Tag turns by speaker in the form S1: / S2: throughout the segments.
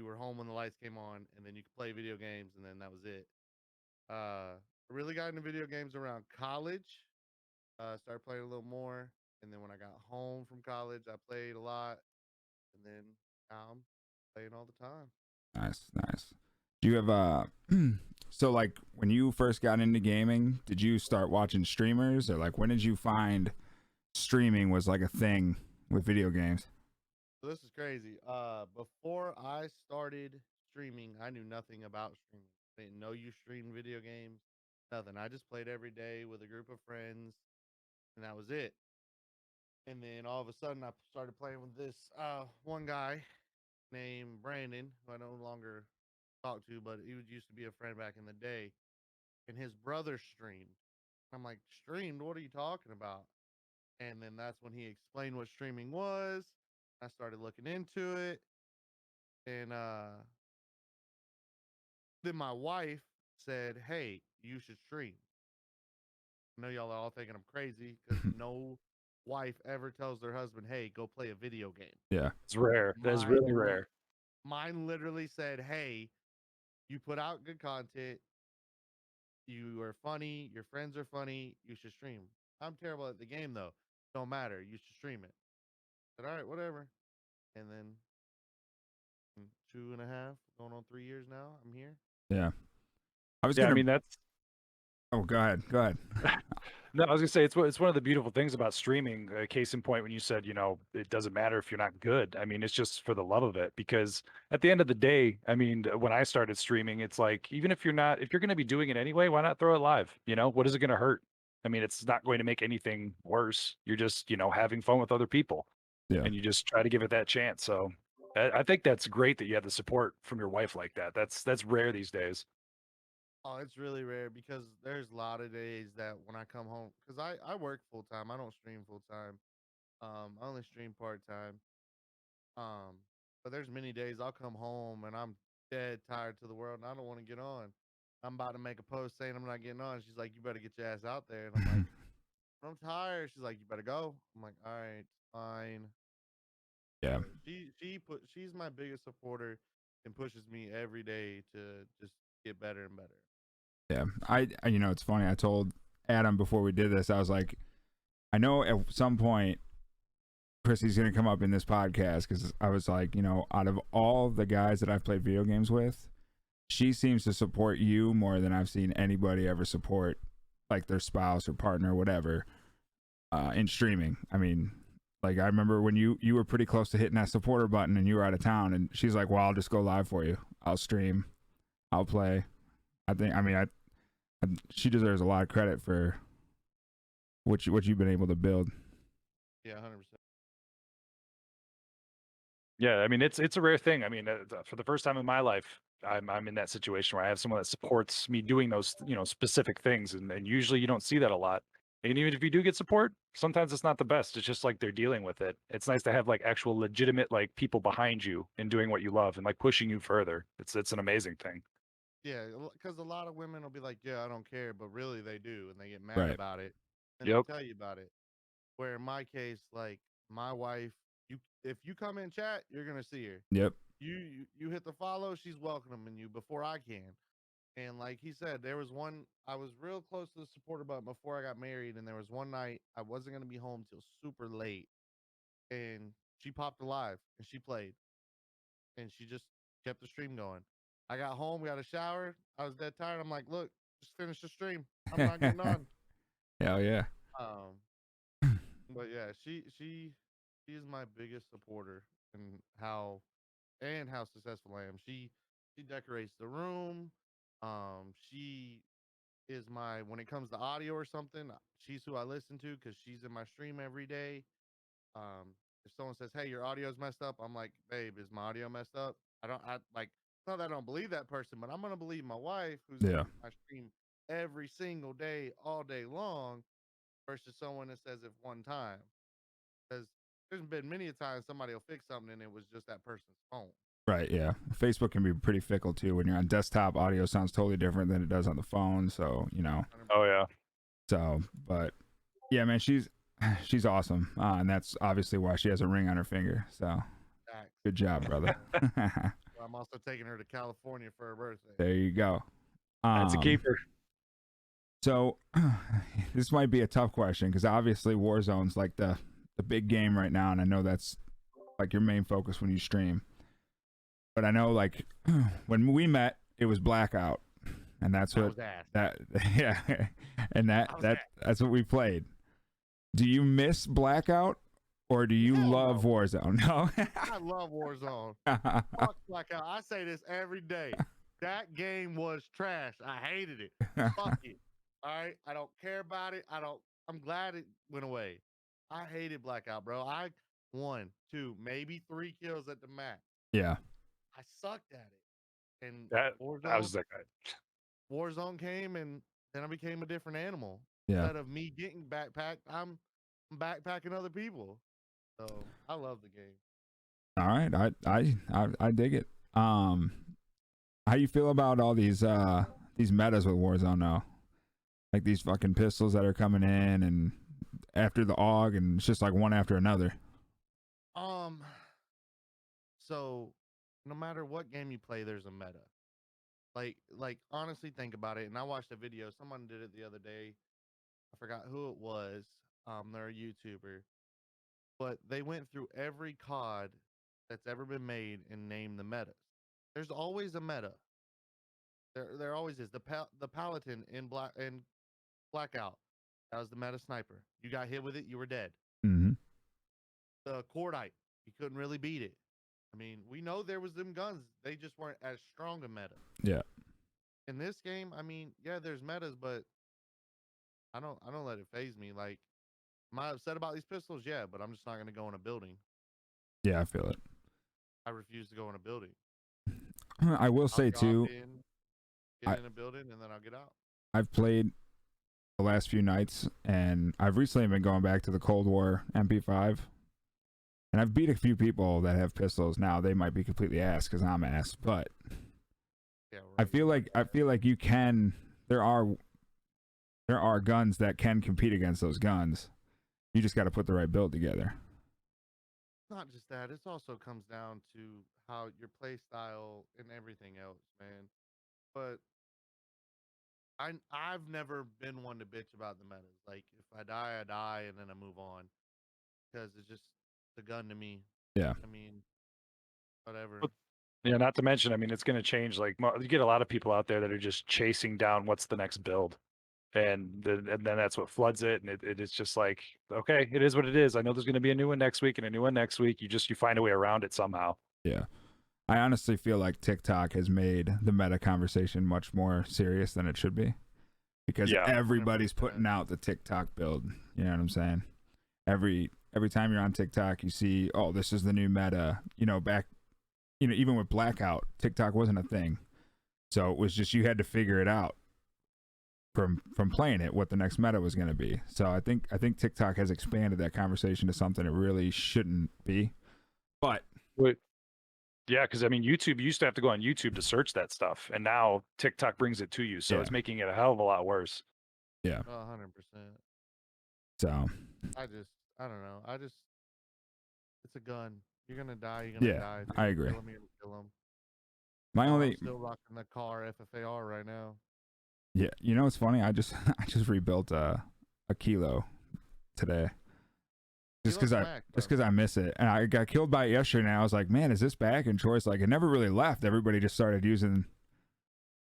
S1: were home when the lights came on, and then you could play video games, and then that was it. I really got into video games around college. Started playing a little more, and then when I got home from college, I played a lot, and then now I'm playing all the time.
S2: Nice, nice. Do you have so like when you first got into gaming, did you start watching streamers, or like when did you find streaming was like a thing with video games?
S1: So this is crazy. Before I started streaming, I knew nothing about streaming. I didn't know you streamed video games, nothing. I just played every day with a group of friends, and that was it. And then all of a sudden, I started playing with this one guy named Brandon, who I no longer talk to, but he used to be a friend back in the day. And his brother streamed. I'm like, streamed? What are you talking about? And then that's when he explained what streaming was. I started looking into it, and then my wife said, "Hey, you should stream." I know y'all are all thinking I'm crazy because no wife ever tells their husband, "Hey, go play a video game."
S2: Yeah.
S3: It's rare. That is really
S1: Mine,
S3: rare.
S1: mine literally said, "Hey, you put out good content. You are funny. Your friends are funny. You should stream." I'm terrible at the game though. Don't matter. You should stream it. I said, all right, whatever. And then 2.5, going on 3 years now, I'm here.
S2: Yeah. I was
S3: Yeah, I
S2: gonna.
S3: mean that's
S2: Oh, go ahead. Go ahead.
S3: no, I was gonna say it's one of the beautiful things about streaming. Case in point, when you said it doesn't matter if you're not good. I mean, it's just for the love of it. Because at the end of the day, I mean, when I started streaming, it's like even if you're going to be doing it anyway, why not throw it live? What is it going to hurt? I mean, it's not going to make anything worse. You're just having fun with other people,
S2: Yeah.
S3: and you just try to give it that chance. So I think that's great that you have the support from your wife like that. That's rare these days.
S1: Oh, it's really rare because there's a lot of days that when I come home, because I work full time, I don't stream full time. I only stream part time. Um, but there's many days I'll come home and I'm dead tired to the world and I don't want to get on. I'm about to make a post saying I'm not getting on. She's like, "You better get your ass out there." And I'm like, "I'm tired." She's like, "You better go." I'm like, "All right, fine."
S2: Yeah.
S1: She's my biggest supporter and pushes me every day to just get better and better.
S2: Yeah. It's funny. I told Adam before we did this, I was like, I know at some point Chrissy's gonna come up in this podcast because I was like, out of all the guys that I've played video games with, she seems to support you more than I've seen anybody ever support like their spouse or partner or whatever in streaming. I mean, like I remember when you were pretty close to hitting that supporter button and you were out of town, and she's like, "Well, I'll just go live for you. I'll stream. I'll play." She deserves a lot of credit for what you've been able to build.
S1: Yeah, 100%.
S3: Yeah, I mean it's a rare thing. I mean, for the first time in my life, I'm in that situation where I have someone that supports me doing those specific things, and usually you don't see that a lot. And even if you do get support, sometimes it's not the best. It's just like they're dealing with it. It's nice to have like actual legitimate like people behind you and doing what you love and like pushing you further. It's an amazing thing.
S1: Yeah, because a lot of women will be like, "Yeah, I don't care," but really they do, and they get mad
S2: Right.
S1: about it, and they'll
S3: Yep.
S1: tell you about it. Where in my case, like my wife, if you come in chat, you're gonna see her.
S2: Yep.
S1: You hit the follow, she's welcoming you before I can. And like he said, there was one I was real close to the supporter button before I got married, and there was one night I wasn't gonna be home till super late, and she popped alive and she played, and she just kept the stream going. I got home, got a shower, I was dead tired. I'm like, look, just finish the stream. I'm not getting on.
S2: Hell yeah.
S1: Um, but yeah, she is my biggest supporter and how successful I am. She decorates the room. She is my when it comes to audio or something. She's who I listen to because she's in my stream every day. If someone says, "Hey, your audio's messed up," I'm like, "Babe, is my audio messed up?" I like. It's not that I don't believe that person, but I'm gonna believe my wife who's
S2: Yeah.
S1: in my stream every single day, all day long, versus someone that says it one time. Because there's been many a time somebody will fix something and it was just that person's phone.
S2: Right. Yeah. Facebook can be pretty fickle too. When you're on desktop, audio sounds totally different than it does on the phone. So
S3: Oh yeah.
S2: So, but yeah, man, she's awesome, and that's obviously why she has a ring on her finger. So, good job, brother.
S1: I'm also taking her to California for her birthday.
S2: There you go.
S3: That's a keeper.
S2: So this might be a tough question because obviously Warzone's like the big game right now, and I know that's like your main focus when you stream. But I know like when we met, it was Blackout, and that's what that yeah, and that's what we played. Do you miss Blackout, or do you love Warzone? No,
S1: I love Warzone. Fuck Blackout. I say this every day. That game was trash. I hated it. Fuck it. All right, I don't care about it. I'm glad it went away. I hated Blackout, bro. I 1, 2, maybe 3 kills at the max.
S2: Yeah.
S1: I sucked at it. And
S3: I was that guy.
S1: Warzone came, and then I became a different animal.
S2: Yeah.
S1: Instead of me getting backpacked, I'm backpacking other people. So I love the game.
S2: All right, I dig it. How you feel about all these metas with Warzone now? Like these fucking pistols that are coming in and after the AUG, and it's just like one after another.
S1: So no matter what game you play, there's a meta. Like honestly, think about it. And I watched a video. Someone did it the other day. I forgot who it was. They're a YouTuber, but they went through every COD that's ever been made and named the metas. There's always a meta. There always is. The Paladin in Blackout. That was the meta sniper. You got hit with it, you were dead.
S2: Mm-hmm.
S1: The Cordite, you couldn't really beat it. I mean, we know there was them guns. They just weren't as strong a meta.
S2: Yeah.
S1: In this game, I mean, yeah, there's metas, but I don't let it phase me. Like, am I upset about these pistols? Yeah, but I'm just not gonna go in a building.
S2: Yeah, I feel it.
S1: I refuse to go in a building.
S2: I will say too,
S1: get in a building and then I'll get out.
S2: I've played the last few nights, and I've recently been going back to the Cold War MP5, and I've beat a few people that have pistols. Now they might be completely ass because I'm ass, but yeah, right. I feel like you can. There are guns that can compete against those guns. You just got to put the right build together.
S1: Not just that, it also comes down to how your play style and everything else, man. But I've never been one to bitch about the metas. Like, if I die, I die, and then I move on, because it's just the gun to me.
S2: Yeah.
S1: I mean, whatever.
S3: But, yeah, not to mention, I mean, it's going to change. Like, you get a lot of people out there that are just chasing down what's the next build. And then that's what floods it, and it is just like, okay, it is what it is. I know there's going to be a new one next week and a new one next week. You find a way around it somehow.
S2: Yeah, I honestly feel like TikTok has made the meta conversation much more serious than it should be, because everybody's 100%. Putting out the TikTok build. You know what I'm saying? Every time you're on TikTok, you see, oh, this is the new meta. You know, even with Blackout, TikTok wasn't a thing, so it was just you had to figure it out from playing it, what the next meta was going to be. So I think TikTok has expanded that conversation to something it really shouldn't be. But
S3: yeah, because I mean, YouTube, you used to have to go on YouTube to search that stuff, and now TikTok brings it to you, so it's making it a hell of a lot worse.
S2: Yeah,
S1: 100%.
S2: So
S1: I don't know. It's a gun. You're gonna die. You're gonna die.
S2: I agree.
S1: Kill him, you're gonna kill him.
S2: I'm
S1: still rocking the car FFAR right now.
S2: Yeah, you know what's funny? I just rebuilt a kilo today, just because I miss it, and I got killed by it yesterday. And I was like, man, is this back? And Troy's like, it never really left. Everybody just started using,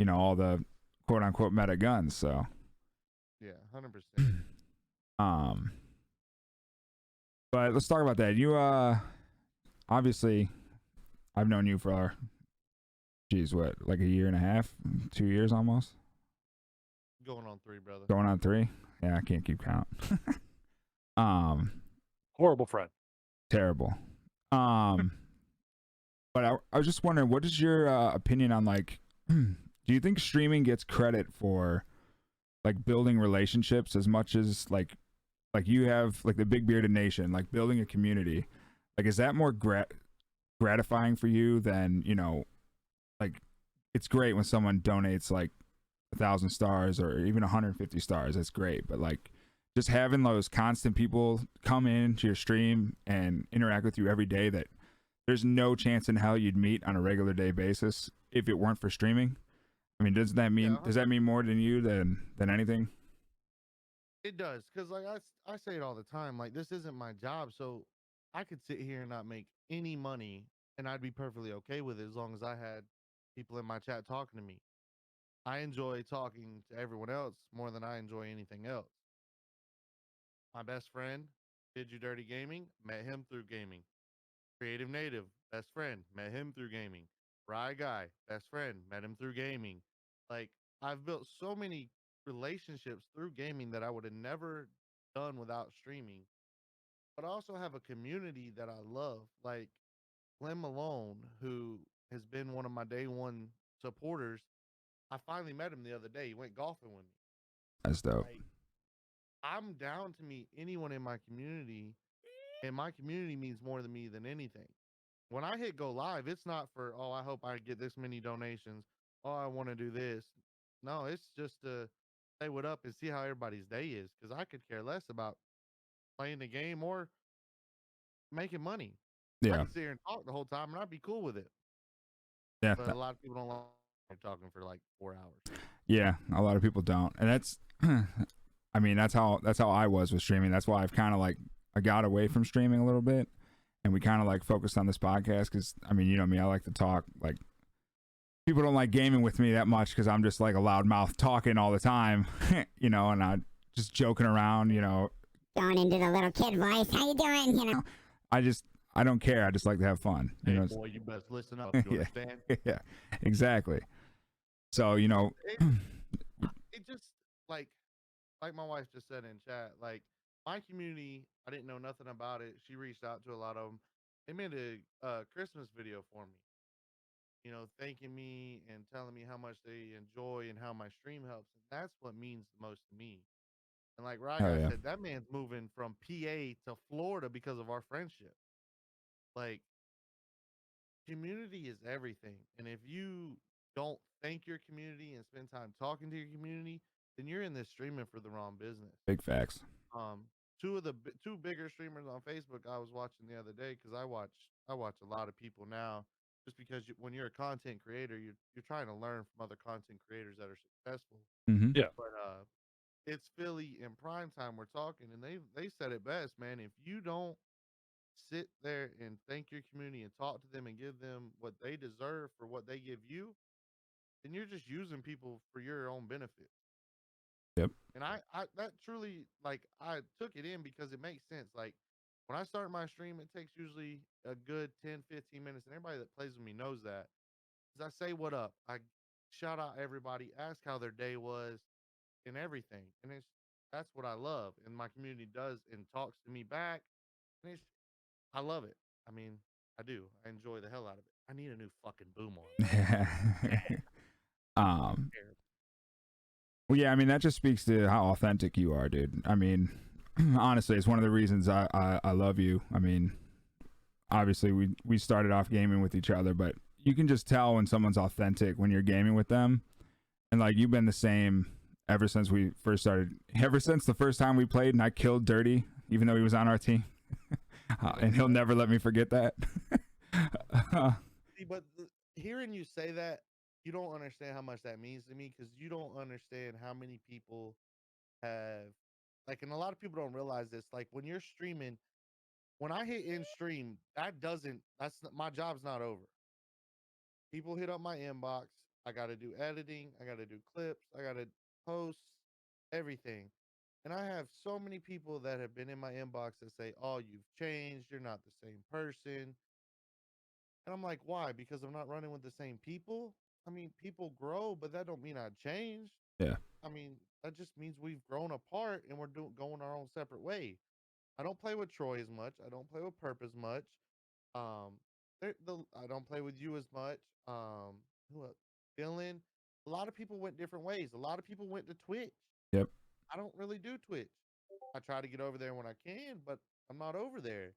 S2: all the quote unquote meta guns. So
S1: yeah, 100%.
S2: But let's talk about that. You obviously, I've known you for, what, like a year and a half, 2 years almost.
S1: Going on 3, brother.
S2: Going on 3? Yeah, I can't keep count.
S3: Horrible friend.
S2: Terrible. But I was just wondering, what is your opinion on, like, do you think streaming gets credit for, like, building relationships as much as, like you have, like, the Big Bearded Nation, like, building a community? Like, is that more gratifying for you than, like, it's great when someone donates, like, 1,000 stars or even 150 stars. That's great, but like just having those constant people come into your stream and interact with you every day, that there's no chance in hell you'd meet on a regular day basis if it weren't for streaming. I mean, does that
S1: Yeah,
S2: mean more than you than anything?
S1: it does. Cause like I say it all the time. Like this isn't my job, so I could sit here and not make any money, and I'd be perfectly okay with it as long as I had people in my chat talking to me. I enjoy talking to everyone else more than I enjoy anything else. My best friend, Did You Dirty Gaming, met him through gaming. Creative Native, best friend, met him through gaming. Rye Guy, best friend, met him through gaming. Like, I've built so many relationships through gaming that I would have never done without streaming. But I also have a community that I love, like Glenn Malone, who has been one of my day one supporters. I finally met him the other day. He went golfing with me.
S2: That's dope.
S1: Like, I'm down to meet anyone in my community, and my community means more to me than anything. When I hit go live, it's not for, oh, I hope I get this many donations. Oh, I want to do this. No, it's just to say what up and see how everybody's day is. Cause I could care less about playing the game or making money. I
S2: Yeah,
S1: could sit here and talk the whole time and I'd be cool with it.
S2: yeah,
S1: But a lot of people don't like talking for like 4 hours.
S2: yeah. A lot of people don't, and that's. I mean, that's how I was with streaming. That's why I've kind of like I got away from streaming a little bit, and we kind of like focused on this podcast because I mean, you know me, I like to talk. Like people don't like gaming with me that much because I'm just like a loudmouth talking all the time, you know, and I just joking around, you know.
S4: Going into the little kid voice. How you doing? You know.
S2: I don't care. I just like to have fun. You
S1: Hey,
S2: know.
S1: boy, you best listen up. You
S2: Yeah.
S1: understand?
S2: Yeah, exactly. So you know,
S1: It just like my wife just said in chat, like my community, I didn't know nothing about it. She reached out to a lot of them. They made a Christmas video for me, thanking me and telling me how much they enjoy and how my stream helps. And that's what means the most to me. And like Rye
S2: hell
S1: Guy
S2: yeah,
S1: said, that man's moving from PA to Florida because of our friendship. Like, community is everything. And if you don't thank your community and spend time talking to your community, then you're in this streaming for the wrong business.
S2: big facts.
S1: Um, two bigger streamers on Facebook I was watching the other day because I watch a lot of people now. Just because when you're a content creator, you're trying to learn from other content creators that are successful.
S2: Mm-hmm.
S3: Yeah.
S1: But it's Philly in prime time we're talking, and they said it best, man. If you don't sit there and thank your community and talk to them and give them what they deserve for what they give you, then you're just using people for your own benefit.
S2: Yep.
S1: And I that truly, like, I took it in because it makes sense. Like when I start my stream, it takes usually a good 10-15 minutes. And everybody that plays with me knows that. Because I say what up. I shout out everybody, ask how their day was and everything. And that's what I love. And my community does and talks to me back. And I love it. I mean, I do. I enjoy the hell out of it. I need a new fucking boom
S2: um.
S1: arm.
S2: Well, yeah. I mean, that just speaks to how authentic you are, dude. I mean, honestly, it's one of the reasons I love you. I mean, obviously we started off gaming with each other, but you can just tell when someone's authentic when you're gaming with them, and like you've been the same ever since we first started. Ever since the first time we played, and I killed Dirty, even though he was on our team. And he'll never let me forget that.
S1: See, but hearing you say that, you don't understand how much that means to me because you don't understand how many people have, like, and a lot of people don't realize this. Like, when you're streaming, when I hit in stream, my job's not over. People hit up my inbox. I got to do editing. I got to do clips. I got to post everything. And I have so many people that have been in my inbox that say, "Oh, you've changed. You're not the same person." And I'm like, "Why? Because I'm not running with the same people?" I mean, people grow, but that don't mean I changed.
S2: Yeah.
S1: I mean, that just means we've grown apart and we're going our own separate way. I don't play with Troy as much. I don't play with Perp as much. Um, I don't play with you as much. Who else? Dylan. A lot of people went different ways. A lot of people went to Twitch.
S2: Yep.
S1: I don't really do Twitch. I try to get over there when I can, but I'm not over there.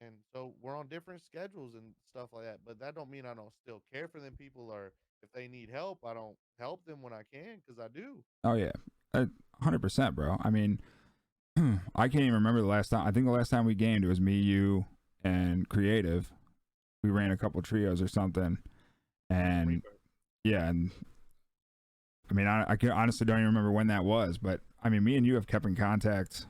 S1: And so we're on different schedules and stuff like that. But that don't mean I don't still care for them people, or if they need help, I don't help them when I can because I do.
S2: Oh yeah, 100%, bro. I mean, I can't even remember the last time. I think the last time we gamed it was me, you, and Creative, we ran a couple trios or something, and yeah, and I mean, I honestly don't even remember when that was, but I mean, me and you have kept in contact,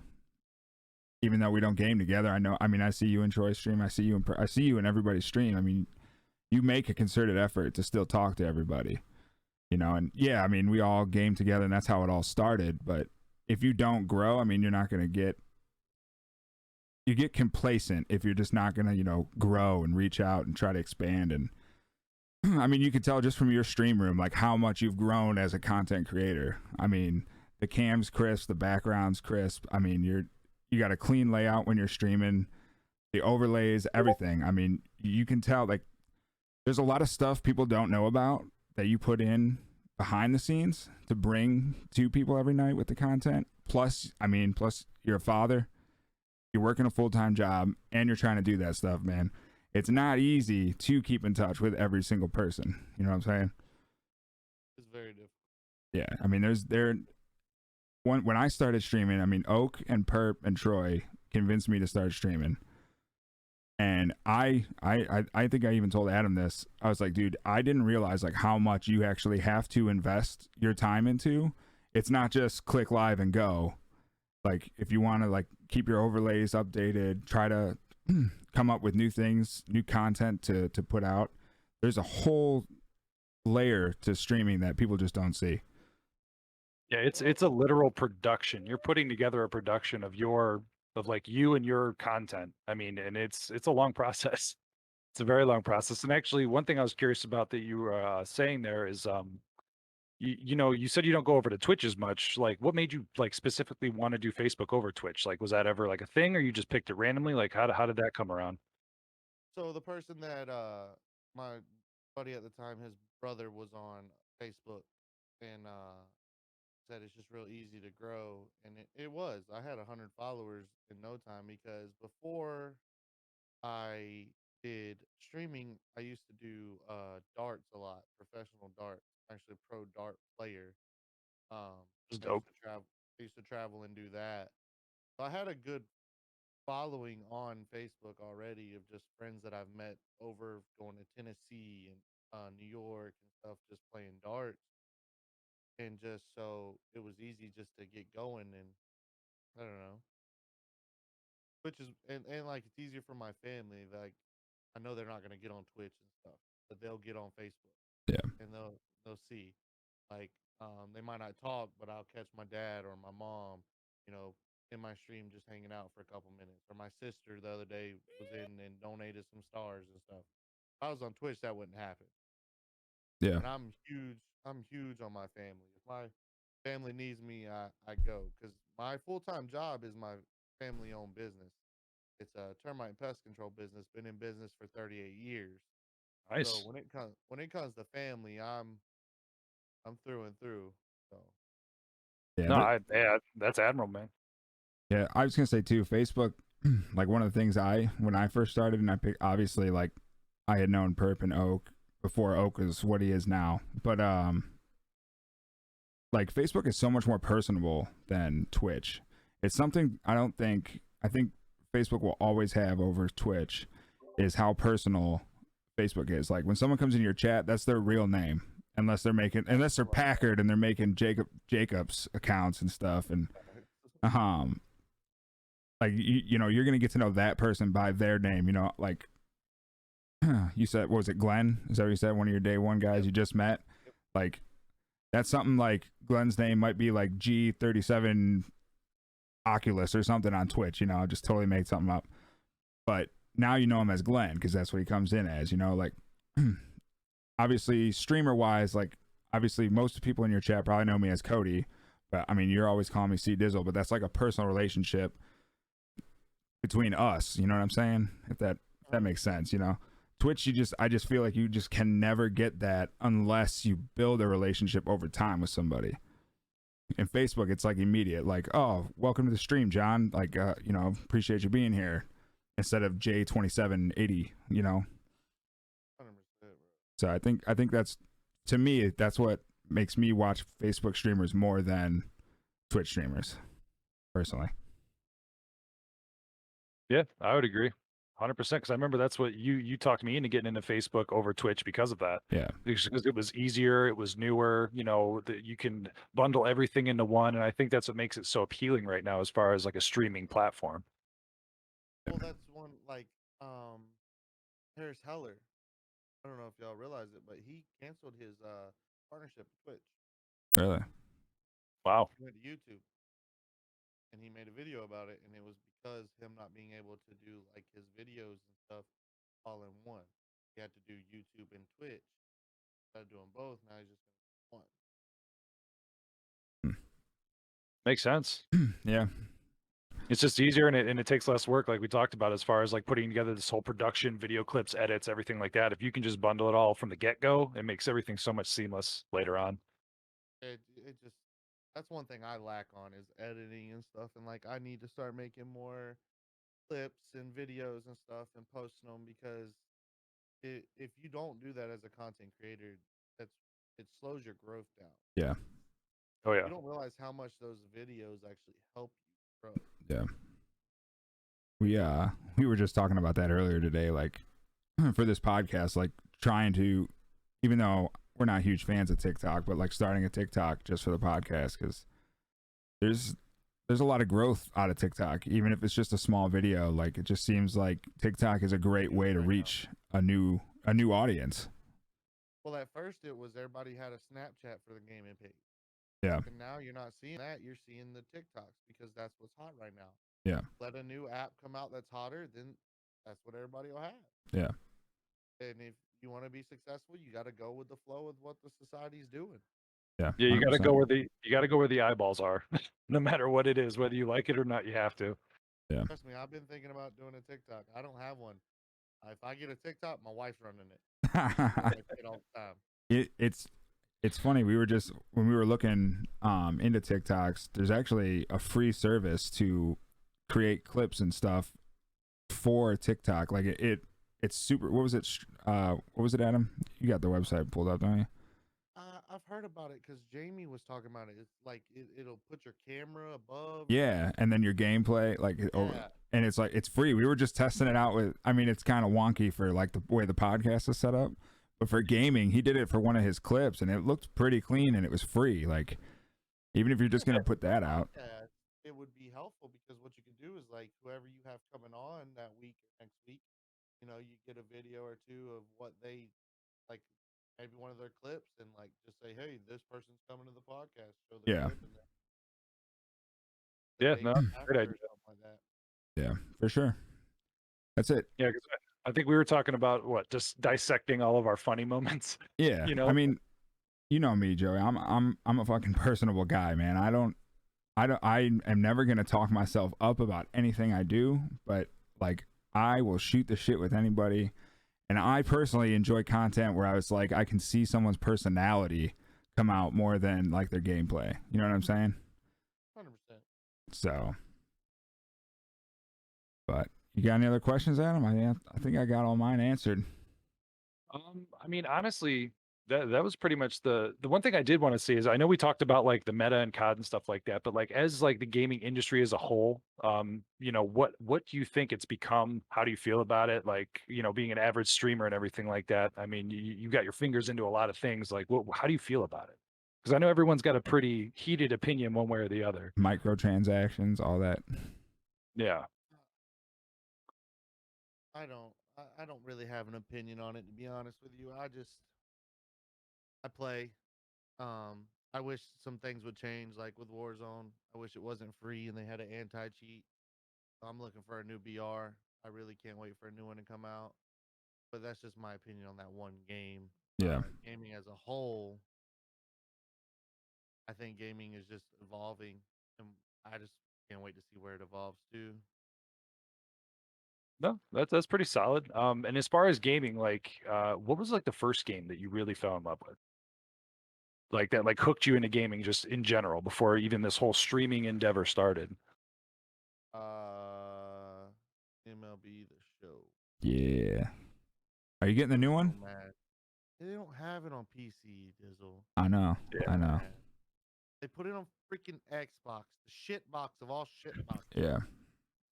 S2: even though we don't game together. I know. I mean, I see you in Troy's stream. I see you in everybody's stream. I mean, you make a concerted effort to still talk to everybody, you know. And yeah, I mean, we all game together, and that's how it all started. But if you don't grow, I mean, you're not gonna get. You get complacent if you're just not gonna, you know, grow and reach out and try to expand. And I mean, you can tell just from your stream room, like how much you've grown as a content creator. I mean, the cam's crisp, the background's crisp. I mean, you got a clean layout when you're streaming, the overlays, everything. I mean, you can tell like there's a lot of stuff people don't know about that you put in behind the scenes to bring to people every night with the content. Plus, I mean, plus you're a father, you're working a full-time job, and you're trying to do that stuff, man. It's not easy to keep in touch with every single person. You know what I'm saying?
S1: It's very difficult.
S2: Yeah, I mean, when I started streaming, I mean, Oak and Perp and Troy convinced me to start streaming. And I think I even told Adam this. I was like, dude, I didn't realize like how much you actually have to invest your time into. It's not just click live and go. Like if you want to like keep your overlays updated, try to come up with new things, new content to put out. There's a whole layer to streaming that people just don't see.
S3: Yeah, it's a literal production. You're putting together a production of like you and your content. I mean, and it's a long process. It's a very long process. And actually, one thing I was curious about that you were saying there is, you know, you said you don't go over to Twitch as much. Like, what made you like specifically want to do Facebook over Twitch? Like, was that ever like a thing, or you just picked it randomly? Like, how did that come around?
S1: So the person that my buddy at the time, his brother was on Facebook, and said it's just real easy to grow, and it was. I had 100 followers in no time because before I did streaming, I used to do darts a lot, professional darts, actually pro dart player. Um,
S3: It's
S1: I used
S3: dope.
S1: to travel. I used to travel and do that. So I had a good following on Facebook already of just friends that I've met over going to Tennessee and New York and stuff, just playing darts, and just so it was easy just to get going. And I don't know, which is and like it's easier for my family. Like I know they're not gonna get on Twitch and stuff, but they'll get on Facebook
S2: Yeah.
S1: and they'll see. Like they might not talk, but I'll catch my dad or my mom, you know, in my stream just hanging out for a couple minutes. Or my sister the other day was in and donated some stars and stuff. If I was on Twitch, that wouldn't happen.
S2: Yeah.
S1: And I'm huge. I'm huge on my family. If my family needs me, I go because my full time job is my family owned business. It's a termite and pest control business. Been in business for 38 years. So
S3: Nice.
S1: when it comes to family, I'm through and through. So
S2: Yeah.
S3: No, yeah, that's admirable, man.
S2: Yeah, I was gonna say too, Facebook, like one of the things when I first started, and I picked, obviously, like I had known Perp and Oak before Oak is what he is now, but like Facebook is so much more personable than Twitch. It's something I think Facebook will always have over Twitch is how personal Facebook is. Like when someone comes in your chat, that's their real name, unless they're Packard and they're making Jacob's accounts and stuff, and like you know, you're gonna get to know that person by their name. You know, like you said, what was it, Glenn? Is that what you said? One of your day one guys you just met? Like that's something like Glenn's name might be like G37 Oculus or something on Twitch. You know, just totally made something up. But now you know him as Glenn because that's what he comes in as. You know, like obviously streamer wise, like obviously most people in your chat probably know me as Cody. But I mean, you're always calling me C Dizzle, but that's like a personal relationship between us. You know what I'm saying? If that makes sense, you know. Twitch, I just feel like you just can never get that unless you build a relationship over time with somebody. In Facebook, it's like immediate, like, oh, welcome to the stream, John. Like, you know, appreciate you being here, instead of J2780, you know.
S1: 100%, bro.
S2: So I think that's, to me, that's what makes me watch Facebook streamers more than Twitch streamers, personally.
S3: Yeah, I would agree, 100%. Because I remember that's what you talked me into getting into Facebook over Twitch because of that.
S2: Yeah.
S3: Because it was easier, it was newer. You know, that you can bundle everything into one, and I think that's what makes it so appealing right now, as far as like a streaming platform.
S1: Well, that's one like Harris Heller. I don't know if y'all realize it, but he canceled his partnership with Twitch.
S2: Really?
S3: Wow.
S1: He went to YouTube and he made a video about it, and it was because him not being able to do like his videos and stuff all in one. He had to do YouTube and Twitch. Instead of doing both, now he's just gonna do one.
S3: Makes sense.
S2: Yeah.
S3: It's just easier, and it takes less work, like we talked about, as far as like putting together this whole production, video clips, edits, everything like that. If you can just bundle it all from the get go, it makes everything so much seamless later on.
S1: It just that's one thing I lack on is editing and stuff, and like I need to start making more clips and videos and stuff and posting them because if you don't do that as a content creator, that's it slows your growth down.
S2: Yeah.
S3: Oh yeah.
S1: You don't realize how much those videos actually help you grow.
S2: Yeah. We were just talking about that earlier today, like for this podcast, like trying to, even though we're not huge fans of TikTok, but like starting a TikTok just for the podcast, because there's a lot of growth out of TikTok, even if it's just a small video. Like it just seems like TikTok is a great way to reach a new audience.
S1: Well, at first it was everybody had a Snapchat for the gaming page.
S2: Yeah.
S1: And now you're not seeing that. You're seeing the TikToks because that's what's hot right now.
S2: Yeah.
S1: Let a new app come out that's hotter, then that's what everybody will have.
S2: Yeah.
S1: And if you want to be successful, you got to go with the flow of what the society's doing.
S2: Yeah.
S3: Yeah, you got to
S2: 100%.
S3: go where the eyeballs are, no matter what it is, whether you like it or not. You have to.
S2: Yeah.
S1: Trust me, I've been thinking about doing a TikTok. I don't have one. If I get a TikTok, my wife's running it. I say it all the time.
S2: It's funny. We were just when we were looking into TikToks. There's actually a free service to create clips and stuff for TikTok. Like it's super. What was it? What was it, Adam? You got the website pulled up, don't you?
S1: I've heard about it because Jamie was talking about it. It's like it'll put your camera above.
S2: Yeah, and then your gameplay, like, and it's like it's free. We were just testing it out with. I mean, it's kind of wonky for like the way the podcast is set up, but for gaming, he did it for one of his clips, and it looked pretty clean, and it was free. Like, even if you're just gonna put that out,
S1: it would be helpful because what you can do is like whoever you have coming on that week or next week, you get a video or two of what they like. Maybe one of their clips and like just say, "Hey, this person's coming to the podcast." Show the
S2: Yeah.
S1: clip and
S3: Yeah, no, great idea.
S1: something like that.
S2: Yeah, for sure. That's it.
S3: Yeah, 'cause I think we were talking about just dissecting all of our funny moments.
S2: Yeah, I mean, you know me, Joey. I'm a fucking personable guy, man. I am never gonna talk myself up about anything I do, but like I will shoot the shit with anybody. And I personally enjoy content where I was like, I can see someone's personality come out more than like their gameplay. You know what I'm saying?
S1: 100%.
S2: So, but you got any other questions, Adam? I think I got all mine answered.
S3: I mean, honestly, that was pretty much the one thing I did want to see is I know we talked about like the meta and COD and stuff like that, but like as like the gaming industry as a whole, what do you think it's become? How do you feel about it? Like, being an average streamer and everything like that. I mean, you got your fingers into a lot of things. Like, how do you feel about it? Because I know everyone's got a pretty heated opinion one way or the other.
S2: Microtransactions, all that.
S3: Yeah.
S1: I don't really have an opinion on it, to be honest with you. I play. I wish some things would change, like with Warzone. I wish it wasn't free and they had an anti-cheat. I'm looking for a new BR. I really can't wait for a new one to come out. But that's just my opinion on that one game.
S2: Yeah.
S1: Gaming as a whole, I think gaming is just evolving, and I just can't wait to see where it evolves to.
S3: No, that's pretty solid. And as far as gaming, like, what was like the first game that you really fell in love with? Like that, like hooked you into gaming just in general before even this whole streaming endeavor started?
S1: MLB The Show.
S2: Yeah. Are you getting the new one?
S1: Man, they don't have it on PC, Dizzle.
S2: I know.
S3: Yeah.
S2: I know.
S1: Man. They put it on freaking Xbox, the shit box of all shit boxes.
S2: Yeah.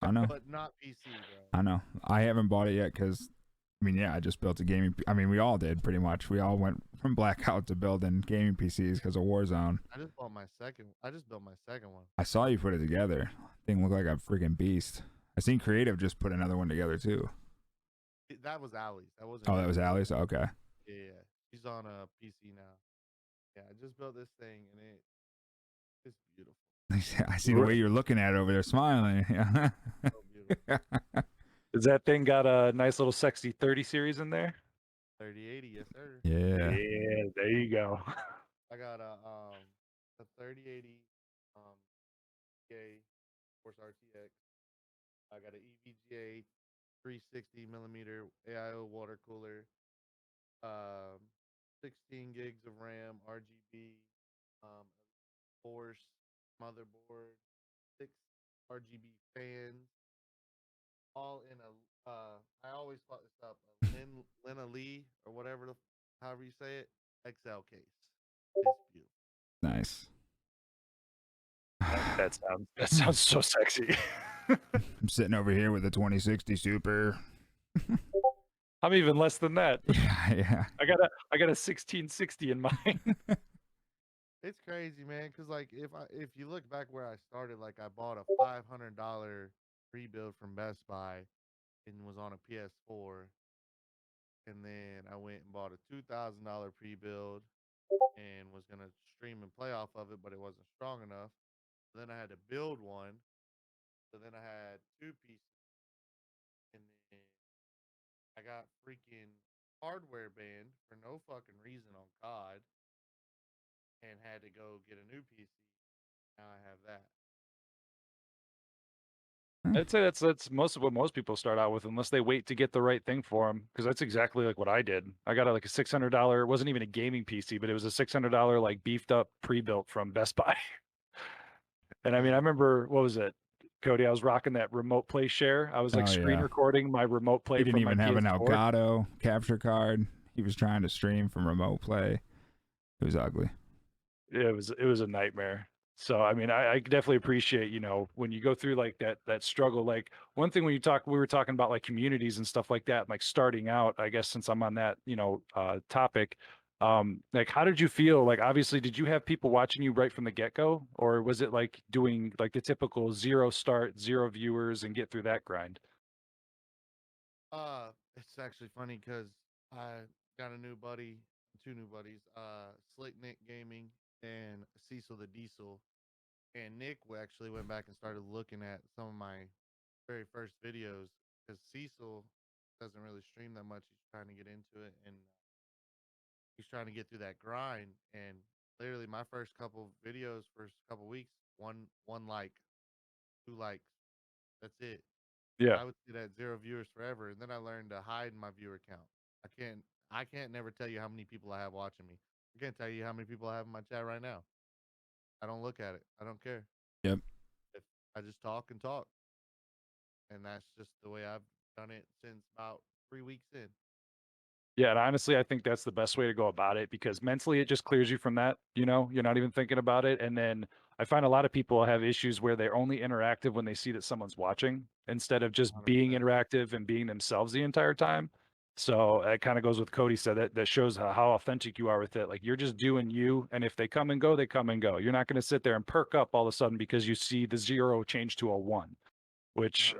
S2: I know.
S1: but not PC, bro.
S2: I know. I haven't bought it yet because, I mean, yeah, I just built a gaming. I mean, we all did pretty much. We all went from blackout to building gaming PCs because of Warzone.
S1: I just built my second one.
S2: I saw you put it together. Thing looked like a freaking beast. I seen Creative just put another one together too.
S1: That was Allie's. That wasn't.
S2: Oh, that was Allie's. Okay.
S1: Yeah. She's on a PC now. Yeah, I just built this thing and it's beautiful.
S2: I see the way you're looking at it over there, smiling.
S1: So beautiful.
S3: Does that thing got a nice little sexy 30 series in there?
S1: 3080, yes sir.
S2: Yeah.
S3: Yeah, there you go.
S1: I got a 3080 Force RTX. I got an EVGA 360 millimeter AIO water cooler. 16 gigs of RAM, RGB, Force motherboard, 6 RGB fans, all in a. I always fuck this up. A Lena Lee or whatever, however you say it, XL case. It's beautiful.
S2: Nice.
S3: That sounds so sexy.
S2: I'm sitting over here with a 2060 Super.
S3: I'm even less than that.
S2: Yeah.
S3: I got a 1660 in mine.
S1: It's crazy, man. Cause like if you look back where I started, like I bought a $500 rebuild from Best Buy and was on a PS4, and then I went and bought a $2,000 pre-build and was gonna stream and play off of it, but it wasn't strong enough. So then I had to build one. So then I had two pieces, and then I got freaking hardware banned for no fucking reason on COD, and had to go get a new PC. Now I have that.
S3: I'd say that's most of what most people start out with, unless they wait to get the right thing for them. Because that's exactly like what I did. I got like a $600. It wasn't even a gaming PC, but it was a $600 like beefed up pre-built from Best Buy. And I mean, I remember, what was it, Cody? I was rocking that remote play share. I was like screen recording my remote play.
S2: He didn't
S3: from
S2: even
S3: my
S2: have an
S3: PS4.
S2: Elgato capture card. He was trying to stream from remote play. It was ugly.
S3: It was a nightmare. So I mean, I definitely appreciate, when you go through like that struggle. Like one thing when we were talking about like communities and stuff like that, like starting out, I guess since I'm on that, topic, like how did you feel? Like obviously, did you have people watching you right from the get-go, or was it like doing like the typical zero start, zero viewers and get through that grind?
S1: It's actually funny because I got a new buddy, two new buddies, Slick Nick Gaming and Cecil the Diesel. And Nick actually went back and started looking at some of my very first videos because Cecil doesn't really stream that much. He's trying to get into it and he's trying to get through that grind. And literally, my first couple videos, first couple weeks, one like, two likes. That's it.
S3: Yeah.
S1: I would see that zero viewers forever, and then I learned to hide my viewer count. I can't never tell you how many people I have watching me. I can't tell you how many people I have in my chat right now. I don't look at it. I don't care.
S2: Yep.
S1: If I just talk and talk, and that's just the way I've done it since about 3 weeks in.
S3: Yeah, and honestly, I think that's the best way to go about it because mentally it just clears you from that. You're not even thinking about it. And then I find a lot of people have issues where they're only interactive when they see that someone's watching instead of just being
S1: 100%.
S3: interactive and being themselves the entire time. So it kind of goes with Cody said that shows how authentic you are with it. Like you're just doing you. And if they come and go, they come and go. You're not going to sit there and perk up all of a sudden because you see the zero change to a one, which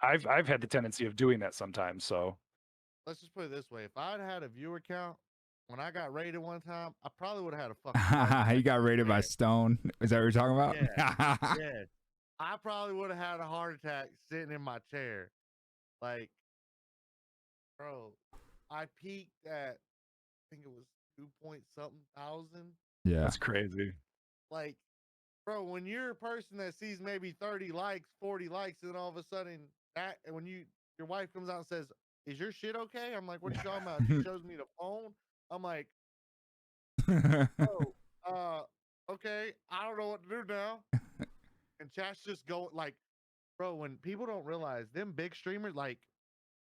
S1: 100%.
S3: I've had the tendency of doing that sometimes. So
S1: Let's just put it this way: if I'd had a viewer count when I got rated one time, I probably would have had a fucking. heart attack
S2: He got
S1: in my
S2: rated by
S1: chair.
S2: Stone. Is that what you're talking about?
S1: Yeah, yeah. I probably would have had a heart attack sitting in my chair. Like, bro, I peaked at I think it was 2 point something thousand.
S2: Yeah.
S3: that's crazy.
S1: Like, bro, when you're a person that sees maybe 30 likes, 40 likes, and then all of a sudden and when your wife comes out and says, "Is your shit okay?" I'm like, "What are you talking about?" She shows me the phone. I'm like, "Oh, okay, I don't know what to do now." And chat's just going like, bro, when people don't realize them big streamers, like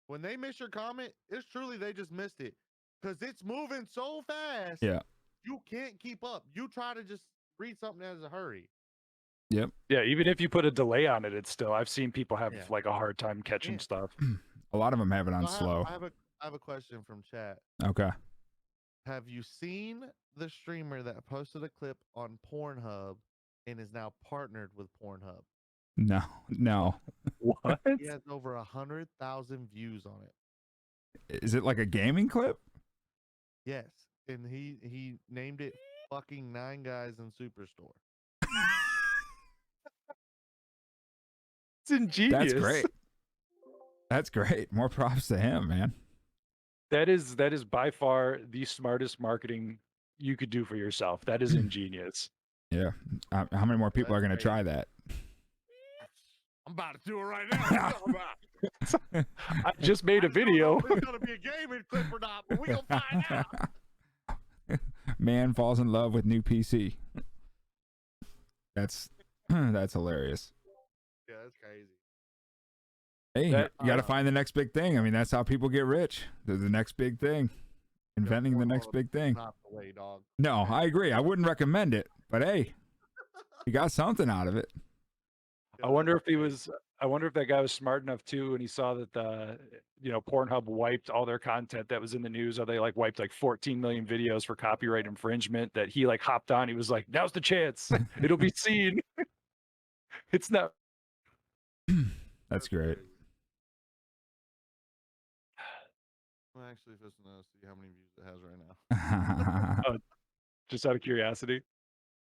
S1: when they miss your comment, it's truly they just missed it. Cause it's moving so fast.
S2: Yeah.
S1: You can't keep up. You try to just read something as a hurry.
S2: Yep.
S3: Yeah, even if you put a delay on it, it's still. I've seen people have
S1: Yeah.
S3: like a hard time catching
S1: Yeah.
S3: stuff.
S2: A lot of them have it on
S1: So
S2: slow.
S1: I have a question from chat.
S2: Okay.
S1: Have you seen the streamer that posted a clip on Pornhub and is now partnered with Pornhub?
S2: No. No.
S3: What?
S1: He has over 100,000 views on it.
S2: Is it like a gaming clip?
S1: Yes, and he named it "Fucking Nine Guys in Superstore."
S3: It's ingenious.
S2: That's great. That's great. More props to him, man.
S3: That is by far the smartest marketing you could do for yourself. That is ingenious.
S2: Yeah. How many more people
S1: That's
S2: are going to
S1: crazy.
S2: try that?
S1: I'm about to do it right now.
S3: I just made a video.
S1: If it's gonna be a gaming clip or not, but we gonna find out.
S2: Man falls in love with new PC. That's hilarious.
S1: Yeah, that's crazy.
S2: Hey,
S3: That,
S2: you got to find the next big thing. I mean, that's how people get rich. They're the next big thing. Inventing the next big thing.
S1: Not the way, dog.
S2: No, I agree. I wouldn't recommend it, but hey, you got something out of it.
S3: I wonder if that guy was smart enough too, and he saw that Pornhub wiped all their content that was in the news, or they like wiped like 14 million videos for copyright infringement. That he like hopped on. He was like, "Now's the chance. It'll be seen." It's not.
S2: That's great.
S1: Crazy. I'm actually supposed to see how many views it has right now.
S3: Just out of curiosity.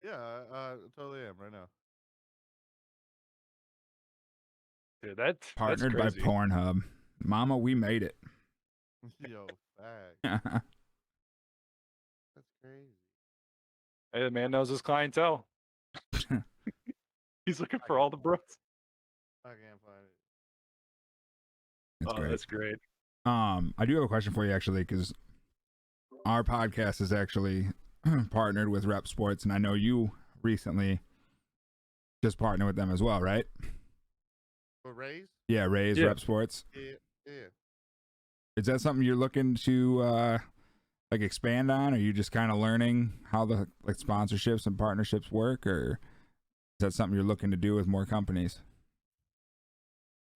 S1: Yeah, I totally am right now.
S3: Dude, that's
S2: Partnered by
S3: crazy.
S2: Pornhub. Mama, we made it.
S1: Yo, fag. That's crazy.
S3: Hey, the man knows his clientele. He's looking for all the bros.
S1: I can't find it.
S2: That's great.
S3: That's great.
S2: I do have a question for you actually, because our podcast is actually partnered with Rep Sports, and I know you recently just partnered with them as well, right?
S1: For Rays?
S2: Yeah, Rays,
S3: Yeah.
S2: Rep Sports.
S1: Yeah.
S2: Is that something you're looking to like expand on? Or are you just kind of learning how the like sponsorships and partnerships work, or is that something you're looking to do with more companies?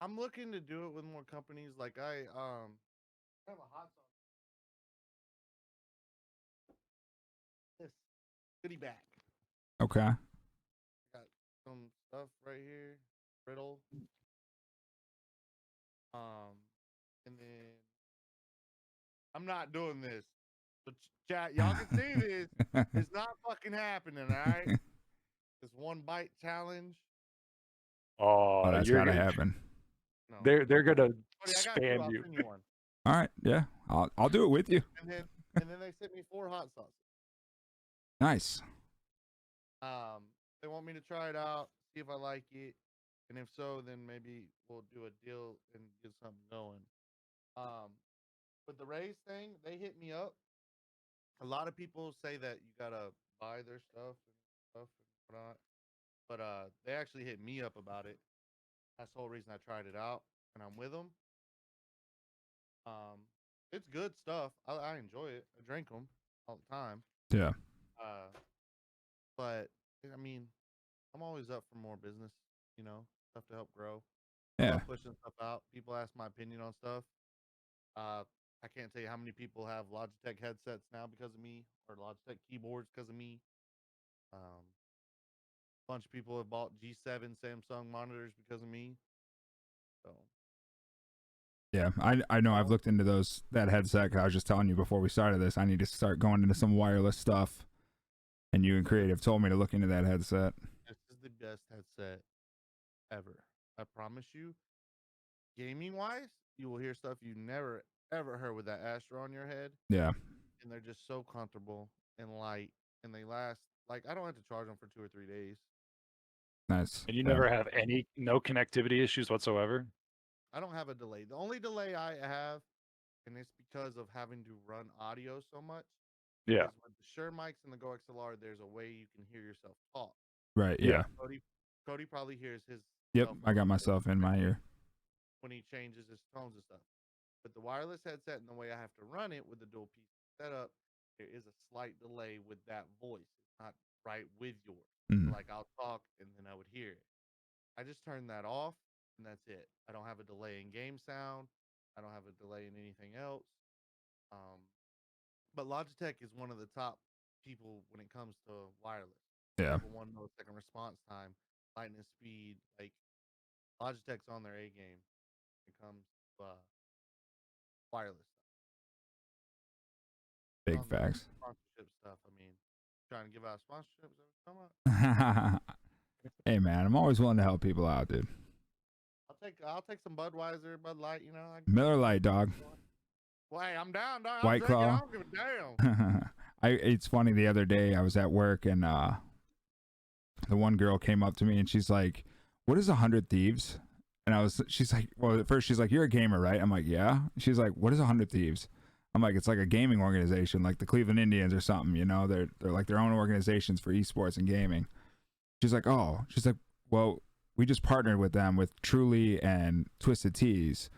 S1: I'm looking to do it with more companies. Like I have a hot sauce. This goodie bag.
S2: Okay.
S1: Got some stuff right here. Brittle. And then I'm not doing this. But chat, y'all can see this. It's not fucking happening, all right? This one bite challenge.
S2: Oh, that's gotta happen.
S1: No.
S3: They're gonna
S1: Buddy, I got
S3: spam
S1: I'll
S3: you.
S1: send you one.
S2: All right, yeah, I'll do it with you.
S1: And then they sent me 4 hot sauces.
S2: Nice.
S1: They want me to try it out, see if I like it, and if so, then maybe we'll do a deal and get something going. With the Rays thing, they hit me up. A lot of people say that you gotta buy their stuff and whatnot, but they actually hit me up about it. That's the whole reason I tried it out, and I'm with them. It's good stuff. I enjoy it. I drink them all the time.
S2: Yeah.
S1: But I mean, I'm always up for more business. Stuff to help grow.
S2: Yeah.
S1: I love pushing stuff out. People ask my opinion on stuff. I can't tell you how many people have Logitech headsets now because of me, or Logitech keyboards because of me. A bunch of people have bought G7 Samsung monitors because of me. So
S2: Yeah, I know. I've looked into that headset. 'Cause I was just telling you before we started this, I need to start going into some wireless stuff. And you and Creative told me to look into that headset.
S1: this is the best headset ever. I promise you. Gaming wise, you will hear stuff you never ever heard with that Astro on your head.
S2: Yeah.
S1: And they're just so comfortable and light, and they last. Like, I don't have to charge them for 2 or 3 days.
S2: Nice.
S3: And you
S2: Yeah.
S3: never have no connectivity issues whatsoever.
S1: I don't have a delay. The only delay I have, and it's because of having to run audio so much.
S3: Yeah.
S1: Is with the Shure mics and the Go XLR, there's a way you can hear yourself talk.
S2: Right. Yeah.
S1: Cody probably hears his.
S2: Yep. I got myself in my ear.
S1: When he changes his tones and stuff. But the wireless headset and the way I have to run it with the dual piece setup, there is a slight delay with that voice. It's not right with yours.
S2: Mm.
S1: Like I'll talk and then I would hear it. I just turned that off and that's it. I don't have a delay in game sound. I don't have a delay in anything else. Um, but Logitech is one of the top people when it comes to wireless. They
S2: Yeah.
S1: have a 1 millisecond response time, lightning speed. Like Logitech's on their A game when it comes to wireless stuff.
S2: Big
S1: On the
S2: facts.
S1: sponsorship stuff, I mean, trying to give out sponsorships. Is that what you're talking about?
S2: Hey man, I'm always willing to help people out, dude.
S1: I'll take some Budweiser, Bud Light. You know,
S2: Miller Lite, dog.
S1: Well, hey, I'm down, dog.
S2: White
S1: I'll take it.
S2: Claw.
S1: I don't give a damn.
S2: It's funny, the other day I was at work and the one girl came up to me and she's like, "What is 100 Thieves?" And she's like, well, at first she's like, "You're a gamer, right?" I'm like, "Yeah." She's like, "What is 100 Thieves?" I'm like, "It's like a gaming organization, like the Cleveland Indians or something, you know, they're like their own organizations for esports and gaming." She's like, "Oh," she's like, "Well, we just partnered with them with Truly and Twisted Teas."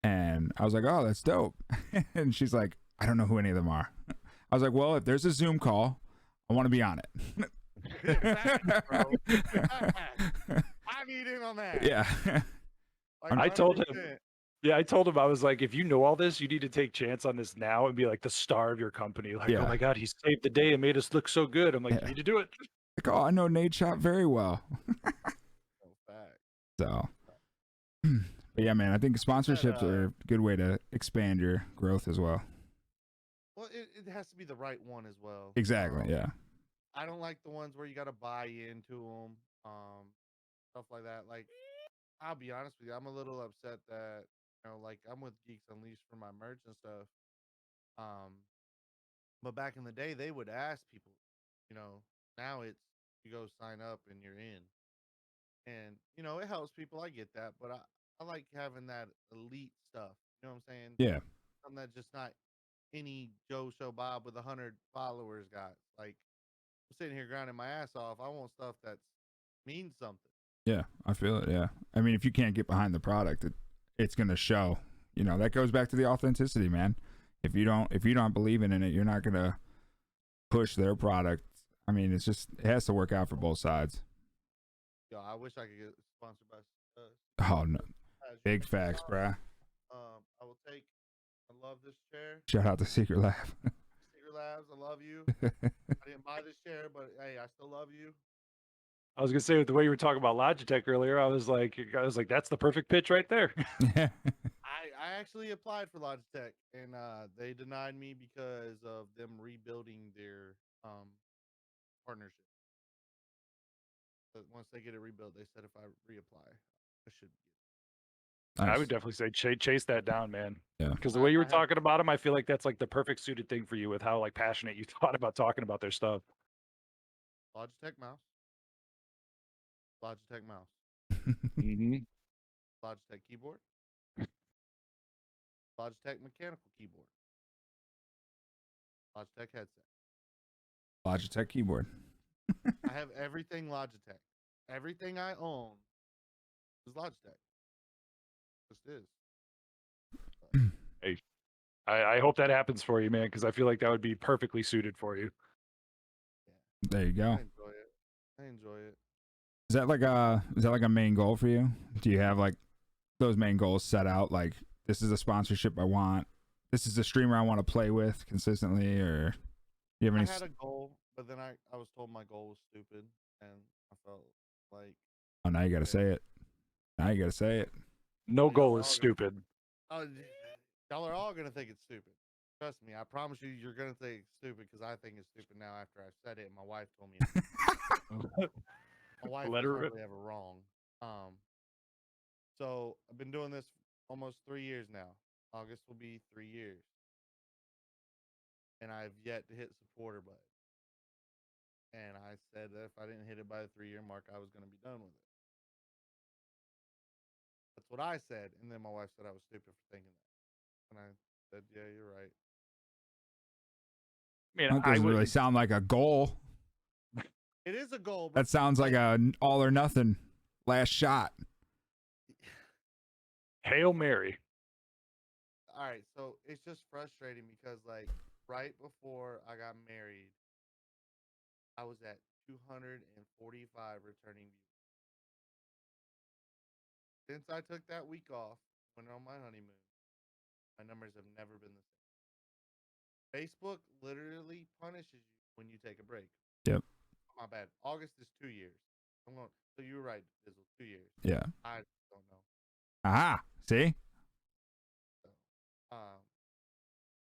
S2: And I was like, "Oh, that's dope." And she's like, "I don't know who any of them are." I was like, "Well, if there's a Zoom call, I want to be on it."
S1: Facts, bro. I need in on that.
S2: Yeah.
S1: Like,
S3: I told him.
S1: 100%.
S3: Yeah, I told him, I was like, if you know all this, you need to take chance on this now and be like the star of your company. Like,
S2: Yeah.
S3: oh my God, he saved the day and made us look so good. I'm like,
S2: Yeah.
S3: you need to do it.
S2: Like, "Oh, I know Nate Shop very well."
S1: Oh, facts.
S2: So, but yeah, man, I think sponsorships are a good way to expand your growth as well.
S1: Well, it has to be the right one as well.
S2: Exactly. Yeah.
S1: I don't like the ones where you got to buy into them, stuff like that. Like, I'll be honest with you, I'm a little upset that like I'm with Geeks Unleashed for my merch and stuff. But back in the day, they would ask people. Now it's you go sign up and you're in, and it helps people. I get that, but I like having that elite stuff. You know what I'm saying?
S2: Yeah.
S1: Something that just not any Joe Show Bob with 100 followers got. Like I'm sitting here grinding my ass off. I want stuff that means something.
S2: Yeah. I feel it. Yeah. I mean, if you can't get behind the product, it's going to show. That goes back to the authenticity, man. If you don't believe in it, you're not going to push their product. I mean, it has to work out for both sides.
S1: Yo, I wish I could get sponsored by.
S2: Oh no, big facts, bruh.
S1: I will take. I love this chair.
S2: Shout out to Secret Lab.
S1: Secret Labs, I love you. I didn't buy this chair, but hey, I still love you.
S3: I was gonna say, with the way you were talking about Logitech earlier, I was like, that's the perfect pitch right there.
S1: I actually applied for Logitech and they denied me because of them rebuilding their partnership. But once they get it rebuilt, they said if I reapply, I should get
S3: I
S2: Nice.
S3: would definitely say chase that down, man.
S2: Yeah.
S3: Because the way you were talking about them, I feel like that's like the perfect suited thing for you with how like passionate you thought about talking about their stuff.
S1: Logitech mouse. Logitech mouse.
S3: Mm-hmm.
S1: Logitech keyboard. Logitech mechanical keyboard. Logitech headset.
S2: Logitech keyboard.
S1: I have everything Logitech. Everything I own is Logitech. Just is.
S3: Hey, I hope that happens for you, man, because I feel like that would be perfectly suited for you.
S2: There you go.
S1: I enjoy it.
S2: Is that like a main goal for you? Do you have like those main goals set out? Like, this is a sponsorship I want. This is a streamer I want to play with consistently, or do you have any?
S1: I had a goal, but then I was told my goal was stupid, and I felt like.
S2: Oh, now you got to say it. Now you got to say it.
S3: No
S1: Y'all
S3: goal
S1: are
S3: is
S1: all
S3: stupid.
S1: Y'all are all gonna think it's stupid. Trust me, I promise you, you're gonna think it's stupid because I think it's stupid now after I said it, and my wife told me. My wife
S3: Let
S1: is
S3: her rip.
S1: hardly ever wrong. So I've been doing this almost 3 years now. August will be 3 years, and I've yet to hit supporter button. And I said that if I didn't hit it by the 3 year mark, I was going to be done with it. That's what I said, and then my wife said I was stupid for thinking that, and I said, "Yeah, you're right."
S3: I mean,
S2: That
S3: I
S2: doesn't
S3: would.
S2: really sound like a goal.
S1: It is a goal. But
S2: That sounds like a all or nothing last shot.
S3: Hail Mary.
S1: All right, so it's just frustrating because like right before I got married, I was at 245 returning viewers. Since I took that week off, went on my honeymoon, my numbers have never been the same. Facebook literally punishes you when you take a break.
S2: Yep.
S1: My bad. August is 2 years. I'm going. So you were right, Dizzle. 2 years.
S2: Yeah.
S1: I don't know.
S2: Aha. See?
S1: So,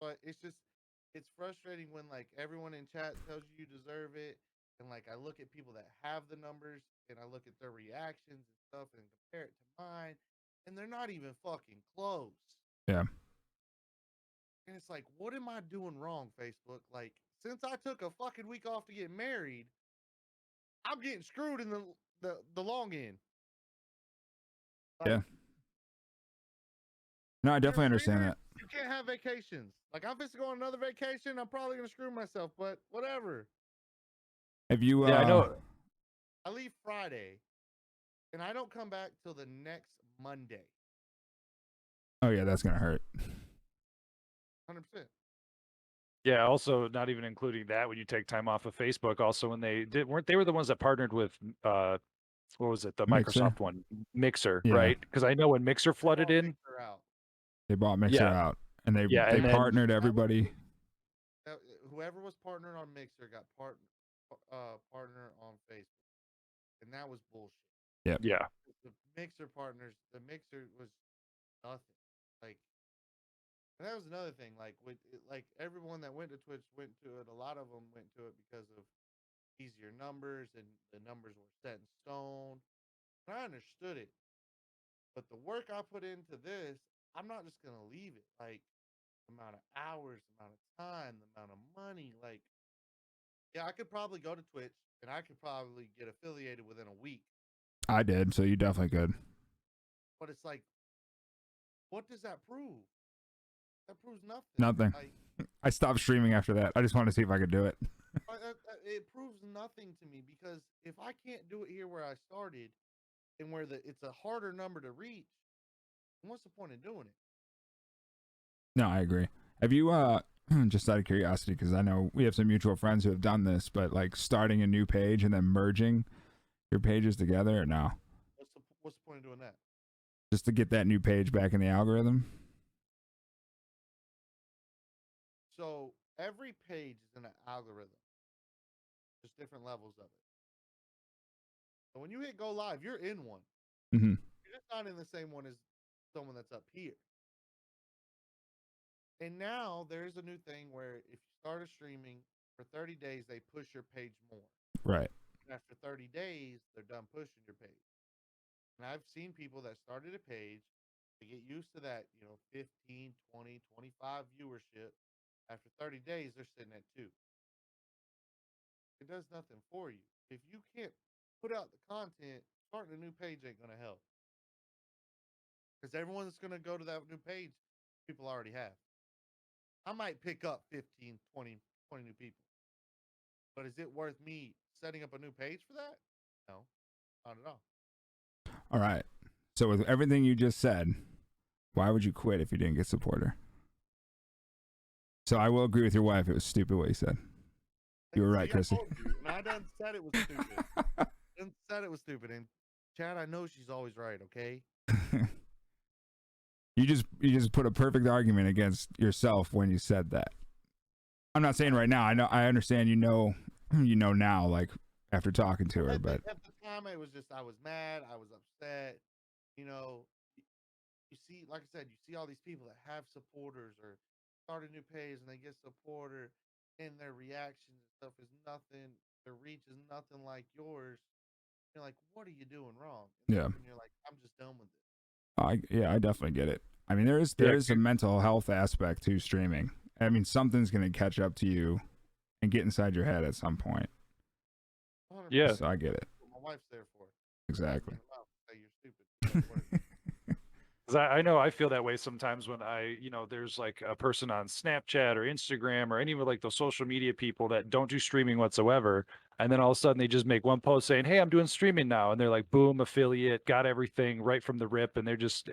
S1: but it's frustrating when like everyone in chat tells you deserve it, and like I look at people that have the numbers and I look at their reactions and stuff and compare it to mine, and they're not even fucking close.
S2: Yeah.
S1: And it's like, what am I doing wrong, Facebook? Like, since I took a fucking week off to get married, I'm getting screwed in the long end. Like,
S2: Yeah. No, I
S1: you're a
S2: definitely understand
S1: streamer,
S2: that.
S1: You can't have vacations. Like, I'm just going on another vacation. I'm probably gonna screw myself, but whatever.
S2: Have you?
S3: Yeah, I know.
S1: I leave Friday, and I don't come back till the next Monday.
S2: Oh yeah, that's gonna hurt.
S1: 100%.
S3: Yeah, also not even including that when you take time off of Facebook. Also, when they were the ones that partnered with what was it, the
S2: Mixer.
S3: Microsoft one, Mixer,
S2: Yeah.
S3: right? Because I know when Mixer flooded in,
S2: They bought Mixer
S3: Yeah.
S2: out, and they
S3: Yeah, and then-
S2: partnered everybody.
S1: Whoever was partnered on Mixer got partner on Facebook, and that was bullshit.
S2: Yep.
S3: yeah,
S1: The Mixer partners, the Mixer was nothing. Like, and that was another thing. Like like everyone that went to Twitch went to it. A lot of them went to it because of easier numbers, and the numbers were set in stone. And I understood it, but the work I put into this, I'm not just gonna leave it. Like, the amount of hours, the amount of time, the amount of money. Like, yeah, I could probably go to Twitch and I could probably get affiliated within a week.
S2: I did, so you definitely could.
S1: But it's like, what does that prove? That proves nothing.
S2: Nothing.
S1: Like,
S2: I stopped streaming after that. I just wanted to see if I could do it.
S1: it proves nothing to me, because if I can't do it here where I started and where it's a harder number to reach, what's the point of doing it?
S2: No, I agree. Have you just out of curiosity, because I know we have some mutual friends who have done this, but like starting a new page and then merging your pages together, or no?
S1: What's the point of doing that?
S2: Just to get that new page back in the algorithm?
S1: So every page is in an algorithm. There's different levels of it. So when you hit go live, you're in one.
S2: Mm-hmm.
S1: You're just not in the same one as someone that's up here. And now there's a new thing where if you start a streaming for 30 days, they push your page more.
S2: Right.
S1: And after 30 days, they're done pushing your page. And I've seen people that started a page to get used to that, 15, 20, 25 viewership. After 30 days, they're sitting at 2. It does nothing for you. If you can't put out the content, starting a new page ain't going to help. Because everyone that's going to go to that new page, people already have. I might pick up 15, 20 new people. But is it worth me setting up a new page for that? No, not at all.
S2: All right. So with everything you just said, why would you quit if you didn't get supporter? So I will agree with your wife. It was stupid what you said. You were right, Chrissy.
S1: I done said it was stupid. Done said it was stupid. And Chad, I know she's always right, okay?
S2: You just put a perfect argument against yourself when you said that. I'm not saying right now. I understand. You know now, like after talking to her, but
S1: at the time I was mad. I was upset. You see, like I said, you see all these people that have supporters or start a new page and they get supporter, and their reactions and stuff is nothing. Their reach is nothing like yours. You're like, what are you doing wrong? And
S2: yeah.
S1: And you're like, I'm just done with it.
S2: I definitely get it. I mean, there is a mental health aspect to streaming. I mean, something's gonna catch up to you and get inside your head at some point.
S1: 100%.
S3: Yeah.
S2: So I get it.
S1: My wife's there for it.
S2: Exactly.
S1: Say you're stupid.
S3: I know I feel that way sometimes when there's like a person on Snapchat or Instagram or any of like those social media people that don't do streaming whatsoever. And then all of a sudden they just make one post saying, hey, I'm doing streaming now. And they're like, boom, affiliate, got everything right from the rip. And they're just,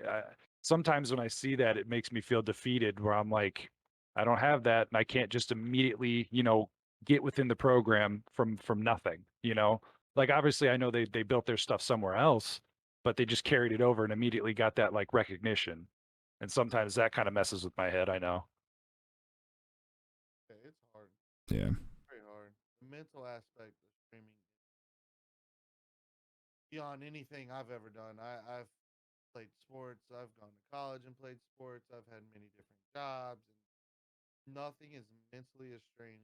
S3: sometimes when I see that, it makes me feel defeated, where I'm like, I don't have that. And I can't just immediately, get within the program from nothing, you know? Like obviously I know they built their stuff somewhere else, but they just carried it over and immediately got that like recognition. And sometimes that kind of messes with my head, I know.
S1: Yeah, it's hard.
S2: Yeah.
S1: Very hard. The mental aspect of streaming beyond anything I've ever done. I've played sports. I've gone to college and played sports. I've had many different jobs, and nothing is mentally as straining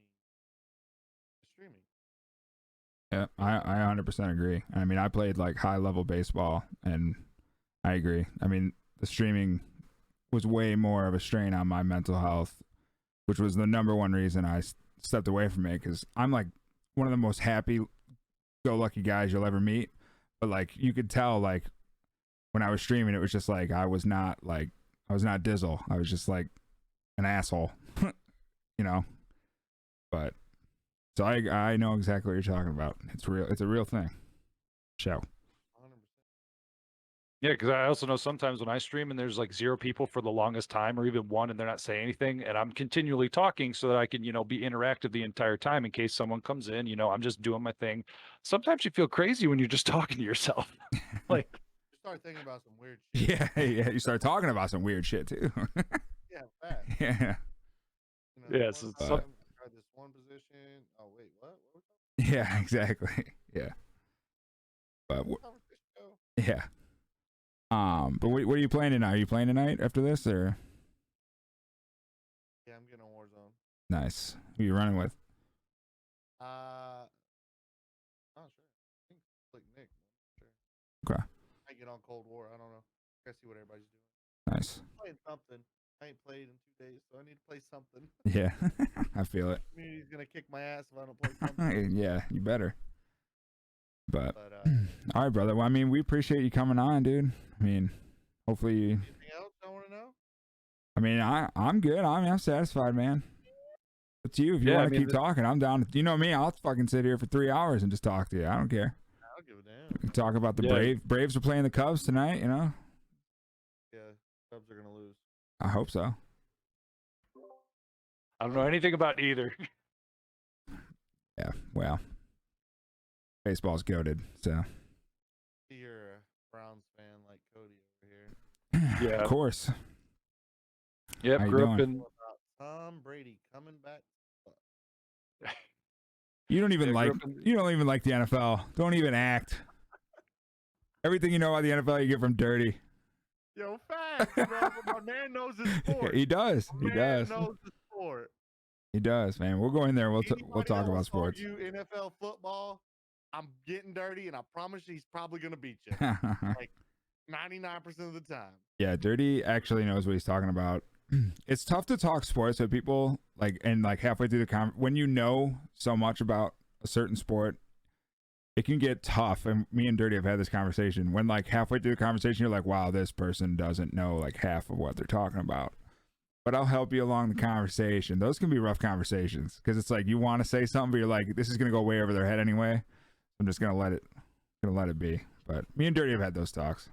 S1: as streaming.
S2: Yeah, I 100% agree. I mean, I played like high level baseball, and I agree. I mean, the streaming was way more of a strain on my mental health, which was the number one reason I stepped away from it, because I'm like one of the most happy go lucky guys you'll ever meet. But like you could tell, like when I was streaming, it was just like I was not Dizzle. I was just like an asshole, you know. But so I know exactly what you're talking about. It's real. It's a real thing. Show.
S1: 100%.
S3: Yeah, because I also know sometimes when I stream and there's like 0 people for the longest time, or even 1, and they're not saying anything, and I'm continually talking so that I can, you know, be interactive the entire time in case someone comes in. You know, I'm just doing my thing. Sometimes you feel crazy when you're just talking to yourself. Like,
S1: You start thinking about some weird shit.
S2: Yeah, yeah. You start talking about some weird shit too.
S1: Yeah, fast.
S2: Yeah.
S1: You know,
S3: Yeah,
S1: one
S3: so
S1: time
S3: some-
S1: I tried this one position. Oh wait, what? What was that?
S2: Yeah, exactly. Yeah. But
S1: What conversation go?
S2: yeah. But what are you playing tonight? Are you playing tonight after this, or?
S1: Yeah, I'm getting on Warzone.
S2: Nice. Who you running with?
S1: Oh sure. I think it's like Nick. Sure.
S2: Okay.
S1: I get on Cold War. I don't know. Gotta see what everybody's doing.
S2: Nice.
S1: Playing something. I ain't played in 2 days, so I need to play something.
S2: Yeah. I feel it.
S1: Community's gonna kick my ass if I don't play something.
S2: Yeah, you better. But
S1: But
S2: all right, brother. Well, I mean, we appreciate you coming on, dude. I mean, hopefully you.
S1: anything else I want to know?
S2: I mean, I'm good. I'm satisfied, man. It's you. If you
S3: Yeah,
S2: want
S3: I
S2: to
S3: mean,
S2: keep talking, I'm down. You know me. I'll fucking sit here for 3 hours and just talk to you. I don't care.
S1: I don't give a damn.
S2: We can talk about the
S3: Yeah.
S2: Braves are playing the Cubs tonight. You know.
S1: Yeah, Cubs are gonna lose.
S2: I hope so.
S3: I don't know anything about either.
S2: Yeah. Well, baseball's goated. So.
S1: You're a Browns fan like Cody over here.
S3: Yeah.
S2: Of course.
S3: Yep,
S2: How you
S3: grew up
S2: doing?
S3: in.
S1: What about Tom Brady coming back?
S2: You don't even
S3: Yeah,
S2: like.
S3: grew up in-
S2: You don't even like the NFL. Don't even act. Everything you know about the NFL, you get from Dirty.
S1: Yo, facts, bro. But my man knows his sport.
S2: He does.
S1: My
S2: He
S1: man
S2: does.
S1: knows the sport.
S2: He does, man. We'll go in there. We'll
S1: Anybody
S2: talk
S1: that
S2: about
S1: wants to
S2: sports.
S1: argue NFL football, I'm getting dirty, and I promise you, he's probably gonna beat you 99% of the time.
S2: Yeah, Dirty actually knows what he's talking about. It's tough to talk sports with people and halfway through the when you know so much about a certain sport, it can get tough. And me and Dirty have had this conversation when halfway through the conversation, you're like, wow, this person doesn't know half of what they're talking about. But I'll help you along the conversation. Those can be rough conversations because it's like you want to say something, but you're like, this is gonna go way over their head anyway. I'm just gonna let it be. But me and Dirty have had those talks.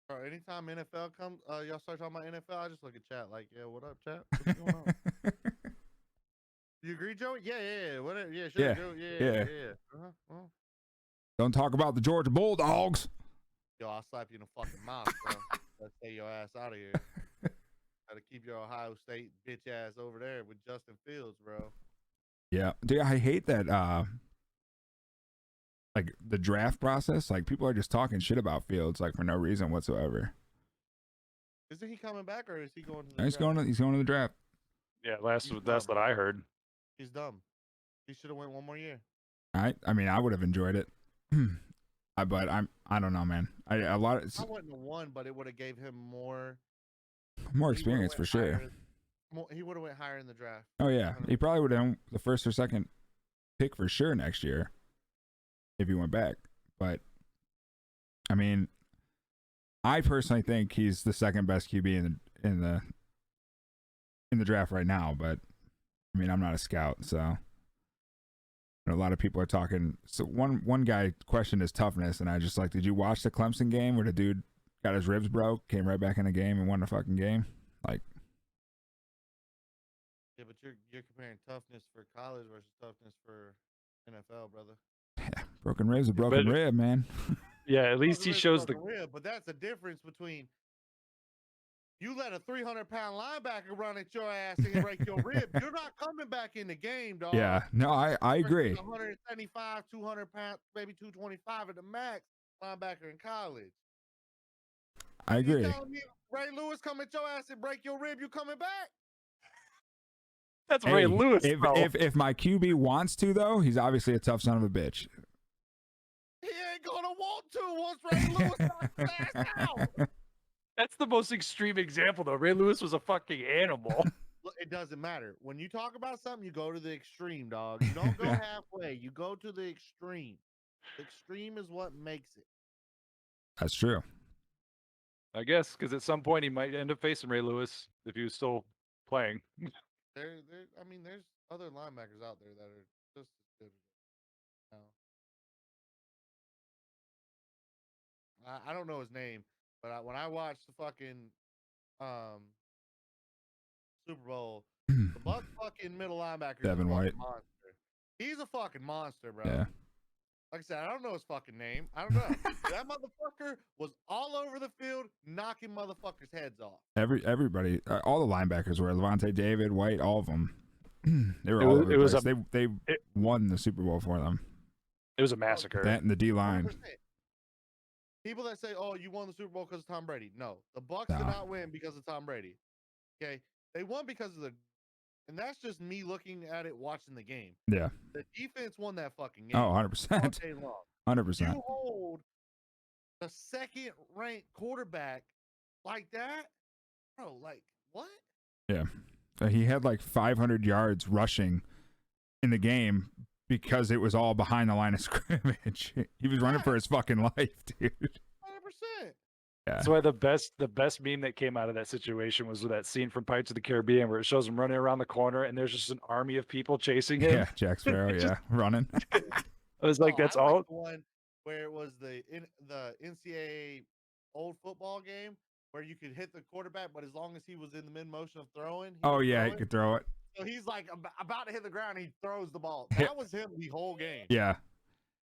S1: Bro, anytime NFL comes, y'all start talking about NFL, I just look at chat like, yeah, what up, chat? What's going on? You agree, Joey? Yeah. Whatever. Yeah, sure.
S2: Yeah,
S1: Joe.
S2: yeah.
S1: Yeah. Well,
S2: Don't talk about the Georgia Bulldogs.
S1: yo, I'll slap you in the fucking mouth, bro. Let's take your ass out of here. Gotta keep your Ohio State bitch ass over there with Justin Fields, bro.
S2: Yeah, dude, I hate that. The draft process. People are just talking shit about Fields for no reason whatsoever.
S1: Isn't he coming back or is he going to the
S2: He's
S1: draft?
S2: going to the draft.
S3: Yeah,
S1: He's
S3: that's
S1: dumb.
S3: what I heard.
S1: He's dumb. He should have went one more year.
S2: I mean, I would have enjoyed it. But I don't know, man.
S1: I wouldn't have won, but it would have gave him more
S2: experience for sure.
S1: He would have went higher in the draft.
S2: Oh yeah, he probably would have the first or second pick for sure next year if he went back. But I mean, I personally think he's the second best QB in the draft right now. But I mean, I'm not a scout, so a lot of people are talking. So one guy questioned his toughness, and I just did you watch the Clemson game where the dude got his ribs broke, came right back in the game, and won the fucking game?
S1: Yeah, but you're comparing toughness for college versus toughness for NFL, brother.
S2: Yeah, broken rib's a broken
S3: But
S2: rib, man.
S3: yeah, at least
S1: Broken
S3: he
S1: rib's
S3: shows
S1: broken
S3: the.
S1: rib, but that's the difference between you let a 300-pound linebacker run at your ass and break your rib. You're not coming back in the game, dog.
S2: Yeah, no, I agree.
S1: 175, 200 pounds, maybe 225 at the max linebacker in college.
S2: I agree.
S1: You telling me Ray Lewis come at your ass and break your rib, you coming back?
S3: That's
S2: Hey,
S3: Ray Lewis.
S2: if my QB wants to, though, he's obviously a tough son of a bitch.
S1: He ain't gonna want to once Ray Lewis knocks his ass out.
S3: That's the most extreme example, though. Ray Lewis was a fucking animal.
S1: Look, it doesn't matter. When you talk about something, you go to the extreme, dog. You don't go halfway. You go to the extreme. The extreme is what makes it.
S2: That's true.
S3: I guess because at some point he might end up facing Ray Lewis if he was still playing.
S1: I mean, there's other linebackers out there that are just as good as him. I don't know his name, but when I watched the fucking Super Bowl, the Bucks fucking middle linebacker is a
S2: Devin
S1: fucking
S2: White.
S1: monster. He's a fucking monster, bro.
S2: Yeah.
S1: Like I said, I don't know his fucking name. I don't know. That motherfucker was all over the field, knocking motherfuckers' heads off.
S2: Everybody, all the linebackers were Levante David, White, all of them. They were all over the place. They won the Super Bowl for them.
S3: It was a massacre.
S2: That and the D line.
S1: People that say, "Oh, you won the Super Bowl because of Tom Brady," no, the Bucks did not win because of Tom Brady. Okay, they won because of and that's just me looking at it, watching the game.
S2: Yeah,
S1: the defense won that fucking game.
S2: Oh, 100%. 100%.
S1: You hold the second-ranked quarterback like that, bro. Like what?
S2: Yeah, he had like 500 yards rushing in the game because it was all behind the line of scrimmage. He was running for his fucking life, dude.
S1: 100%.
S2: Yeah.
S3: That's why the best meme that came out of that situation was that scene from Pirates of the Caribbean where it shows him running around the corner and there's just an army of people chasing him.
S2: Yeah, Jack Sparrow, running.
S3: I was like, that's all.
S1: The one where it was the NCAA old football game where you could hit the quarterback, but as long as he was in the mid motion of throwing,
S2: he could throw it.
S1: So he's like about to hit the ground, he throws the ball. That was him the whole game.
S2: Yeah,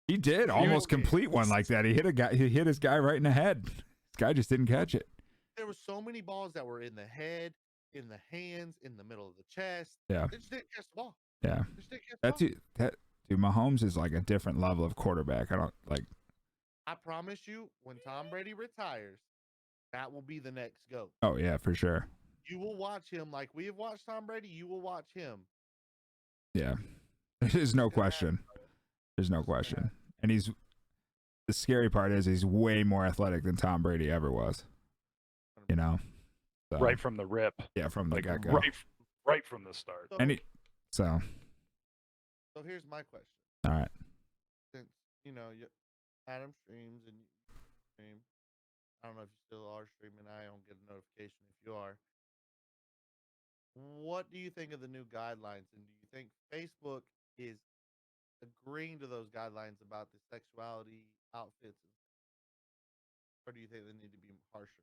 S2: he did almost complete one like that. He hit his guy right in the head. This guy just didn't catch it.
S1: There were so many balls that were in the head, in the hands, in the middle of the chest.
S2: Yeah,
S1: they just didn't catch the ball.
S2: Yeah, dude, Mahomes is like a different level of quarterback.
S1: I promise you, when Tom Brady retires, that will be the next GOAT.
S2: Oh yeah, for sure.
S1: You will watch him like we have watched Tom Brady. You will watch him.
S2: Yeah, there's no question. There's no question. And the scary part is he's way more athletic than Tom Brady ever was. You know,
S3: so, right from the rip.
S2: Yeah, from the get-go.
S3: Right from the start.
S2: So
S1: here's my question.
S2: All right.
S1: Since Adam streams and you stream, I don't know if you still are streaming. I don't get a notification if you are. What do you think of the new guidelines? And do you think Facebook is agreeing to those guidelines about the sexuality, outfits, or do you think they need to be harsher?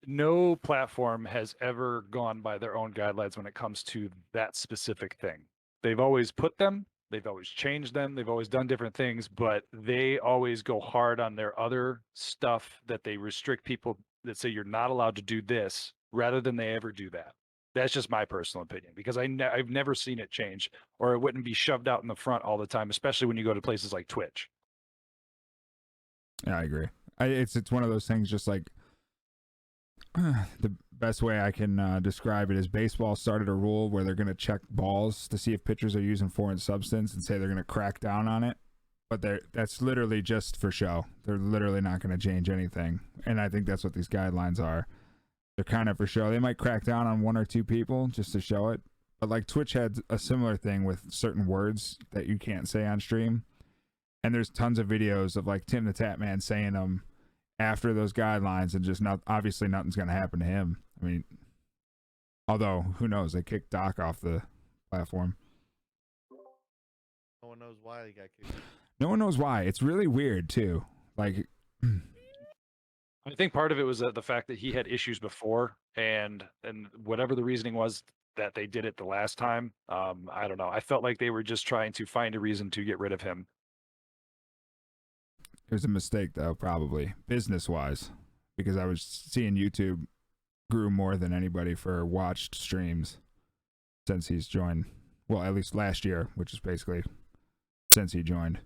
S3: No platform has ever gone by their own guidelines when it comes to that specific thing. They've always put them, they've always changed them, they've always done different things, but they always go hard on their other stuff that they restrict people that say you're not allowed to do this rather than they ever do that. That's just my personal opinion because I've never seen it change, or it wouldn't be shoved out in the front all the time, especially when you go to places like Twitch.
S2: Yeah, I agree. It's one of those things just like the best way I can describe it is baseball started a rule where they're going to check balls to see if pitchers are using foreign substance and say they're going to crack down on it. But that's literally just for show. They're literally not going to change anything. And I think that's what these guidelines are. They're kind of for show. They might crack down on one or two people just to show it. But like Twitch had a similar thing with certain words that you can't say on stream. And there's tons of videos of like Tim the Tap Man saying them after those guidelines, and just obviously nothing's going to happen to him. I mean, although who knows? They kicked Doc off the platform.
S1: No one knows why he got kicked.
S2: No one knows why. It's really weird too. Like,
S3: I think part of it was the fact that he had issues before, and whatever the reasoning was, that they did it the last time. I don't know. I felt like they were just trying to find a reason to get rid of him.
S2: It was a mistake, though, probably business-wise, because I was seeing YouTube grew more than anybody for watched streams since he's joined. Well, at least last year, which is basically since he joined.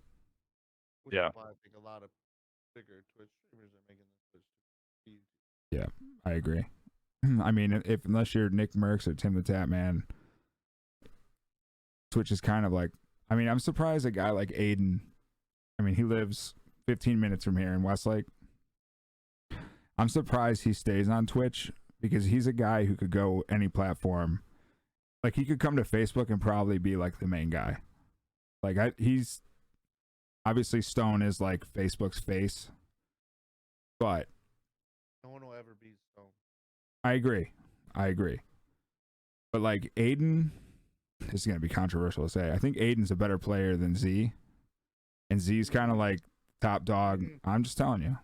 S1: Which
S3: Yeah.
S1: is why I think a lot of bigger Twitch streamers are making the switch to YouTube.
S2: Yeah, I agree. I mean, unless you're Nick Merckx or Tim the Tap Man, Twitch is kind of like. I mean, I'm surprised a guy like Aiden. I mean, he lives 15 minutes from here in Westlake. I'm surprised he stays on Twitch because he's a guy who could go any platform. Like, he could come to Facebook and probably be like the main guy. Like, he's obviously Stone is like Facebook's face, but
S1: no one will ever be Stone.
S2: I agree. But like Aiden, this is gonna be controversial to say. I think Aiden's a better player than Z, and Z's kind of like top dog. I'm just telling you.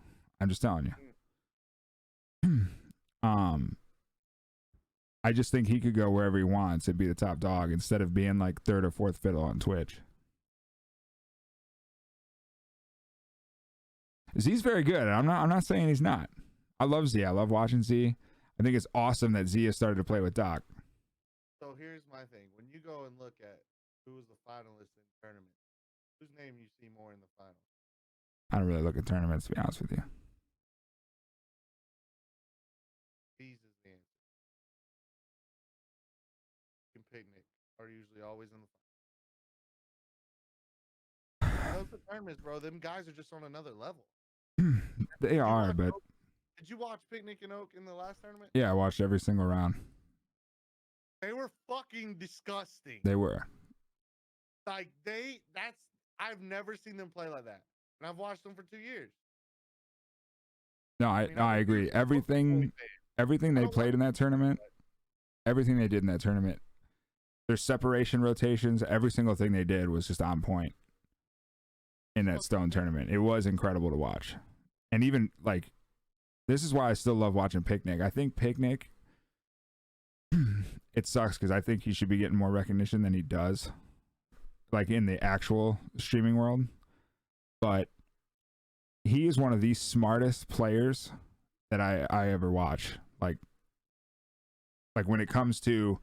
S2: I just think he could go wherever he wants and be the top dog instead of being like third or fourth fiddle on Twitch. Z's very good. I'm not saying he's not. I love Z. I love watching Z. I think it's awesome that Z has started to play with Doc.
S1: So here's my thing. When you go and look at who was the finalist in the tournament, whose name you see more in the final?
S2: I don't really look at tournaments, to be honest with you.
S1: Bees is the answer. And Picnic are usually always in the final. Those are tournaments, bro. Them guys are just on another level.
S2: They are, but
S1: did you watch Picnic and Oak in the last tournament?
S2: yeah, I watched every single round.
S1: They were fucking disgusting.
S2: They were.
S1: Like I've never seen them play like that. And I've watched them for 2 years.
S2: No, I agree. Everything they played in that tournament, everything they did in that tournament, their separation rotations, every single thing they did was just on point in that Stone tournament. It was incredible to watch. And even like, this is why I still love watching Picnic. I think Picnic, it sucks because I think he should be getting more recognition than he does, like in the actual streaming world. But he is one of the smartest players that I ever watch. Like when it comes to,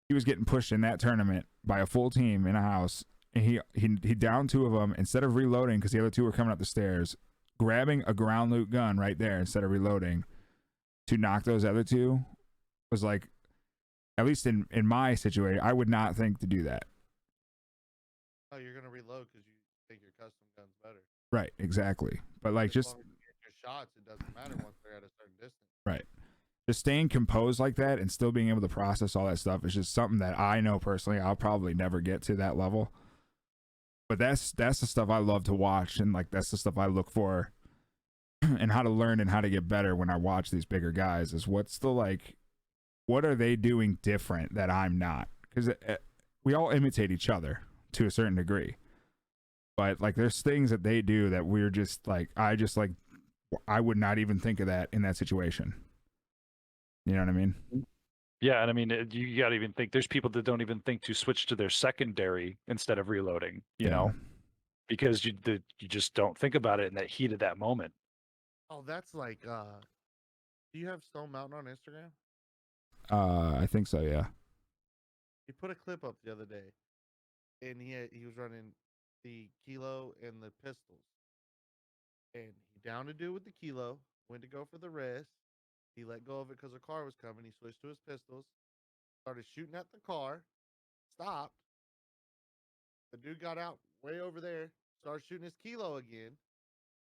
S2: he was getting pushed in that tournament by a full team in a house, and he downed two of them. Instead of reloading because the other two were coming up the stairs, grabbing a ground loot gun right there instead of reloading to knock those other two was like, at least in my situation, I would not think to do that.
S1: Oh, you're gonna reload because you think your custom gun's better.
S2: Right, exactly. But like,
S1: As
S2: just
S1: long as you get your shots, it doesn't matter once they're at a certain distance.
S2: right, just staying composed like that and still being able to process all that stuff is just something that I know personally I'll probably never get to that level. But that's the stuff I love to watch, and like that's the stuff I look for and how to learn and how to get better when I watch these bigger guys is what are they doing different that I'm not? Because we all imitate each other to a certain degree, but like there's things that they do that we're just like, I would not even think of that in that situation. You know what I mean?
S3: Yeah, and I mean, you got to even think there's people that don't even think to switch to their secondary instead of reloading. You know, because you just don't think about it in that heat of that moment.
S1: Oh, that's like, do you have Stone Mountain on Instagram?
S2: I think so, yeah.
S1: He put a clip up the other day, and he was running the Kilo and the pistols, and he downed a dude with the Kilo, went to go for the res. He let go of it because a car was coming. He switched to his pistols, started shooting at the car, stopped. The dude got out way over there, started shooting his Kilo again,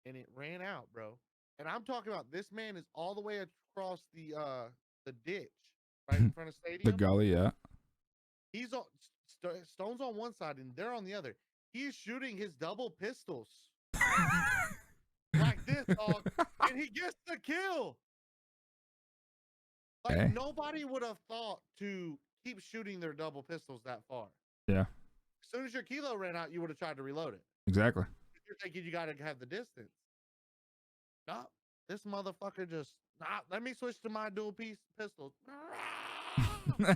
S1: and it ran out, bro. And I'm talking about this man is all the way across the ditch right in front of stadium.
S2: The gully, yeah.
S1: He's on Stone's on one side and they're on the other. He's shooting his double pistols like this, dog, and he gets the kill. Like nobody would have thought to keep shooting their double pistols that far.
S2: Yeah.
S1: As soon as your Kilo ran out, you would have tried to reload it.
S2: Exactly.
S1: You're thinking you got to have the distance. No, this motherfucker just let me switch to my dual piece pistols. Bro,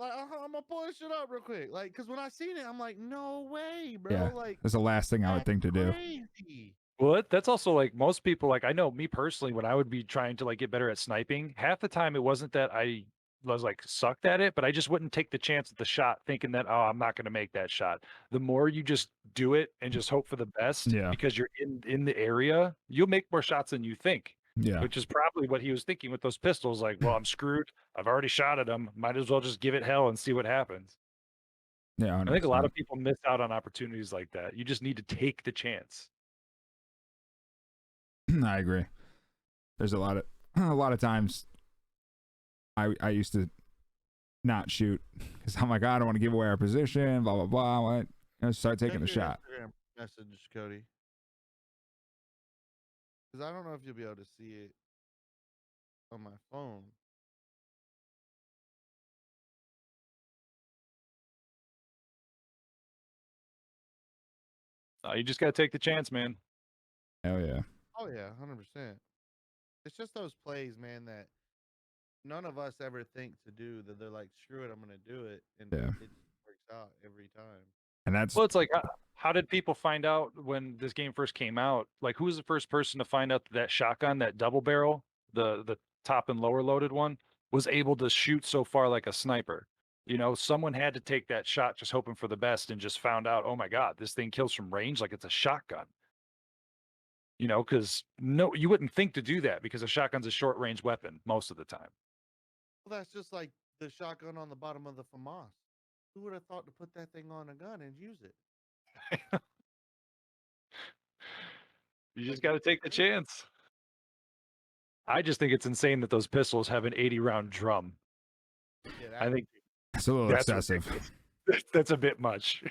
S1: like I'm gonna pull this shit up real quick, like, cause when I seen it, I'm like, no way, bro.
S2: Yeah,
S1: Like,
S2: that's the last thing I would
S1: that's
S2: think to do.
S1: crazy.
S3: Well, that's also like most people. Like I know me personally, when I would be trying to like get better at sniping, half the time it wasn't that I was like sucked at it, but I just wouldn't take the chance at the shot, thinking that I'm not going to make that shot. The more you just do it and just hope for the best,
S2: Yeah.
S3: because you're in the area, you'll make more shots than you think.
S2: Yeah.
S3: Which is probably what he was thinking with those pistols. Like, well, I'm screwed. I've already shot at him. Might as well just give it hell and see what happens.
S2: Yeah.
S3: I think a lot
S2: 100%.
S3: of people miss out on opportunities like that. You just need to take the chance.
S2: I agree. There's a lot of times I used to not shoot because I'm like, I don't want to give away our position, blah blah blah. What? Start taking the
S1: Check your
S2: shot.
S1: Instagram message, Cody, because I don't know if you'll be able to see it on my phone.
S3: You just got to take the chance, man.
S2: Hell yeah.
S1: Oh yeah, 100%. It's just those plays, man, that none of us ever think to do. That they're like, screw it, I'm gonna do it, and
S2: Yeah.
S1: it works out every time.
S2: And that's
S3: Well, it's like, how did people find out when this game first came out? Like, who was the first person to find out that shotgun, that double barrel, the top and lower loaded one, was able to shoot so far like a sniper? You know, someone had to take that shot just hoping for the best and just found out, oh my God, this thing kills from range like it's a shotgun. You know, because no, you wouldn't think to do that because a shotgun's a short range weapon most of the time.
S1: Well, that's just like the shotgun on the bottom of the FAMAS. Who would have thought to put that thing on a gun and use it?
S3: You
S1: Like,
S3: just got to take the chance. I just think it's insane that those pistols have an 80 round drum.
S1: yeah,
S3: I think
S2: it's a little
S3: that's
S2: excessive.
S3: ridiculous. That's a bit much.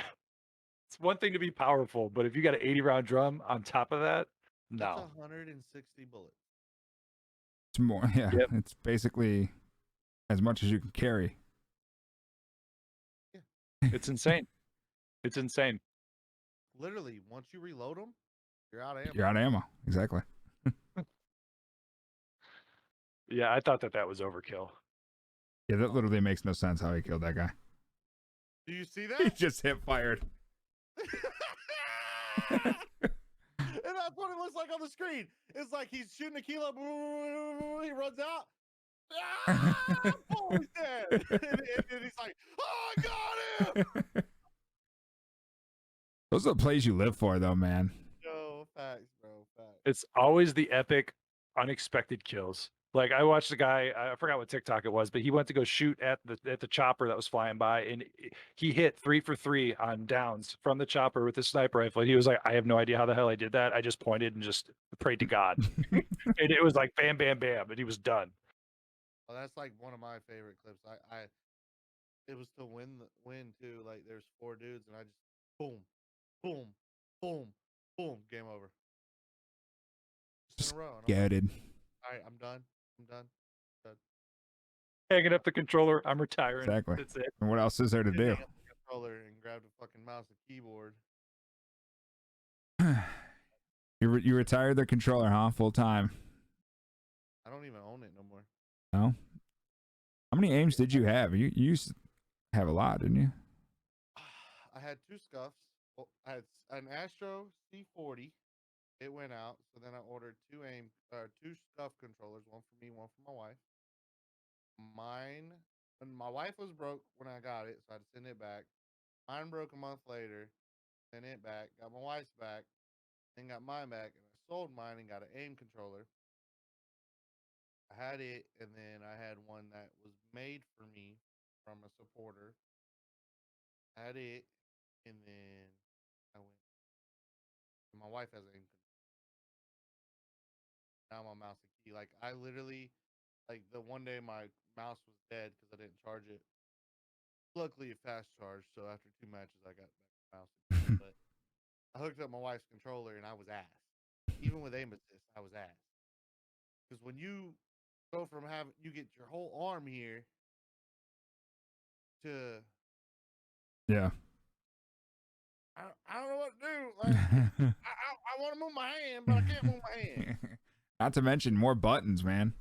S3: It's one thing to be powerful, but if you got an 80 round drum on top of that,
S1: that's
S3: no.
S1: 160 bullets.
S2: It's more. Yeah.
S3: Yep.
S2: It's basically as much as you can carry.
S3: It's insane. It's insane.
S1: Literally, once you reload them, you're out of ammo.
S2: You're out of ammo. Exactly.
S3: Yeah, I thought that was overkill.
S2: Yeah, that literally makes no sense how he killed that guy.
S1: Do you see
S2: He
S1: that?
S2: just hip fired.
S1: And that's what it looks like on the screen. It's like he's shooting a kilo. He runs out. Ah, boom, he's dead. And he's like, oh, I got him.
S2: Those are the plays you live for, though, man.
S1: Yo, facts, bro. Facts.
S3: It's always the epic, unexpected kills. Like I watched a guy, I forgot what TikTok it was, but he went to go shoot at the chopper that was flying by, and he hit 3 for 3 on downs from the chopper with his sniper rifle. He was like, I have no idea how the hell I did that. I just pointed and just prayed to God, and it was like bam, bam, bam, and he was done.
S1: Oh, that's like one of my favorite clips. It was to win too. Like there's 4 dudes, and I just boom, boom, boom, boom, game over. Just in a row. And I'm like,
S2: Scattered.
S1: all right, I'm done. I'm done.
S3: Hanging up the controller, I'm retiring.
S2: Exactly.
S3: That's it.
S2: And what else is there to do?
S1: Hang up the controller and grab the fucking mouse and keyboard.
S2: You retired the controller, huh? Full time.
S1: I don't even own it no more.
S2: No. How many aims did you have? You used to have a lot, didn't you?
S1: I had 2 scuffs. Well, I had an Astro C40. It went out, so then I ordered 2 scuff controllers, one for me, one for my wife. Mine, and my wife was broke when I got it, so I had to send it back. Mine broke a month later, sent it back, got my wife's back, then got mine back, and I sold mine and got an aim controller. I had it, and then I had one that was made for me from a supporter. I had it, and then I went. And my wife has an aim controller. Now my mouse and key. Like I literally, like the one day my mouse was dead because I didn't charge it. Luckily, it fast charged, so after 2 matches, I got back the mouse. And key. But I hooked up my wife's controller, and I was ass. Even with aim assist, I was ass. Because when you go from having, you get your whole arm here to,
S2: Yeah.
S1: I don't know what to do. Like, I want to move my hand, but I can't move my hand.
S2: Not to mention more buttons, man.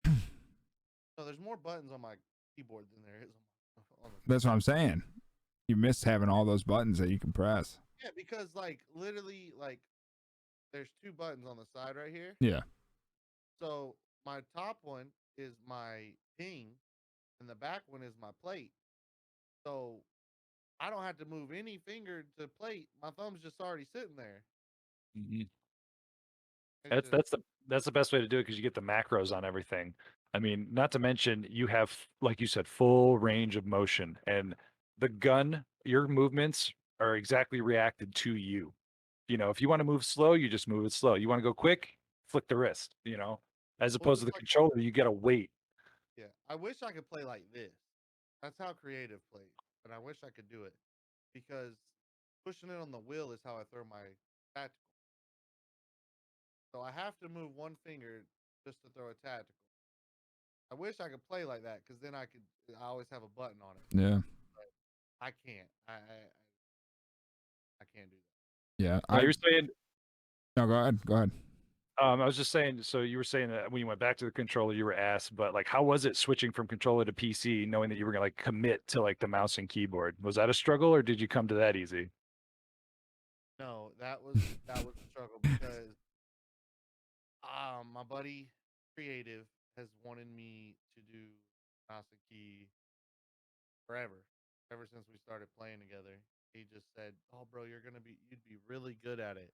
S1: So there's more buttons on my keyboard than there is on the.
S2: That's what I'm saying. You missed having all those buttons that you can press.
S1: Yeah, because like literally, like there's 2 buttons on the side right here.
S2: Yeah.
S1: So my top one is my ping, and the back one is my plate. So I don't have to move any finger to plate. My thumb's just already sitting there.
S3: Mhm.
S1: It's
S3: That's the best way to do it because you get the macros on everything. I mean, not to mention you have, like you said, full range of motion, and the gun, your movements are exactly reacted to you. You know, if you want to move slow, you just move it slow. You want to go quick, flick the wrist. You know, as
S1: well,
S3: opposed to
S1: just
S3: the
S1: like
S3: controller, you got to wait.
S1: yeah. I wish I could play like this. That's how creative plays, and I wish I could do it because pushing it on the wheel is how I throw my tactical. So I have to move one finger just to throw a tactical. I wish I could play like that because then I always have a button on it.
S2: Yeah.
S1: But I can't. I can't do that.
S2: Yeah.
S3: So you're saying,
S2: No, go ahead. Go ahead.
S3: I was just saying. So you were saying that when you went back to the controller, you were asked, but like, how was it switching from controller to PC, knowing that you were gonna like commit to like the mouse and keyboard? Was that a struggle, or did you come to that easy?
S1: No, that was a struggle because my buddy Creative has wanted me to do mouse and key forever. Ever since we started playing together. He just said, "Oh bro, you'd be really good at it.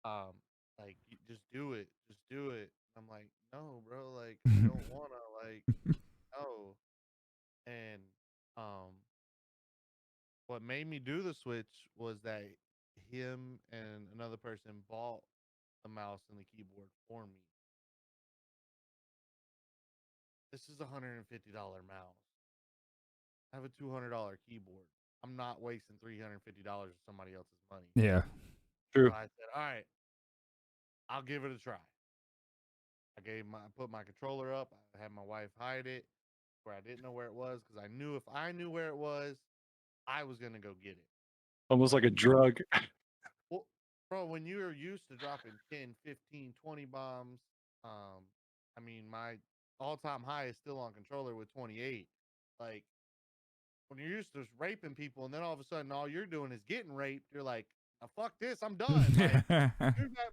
S1: Like you just do it. Just do it." I'm like, "No, bro, like I don't wanna like no." And um what made me do the switch was that him and another person bought the mouse and the keyboard for me. This is $150 mouse. I have a $200 keyboard. I'm not wasting $350 of somebody else's money.
S2: Yeah.
S3: True.
S1: So I said, "All right, I'll give it a try." I put my controller up. I had my wife hide it where I didn't know where it was because I knew if I knew where it was, I was gonna go get it.
S3: Almost like a drug.
S1: Well, bro, when you're used to dropping 10, 15, 20 bombs, um, I mean, my all-time high is still on controller with 28. Like, when you're used to raping people and then all of a sudden all you're doing is getting raped, you're like, "Oh, fuck this, I'm done." Like, give back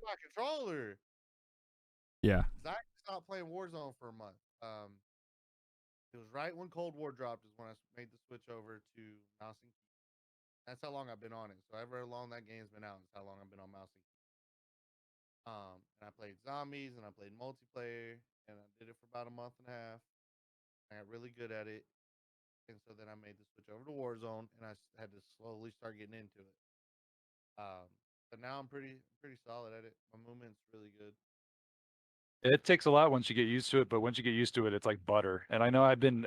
S1: my controller.
S2: Yeah.
S1: 'Cause I stopped playing Warzone for a month. It was right when Cold War dropped is when I made the switch over to mouse and key. That's how long I've been on it. So ever long that game's been out is how long I've been on mouse and key. And I played zombies and I played multiplayer and I did it for about a month and a half. I got really good at it, and so then I made the switch over to Warzone, and I had to slowly start getting into it. Um, but now I'm pretty solid at it. My movement's really good.
S3: It takes a lot once you get used to it, but once you get used to it, it's like butter. And I know I've been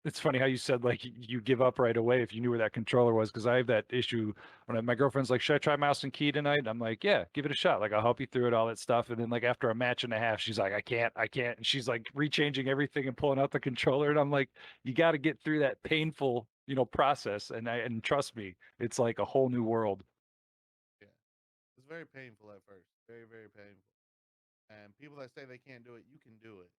S3: it's funny how you said like you give up right away if you knew where that controller was, because I have that issue when my girlfriend's like, "Should I try mouse and key tonight?" I'm like, "Yeah, give it a shot. Like I'll help you through it, all that stuff." And then like after a match and a half, she's like, I can't." And she's like rechanging everything and pulling out the controller, and I'm like, "You got to get through that painful, process." And trust me, it's like a whole new world.
S1: Yeah, it's very painful at first, very very painful. And people that say they can't do it, you can do it.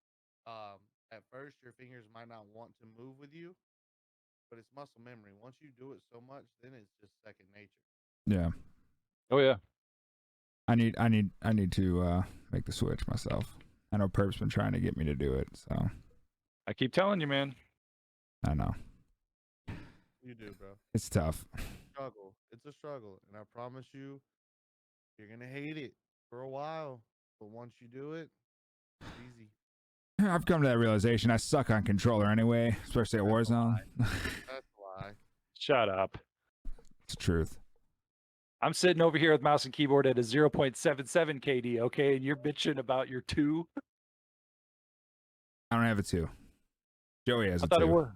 S1: At first, your fingers might not want to move with you, but it's muscle memory. Once you do it so much, then it's just second nature.
S2: Yeah.
S3: Oh yeah.
S2: I need to make the switch myself. I know Perp's been trying to get me to do it, so
S3: I keep telling you, man.
S2: I know.
S1: You do, bro.
S2: It's tough.
S1: Struggle. It's a struggle, and I promise you, you're gonna hate it for a while, but once you do it, it's easy.
S2: I've come to that realization. I suck on controller anyway, especially at
S1: That's a
S2: Warzone.
S1: That's why.
S3: Shut up.
S2: It's the truth.
S3: I'm sitting over here with mouse and keyboard at a 0.77 KD, okay? And you're bitching about your 2?
S2: I don't have a 2. Joey has
S3: I
S2: a
S3: thought
S2: 2.
S3: it was.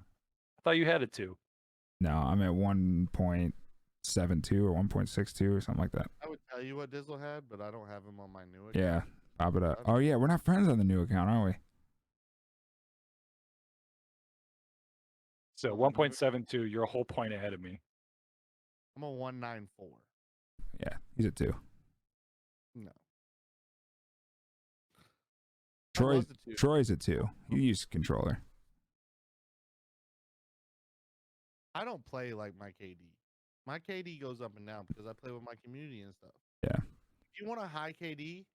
S3: I thought you had a 2.
S2: No, I'm at 1.72 or 1.62 or something like that.
S1: I would tell you what Dizzle had, but I don't have him on my new account.
S2: Yeah, pop it up. Oh yeah, we're not friends on the new account, are we?
S3: So 1.72, you're a whole point ahead of me.
S1: I'm a 194.
S2: Yeah, he's a 2.
S1: No.
S2: Troy's a 2. You use controller.
S1: I don't play like my KD. My KD goes up and down because I play with my community and stuff.
S2: Yeah.
S1: If you want a high KD,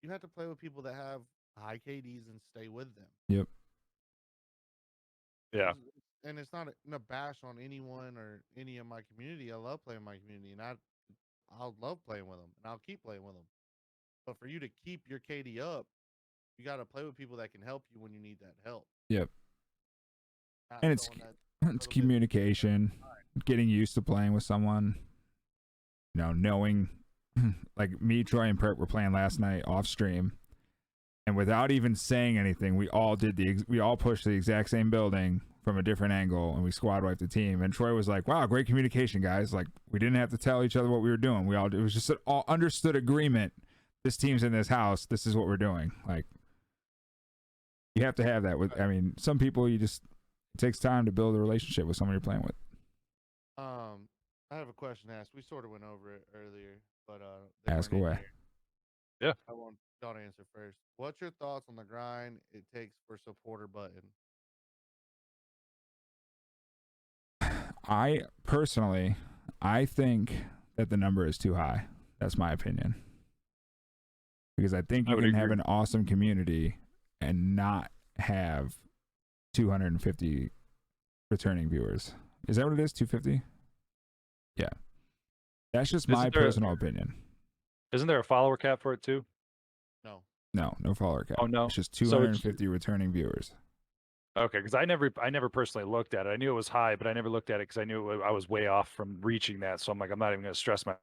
S1: you have to play with people that have high KDs and stay with them.
S2: Yep.
S3: Yeah.
S1: And it's not a bash on anyone or any of my community. I love playing my community, and I'll love playing with them, and I'll keep playing with them. But for you to keep your KD up, you got to play with people that can help you when you need that help.
S2: Yep.
S1: Not
S2: And it's
S1: someone that's a
S2: it's
S1: little bit-
S2: communication, getting used to playing with someone. You know, knowing, like me, Troy, and Perk were playing last night off stream, and without even saying anything, we all pushed the exact same building from a different angle, and we squad wiped the team. And Troy was like, "Wow, great communication, guys! Like we didn't have to tell each other what we were doing. It was just an all understood agreement. This team's in this house. This is what we're doing. Like you have to have that with. I mean, some people it takes time to build a relationship with someone you're playing with.
S1: I have a question to ask. We sort of went over it earlier, but
S2: Ask away.
S3: Yeah.
S1: I want y'all to answer first. What's your thoughts on the grind it takes for supporter button?
S2: I personally, I think that the number is too high. That's my opinion. Because I think you can have an awesome community and not have 250 returning viewers. Is that what it is? 250? Yeah. That's just my personal opinion.
S3: Isn't there a follower cap for it too?
S1: No.
S2: No follower cap.
S3: Oh no.
S2: It's just 250 returning viewers.
S3: Okay, because I never personally looked at it. I knew it was high, but I never looked at it because I knew I was way off from reaching that. So I'm like, I'm not even going to stress my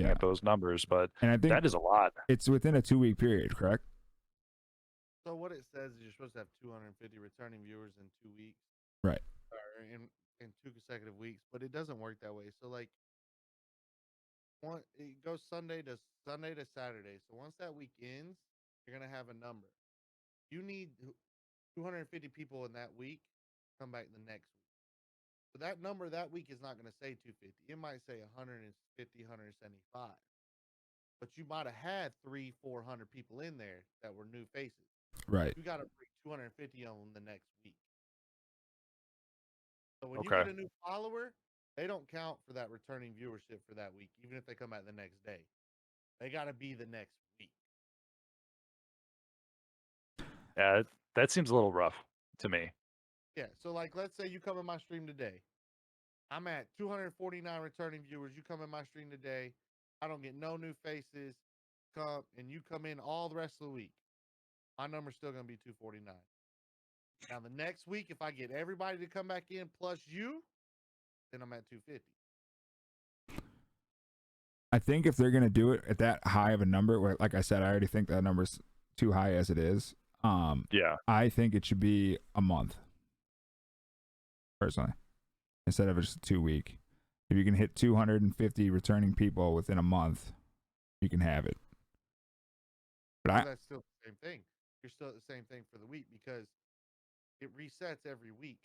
S3: at those numbers. But
S2: and I think
S3: that is a lot.
S2: It's within a 2-week period, correct?
S1: So what it says is you're supposed to have 250 returning viewers in 2 weeks,
S2: right?
S1: Or in 2 consecutive weeks, but it doesn't work that way. So like, it goes Sunday to Saturday. So once that week ends, you're gonna have a number. You need 250 people in that week. Come back the next week. So that number that week is not going to say 250. It might say 150, 175. But you might have had 300-400 people in there that were new faces.
S2: Right.
S1: You got to bring 250 of them the next week. So when you get a new follower, they don't count for that returning viewership for that week, even if they come out the next day. They got to be the next week.
S3: Yeah, that seems a little rough to me.
S1: Yeah, so like let's say you come in my stream today. I'm at 249 returning viewers. You come in my stream today. I don't get no new faces. And you come in all the rest of the week. My number's still going to be 249. Now the next week, if I get everybody to come back in plus you, then I'm at 250.
S2: I think if they're going to do it at that high of a number, where like I said, I already think that number's too high as it is.
S3: Yeah.
S2: I think it should be a month. Personally. Instead of just a 2-week. If you can hit 250 returning people within a month, you can have it. But
S1: that's still the same thing. You're still at the same thing for the week because it resets every week.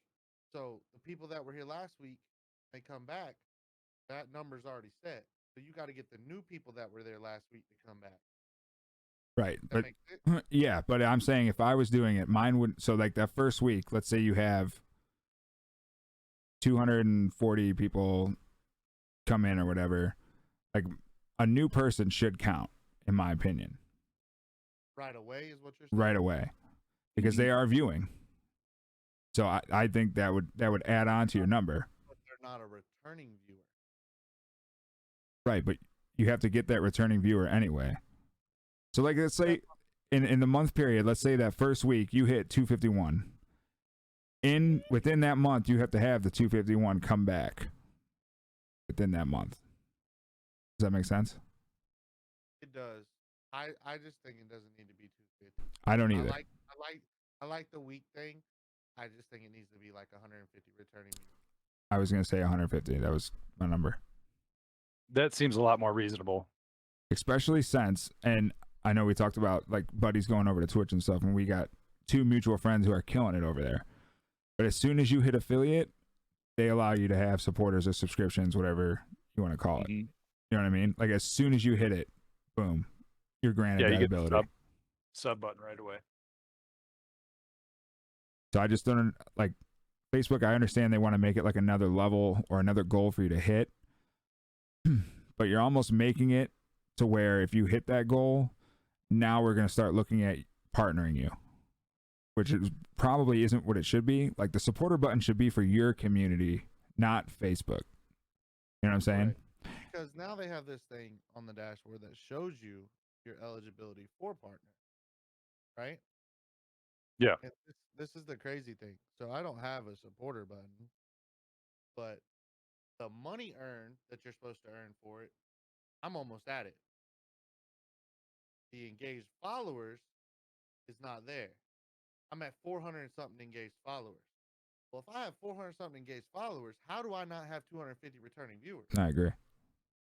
S1: So the people that were here last week, they come back, that number's already set. So you got to get the new people that were there last week to come back.
S2: Right. But yeah, but I'm saying if I was doing it, mine would, so like that first week, let's say you have 240 people come in or whatever, like a new person should count, in my opinion.
S1: Right away is what you're saying?
S2: Right away. Because they are viewing. So I think that would add on to your number.
S1: But they're not a returning viewer.
S2: Right, but you have to get that returning viewer anyway. So like let's say in the month period, let's say that first week you hit 251. Within that month, you have to have the 251 come back within that month. Does that make sense?
S1: It does. I just think it doesn't need to be 250.
S2: I don't either.
S1: I like the week thing. I just think it needs to be like 150 returning.
S2: I was gonna say 150. That was my number.
S3: That seems a lot more reasonable.
S2: Especially since, and I know we talked about like buddies going over to Twitch and stuff, and we got 2 mutual friends who are killing it over there. But as soon as you hit affiliate, they allow you to have supporters or subscriptions, whatever you want to call it. You know what I mean? Like as soon as you hit it, boom, you're granted that ability.
S3: You get sub button right away.
S2: So I just don't like. Facebook, I understand they want to make it like another level or another goal for you to hit, but you're almost making it to where if you hit that goal, now we're going to start looking at partnering you, which is probably isn't what it should be. Like the supporter button should be for your community, not Facebook. You know what I'm saying?
S1: Right. Because now they have this thing on the dashboard that shows you your eligibility for partner, right?
S3: Yeah.
S1: And this is the crazy thing. So I don't have a supporter button, but the money earned that you're supposed to earn for it, I'm almost at it. The engaged followers is not there. I'm at 400 and something engaged followers. Well, if I have 400 something engaged followers, how do I not have 250 returning viewers?
S2: I agree.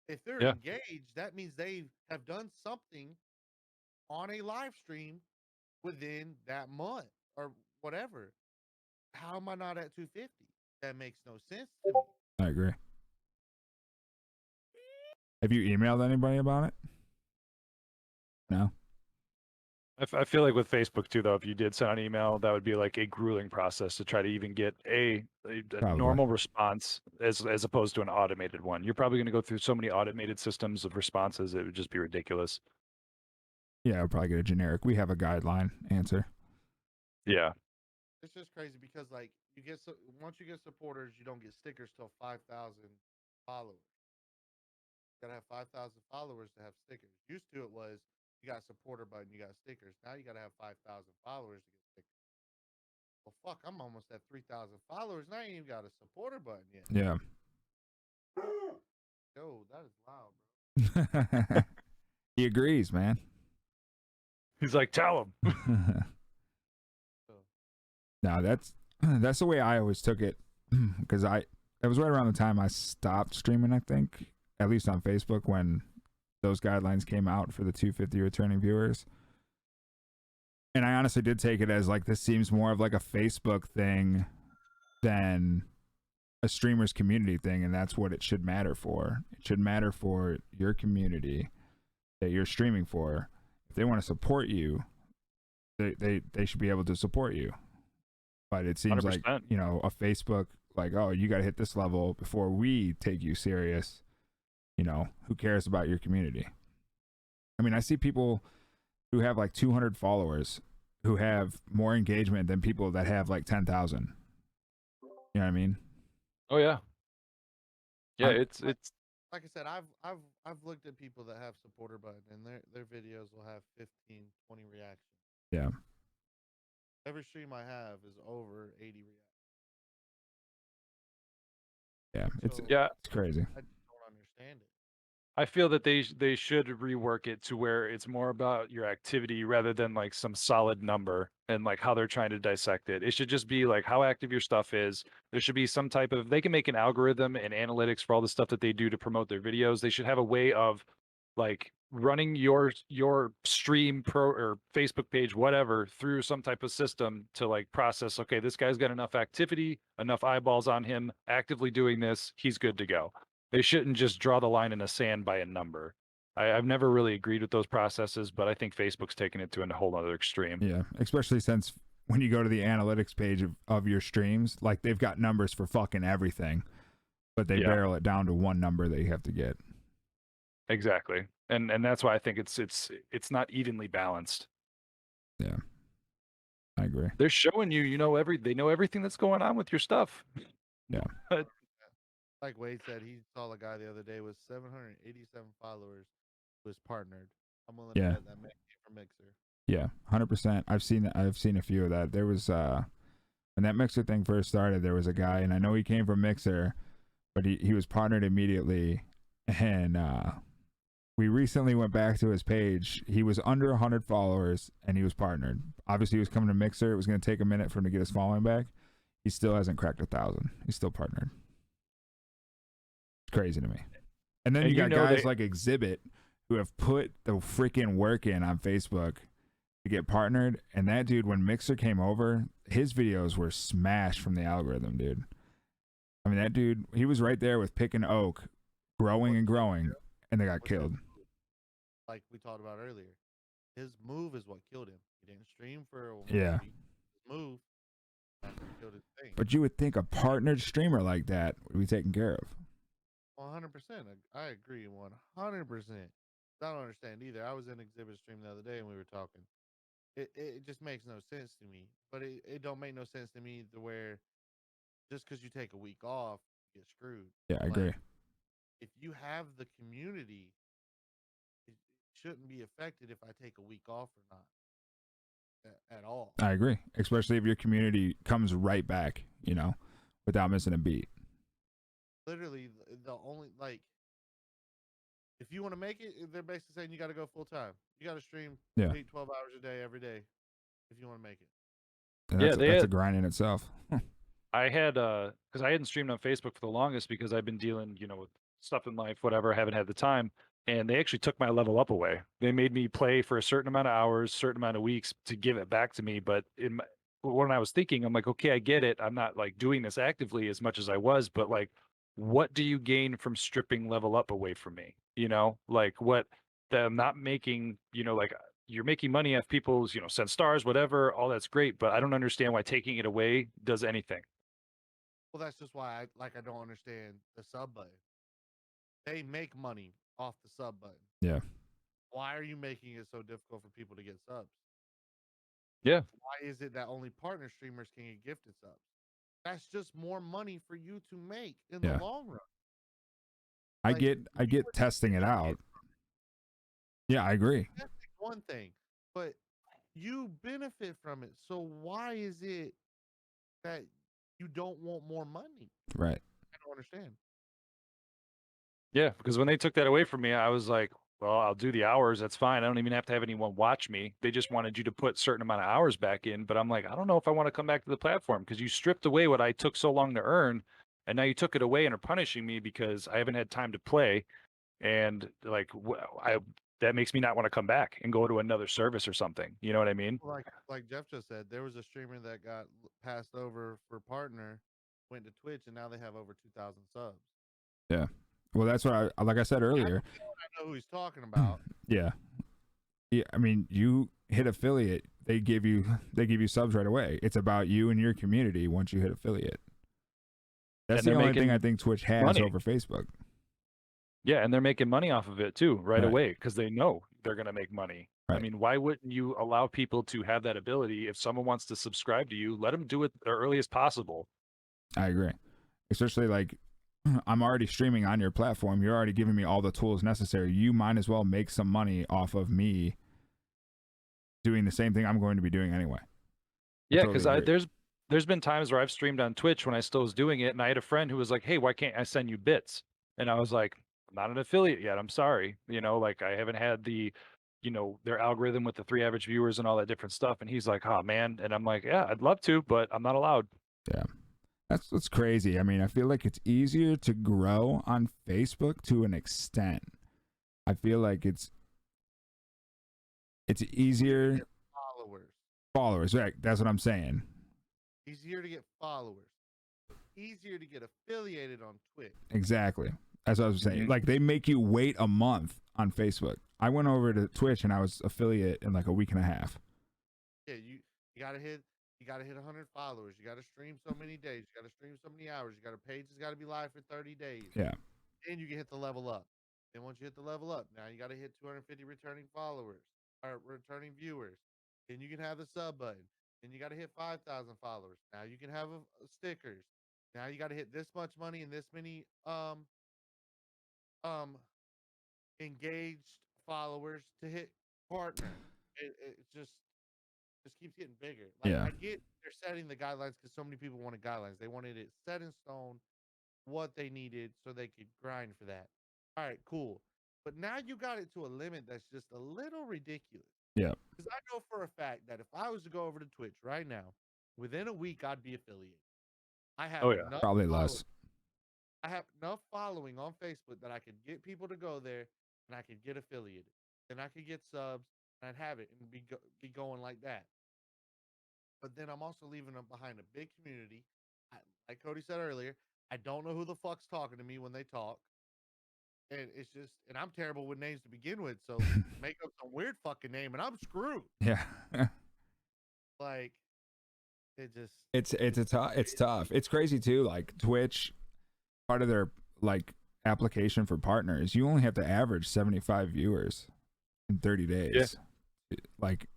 S1: If they're
S3: Yeah.
S1: engaged, that means they have done something on a live stream within that month or whatever. How am I not at 250? That makes no sense to me.
S2: I agree. Have you emailed anybody about it? No.
S3: I feel like with Facebook too, though, if you did send an email, that would be like a grueling process to try to even get a normal response as opposed to an automated one. You're probably going to go through so many automated systems of responses, it would just be ridiculous.
S2: Yeah, I'll probably get a generic. We have a guideline answer.
S3: Yeah.
S1: It's just crazy because like you get once you get supporters, you don't get stickers till 5,000 followers. You gotta have 5,000 followers to have stickers. Used to it was you got supporter button, you got stickers. Now you gotta have 5,000 followers to get stickers. Well, fuck, I'm almost at 3,000 followers, and I ain't even got a supporter button yet.
S2: Yeah.
S1: Yo, that is loud, bro.
S2: He agrees, man.
S3: He's like, tell him.
S2: No, that's the way I always took it, because that was right around the time I stopped streaming, I think, at least on Facebook, when those guidelines came out for the 250 returning viewers. And I honestly did take it as like, this seems more of like a Facebook thing than a streamer's community thing, and that's what it should matter for. It should matter for your community that you're streaming for. If they want to support you, they should be able to support you. But it seems
S3: 100%.
S2: like, you know, a Facebook, like, oh, you got to hit this level before we take you serious. You know, who cares about your community? I mean, I see people who have like 200 followers who have more engagement than people that have like 10,000. You know what I mean?
S3: Oh yeah. Yeah, it's
S1: like I said, I've looked at people that have supporter button, and their videos will have 15, 20 reactions.
S2: Yeah.
S1: Every stream I have is over 80 reactions.
S2: Yeah,
S1: So
S2: it's crazy.
S1: I just don't understand it.
S3: I feel that they should rework it to where it's more about your activity rather than like some solid number and like how they're trying to dissect it. It should just be like how active your stuff is. There should be some type of, they can make an algorithm and analytics for all the stuff that they do to promote their videos. They should have a way of like running your stream pro or Facebook page, whatever, through some type of system to like process, okay, this guy's got enough activity, enough eyeballs on him actively doing this, he's good to go. They shouldn't just draw the line in the sand by a number. I've never really agreed with those processes, but I think Facebook's taken it to a whole other extreme.
S2: Yeah, especially since when you go to the analytics page of your streams, like they've got numbers for fucking everything, but they barrel it down to one number that you have to get.
S3: Exactly. And that's why I think it's not evenly balanced.
S2: Yeah. I agree.
S3: They're showing you, they know everything that's going on with your stuff.
S2: Yeah.
S1: Like Wade said, he saw a guy the other day with 787 followers who was partnered. I'm willing to bet that man came from Mixer.
S2: Yeah, 100%. I've seen a few of that. There was when that Mixer thing first started, there was a guy, and I know he came from Mixer, but he was partnered immediately, and we recently went back to his page. He was under 100 followers, and he was partnered. Obviously, he was coming to Mixer. It was going to take a minute for him to get his following back. He still hasn't cracked 1,000. He's still partnered. It's crazy to me. And then you got guys like Exhibit who have put the freaking work in on Facebook to get partnered. And that dude, when Mixer came over, his videos were smashed from the algorithm, dude. I mean, that dude, he was right there with Pick and Oak, growing and growing, and they got killed.
S1: Like we talked about earlier, his move is what killed him. He didn't stream for a
S2: yeah.
S1: His move. That's what killed his thing.
S2: But you would think a partnered streamer like that would be taken care of.
S1: 100%. I agree 100%. I don't understand either. I was in exhibit stream the other day and we were talking. It just makes no sense to me. But it don't make no sense to me to where just because you take a week off, you get screwed.
S2: Yeah, I
S1: Like,
S2: agree.
S1: if you have the community, it shouldn't be affected if I take a week off or not at all.
S2: I agree. Especially if your community comes right back, without missing a beat.
S1: Literally, the only like, if you want to make it, they're basically saying you got to go full time. You got to stream 12 hours a day every day if you want to make it.
S2: And that's a grind in itself.
S3: I had because I hadn't streamed on Facebook for the longest because I've been dealing, with stuff in life, whatever. I haven't had the time, and they actually took my level up away. They made me play for a certain amount of hours, certain amount of weeks to give it back to me. But when I was thinking, I'm like, okay, I get it. I'm not like doing this actively as much as I was, but like, what do you gain from stripping level up away from me? Like what that I'm not making, like you're making money off people's, send stars, whatever, all that's great, but I don't understand why taking it away does anything.
S1: Well, that's just why I don't understand the sub button. They make money off the sub button.
S2: Yeah.
S1: Why are you making it so difficult for people to get subs?
S3: Yeah.
S1: Why is it that only partner streamers can get gifted subs? That's just more money for you to make in the long run.
S2: I get testing it out. Yeah, I agree.
S1: That's one thing, but you benefit from it. So why is it that you don't want more money?
S2: Right.
S1: I don't understand.
S3: Yeah, because when they took that away from me, I was like, well, I'll do the hours. That's fine. I don't even have to have anyone watch me. They just wanted you to put a certain amount of hours back in. But I'm like, I don't know if I want to come back to the platform because you stripped away what I took so long to earn. And now you took it away and are punishing me because I haven't had time to play. And like, that makes me not want to come back and go to another service or something. You know what I mean?
S1: Like Jeff just said, there was a streamer that got passed over for partner, went to Twitch, and now they have over 2,000 subs.
S2: Yeah. Well, that's what like I said earlier.
S1: I know who he's talking about.
S2: Yeah. Yeah. I mean, you hit affiliate, they give you subs right away. It's about you and your community once you hit affiliate. That's the only thing I think Twitch has over Facebook.
S3: Yeah, and they're making money off of it too right away because they know they're going to make money. Right. I mean, why wouldn't you allow people to have that ability? If someone wants to subscribe to you, let them do it as early as possible.
S2: I agree. Especially like I'm already streaming on your platform. You're already giving me all the tools necessary. You might as well make some money off of me doing the same thing I'm going to be doing anyway.
S3: Yeah, because there's been times where I've streamed on Twitch when I still was doing it, and I had a friend who was like, "Hey, why can't I send you bits?" And I was like, "I'm not an affiliate yet. I'm sorry. Like I haven't had the, their algorithm with the 3 average viewers and all that different stuff." And he's like, "Oh man," and I'm like, "Yeah, I'd love to, but I'm not allowed."
S2: Yeah. That's what's crazy. I mean, I feel like it's easier to grow on Facebook to an extent. I feel like it's easier. Followers, right? That's what I'm saying.
S1: Easier to get followers. Easier to get affiliated on Twitch.
S2: Exactly. That's what I was saying. Like they make you wait a month on Facebook. I went over to Twitch and I was affiliate in like a week and a half.
S1: Yeah, you gotta hit 100 followers. You gotta stream so many days. You gotta stream so many hours. Your page has gotta be live for 30 days.
S2: Yeah.
S1: And you can hit the level up. And once you hit the level up, now you gotta hit 250 returning followers or returning viewers. Then you can have the sub button. Then you gotta hit 5,000 followers. Now you can have stickers. Now you gotta hit this much money and this many engaged followers to hit partner. It just keeps getting bigger. Like I get they're setting the guidelines because so many people wanted guidelines. They wanted it set in stone what they needed so they could grind for that. All right, cool. But now you got it to a limit that's just a little ridiculous.
S2: Yeah.
S1: Because I know for a fact that if I was to go over to Twitch right now, within a week I'd be affiliated. I have
S2: probably less.
S1: I have enough following on Facebook that I could get people to go there and I could get affiliated. Then I could get subs and I'd have it and be going like that. But then I'm also leaving them behind a big community. Like Cody said earlier, I don't know who the fuck's talking to me when they talk. And it's just, and I'm terrible with names to begin with. So make up some weird fucking name and I'm screwed.
S2: Yeah.
S1: Like, it just
S2: it's tough. It's crazy too. Like Twitch, part of their like application for partners, you only have to average 75 viewers in 30 days. Like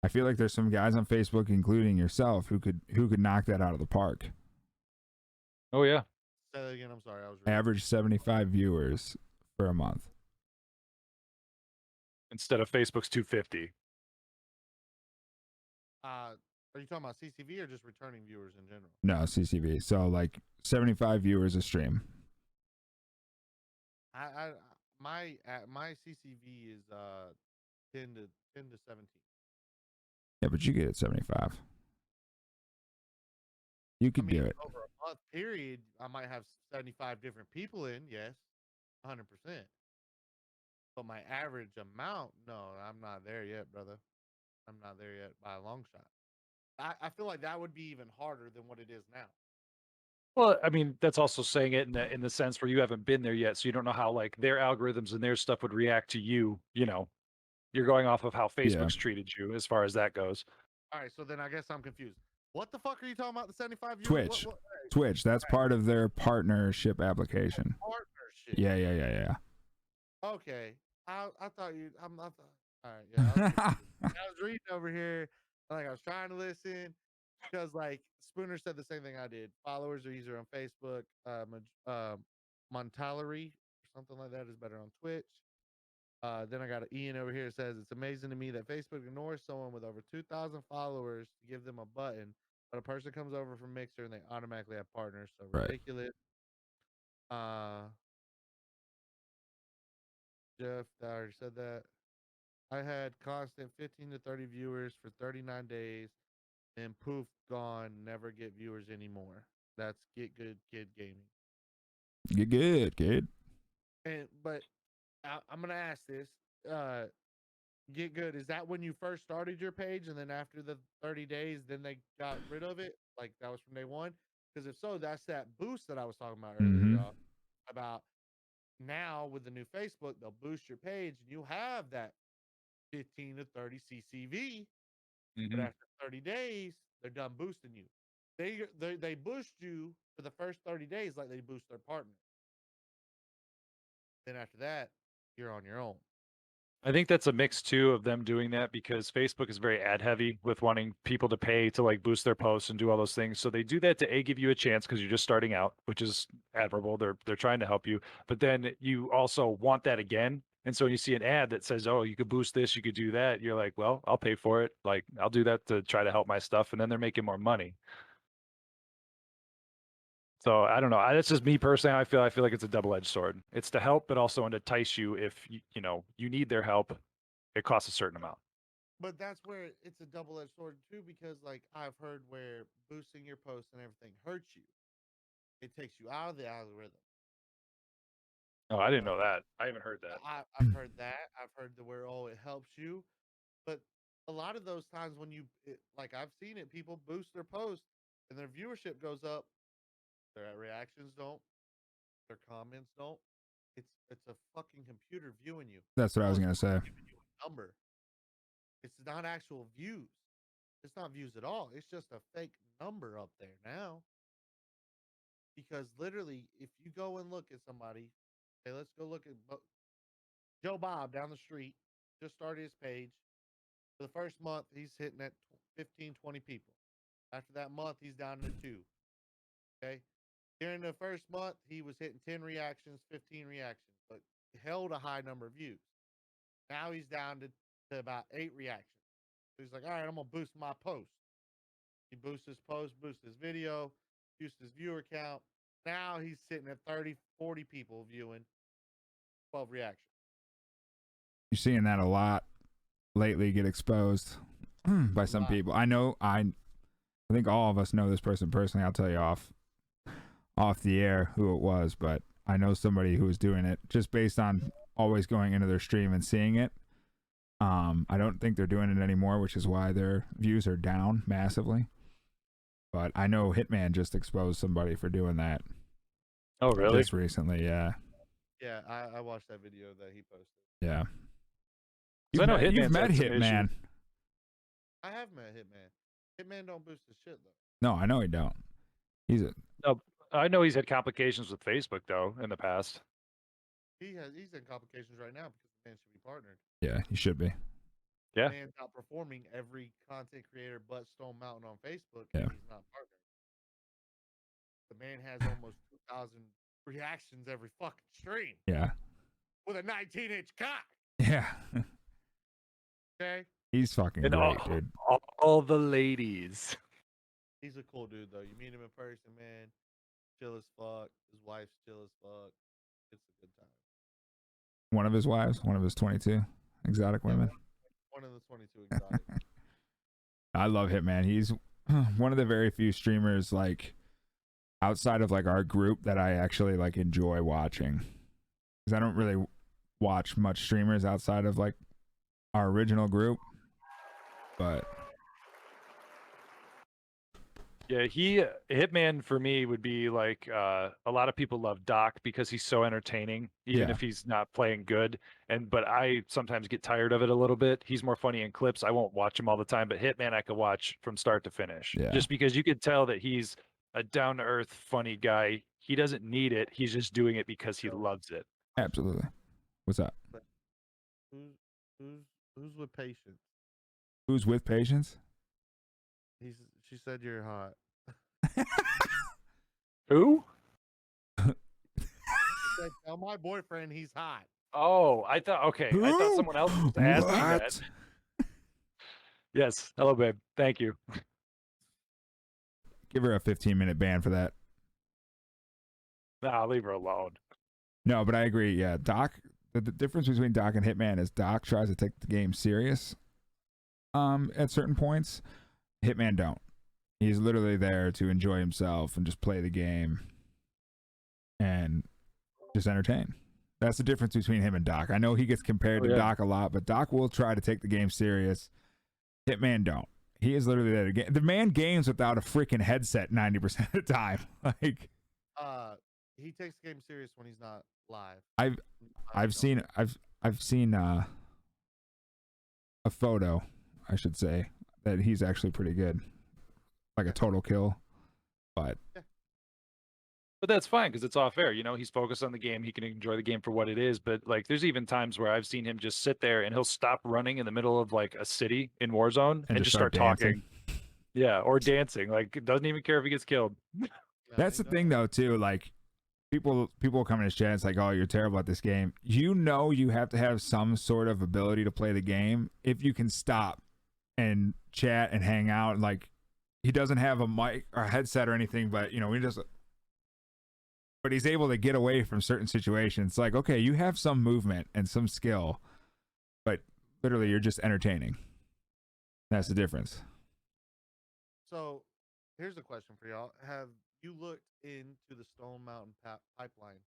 S2: I feel like there's some guys on Facebook, including yourself, who could knock that out of the park.
S3: Oh yeah.
S1: Say that again. I'm sorry. I was
S2: Average 75 viewers for a month.
S3: Instead of Facebook's 250.
S1: Are you talking about CCV or just returning viewers in general?
S2: No, CCV. So like 75 viewers a stream.
S1: My CCV is 10 to 17.
S2: Yeah, but you get it 75. You could do it.
S1: Over a month period, I might have 75 different people in. Yes, 100%. But my average amount, no, I'm not there yet, brother. I'm not there yet by a long shot. I feel like that would be even harder than what it is now.
S3: Well, I mean, that's also saying it in the sense where you haven't been there yet, so you don't know how like their algorithms and their stuff would react to you. You know, you're going off of how Facebook's treated you as far as that goes.
S1: All right, so then I guess I'm confused. What the fuck are you talking about? The 75 viewers?
S2: Twitch. Twitch. That's part of their partnership application.
S1: Partnership.
S2: Yeah.
S1: Okay. I thought you. I'm not. All right. Yeah. I was reading over here. Like I was trying to listen because like Spooner said the same thing I did. Followers are easier on Facebook. Montalary or something like that is better on Twitch. Then I got an Ian over here that says it's amazing to me that Facebook ignores someone with over 2,000 followers to give them a button, but a person comes over from Mixer and they automatically have partners. So ridiculous. Jeff, I already said that. I had constant 15 to 30 viewers for 39 days, and poof, gone. Never get viewers anymore. That's Get Good Kid Gaming.
S2: Get good, kid.
S1: But I'm gonna ask this. Get Good, is that when you first started your page, and then after the 30 days, then they got rid of it? Like that was from day one? Because if so, that's that boost that I was talking about earlier, y'all. About now with the new Facebook, they'll boost your page, and you have that 15 to 30 CCV. But after 30 days, they're done boosting you. They boost you for the first 30 days like they boost their partner. Then after that, you're on your own.
S3: I think that's a mix too of them doing that because Facebook is very ad heavy with wanting people to pay to like boost their posts and do all those things. So they do that to give you a chance because you're just starting out, which is admirable. They're trying to help you, but then you also want that again. And so when you see an ad that says, "Oh, you could boost this, you could do that," you're like, "Well, I'll pay for it. Like I'll do that to try to help my stuff," and then they're making more money. So I don't know. That's just me personally. I feel like it's a double-edged sword. It's to help, but also to entice you if you need their help. It costs a certain amount.
S1: But that's where it's a double-edged sword too, because like I've heard where boosting your posts and everything hurts you. It takes you out of the algorithm.
S3: Oh, I didn't know that. I haven't heard that.
S1: I've heard that. I've heard where it helps you, but a lot of those times when like I've seen it, people boost their post and their viewership goes up. Their reactions don't. Their comments don't. It's a fucking computer viewing you.
S2: That's what I was gonna say.
S1: Giving you a number. It's not actual views. It's not views at all. It's just a fake number up there now. Because literally, if you go and look at somebody, hey, let's go look at Joe Bob down the street. Just started his page. For the first month, he's hitting at 15, 20 people. After that month, he's down to 2. Okay. During the first month, he was hitting 10 reactions, 15 reactions, but held a high number of views. Now he's down to about 8 reactions. So he's like, all right, I'm going to boost my post. He boosts his post, boosts his video, boosts his viewer count. Now he's sitting at 30, 40 people viewing, 12 reactions.
S2: You're seeing that a lot lately get exposed by some people. I think all of us know this person personally. I'll tell you off the air who it was, but I know somebody who was doing it just based on always going into their stream and seeing it. I don't think they're doing it anymore, which is why their views are down massively. But I know Hitman just exposed somebody for doing that.
S3: Oh, really?
S2: Just recently, yeah.
S1: Yeah, I watched that video that he posted.
S2: Yeah.
S3: You've met
S2: Hitman.
S3: I have
S1: met Hitman. Hitman don't boost his shit though.
S2: No, I know he don't. He's a
S3: No, I know he's had complications with Facebook though in the past.
S1: He's in complications right now because the man should be partnered.
S2: yeah, he should be.
S3: Yeah.
S1: Man's outperforming every content creator but Stone Mountain on Facebook,
S2: Yeah.
S1: and he's not partnered. The man has almost 2,000 reactions every fucking stream
S2: Yeah.
S1: with a 19-inch cock.
S2: Yeah.
S1: Okay,
S2: He's fucking
S3: And
S2: great, dude.
S3: all the ladies.
S1: he's a cool dude though. You meet him in person, man. Chill as fuck. His wife's chill as fuck. It's a good time.
S2: One of his wives, one of his 22 exotic
S1: Yeah,
S2: women.
S1: one of the 22 exotic.
S2: I love Hitman. He's one of the very few streamers like outside of like our group that I actually like enjoy watching. Because I don't really watch much streamers outside of like our original group. But
S3: Yeah, Hitman for me would be like a lot of people love Doc because he's so entertaining, even
S2: Yeah.
S3: if he's not playing good. But I sometimes get tired of it a little bit. He's more funny in clips. I won't watch him all the time, but Hitman I could watch from start to finish.
S2: Yeah.
S3: Just because you could tell that he's a down to earth, funny guy. He doesn't need it. He's just doing it because he loves it.
S2: absolutely. What's up?
S1: Who's with patience?
S2: Who's with patience?
S1: She said you're hot.
S3: Who?
S1: She said, tell my boyfriend he's hot.
S3: Oh, I thought okay. I thought someone else was asking that.
S2: What?
S3: Yes. Hello, babe. Thank you.
S2: Give her a 15-minute ban for that.
S3: Nah, leave her alone.
S2: No, but I agree. Yeah, Doc. The difference between Doc and Hitman is Doc tries to take the game serious. At certain points, Hitman don't. He's literally there to enjoy himself and just play the game and just entertain. That's the difference between him and Doc. I know he gets compared to Doc a lot, but Doc will try to take the game serious. Hitman don't. He is literally there to game. The man games without a freaking headset 90% of the time. Like,
S1: he takes the game serious when he's not live.
S2: I've seen a photo, I should say, that he's actually pretty good. Like a total kill. But
S3: that's fine because it's off air. You know, he's focused on the game. He can enjoy the game for what it is. But like, there's even times where I've seen him just sit there and he'll stop running in the middle of like a city in Warzone and just start talking. Yeah, or dancing. Like, doesn't even care if he gets killed.
S2: That's the thing, though, too. Like, people come in his chat. It's like, oh, you're terrible at this game. You know, you have to have some sort of ability to play the game if you can stop and chat and hang out. Like, he doesn't have a mic or a headset or anything, but you know, but he's able to get away from certain situations. It's like, okay, you have some movement and some skill, but literally you're just entertaining. That's the difference.
S1: So here's a question for y'all. Have you looked into the Stone Mountain pipeline?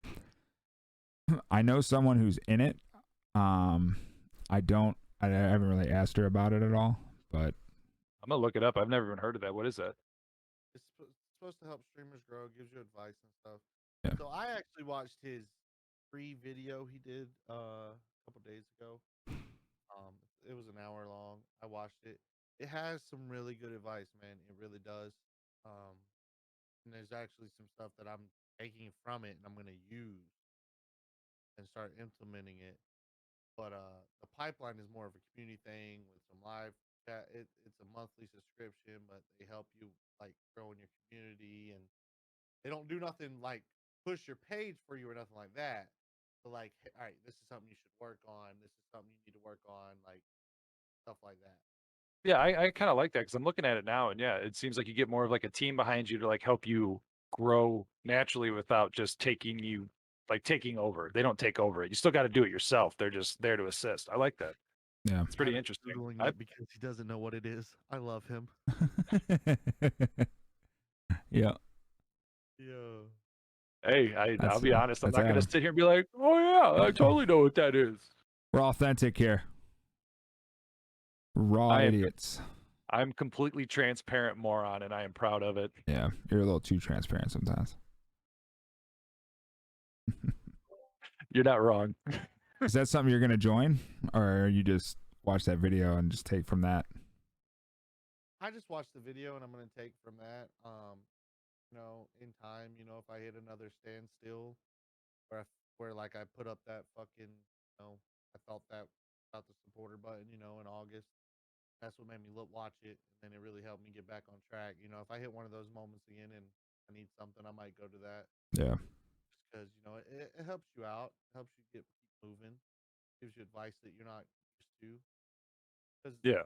S2: I know someone who's in it. I haven't really asked her about it at all, but
S3: I'm gonna look it up. I've never even heard of that. What is that?
S1: It's supposed to help streamers grow, gives you advice and stuff.
S2: Yeah.
S1: So I actually watched his free video he did a couple days ago. It was an hour long. I watched it. It has some really good advice, man. It really does. And there's actually some stuff that I'm taking from it and I'm gonna use and start implementing it. But the pipeline is more of a community thing with some live chat. It's a monthly subscription, but they help you like grow in your community, and they don't do nothing like push your page for you or nothing like that. But like, hey, all right, this is something you should work on. This is something you need to work on, like stuff like that.
S3: Yeah, I kind of like that because I'm looking at it now, and yeah, it seems like you get more of like a team behind you to like help you grow naturally without just taking over. They don't take over it. You still got to do it yourself. They're just there to assist. I like that.
S2: yeah,
S3: It's pretty interesting.
S1: Because he doesn't know what it is. I love him.
S2: yeah.
S1: Yeah.
S3: Hey, I'll be honest. I'm
S2: that's
S3: not going to
S2: Adam.
S3: sit here and be like, oh yeah, I totally know what that is.
S2: We're authentic here. Raw idiots.
S3: I'm completely transparent moron, and I am proud of it.
S2: Yeah, you're a little too transparent sometimes.
S3: You're not wrong.
S2: Is that something you're gonna join, or you just watch that video and just take from that?
S1: I just watched the video and I'm gonna take from that. In time, if I hit another standstill where where like I put up that fucking, I felt that about the supporter button, in August. That's what made me look watch it, and then it really helped me get back on track. If I hit one of those moments again and I need something, I might go to that
S2: Yeah.
S1: just because it helps you out, helps you keep moving, gives you advice that you're not used to. Because
S3: Yeah.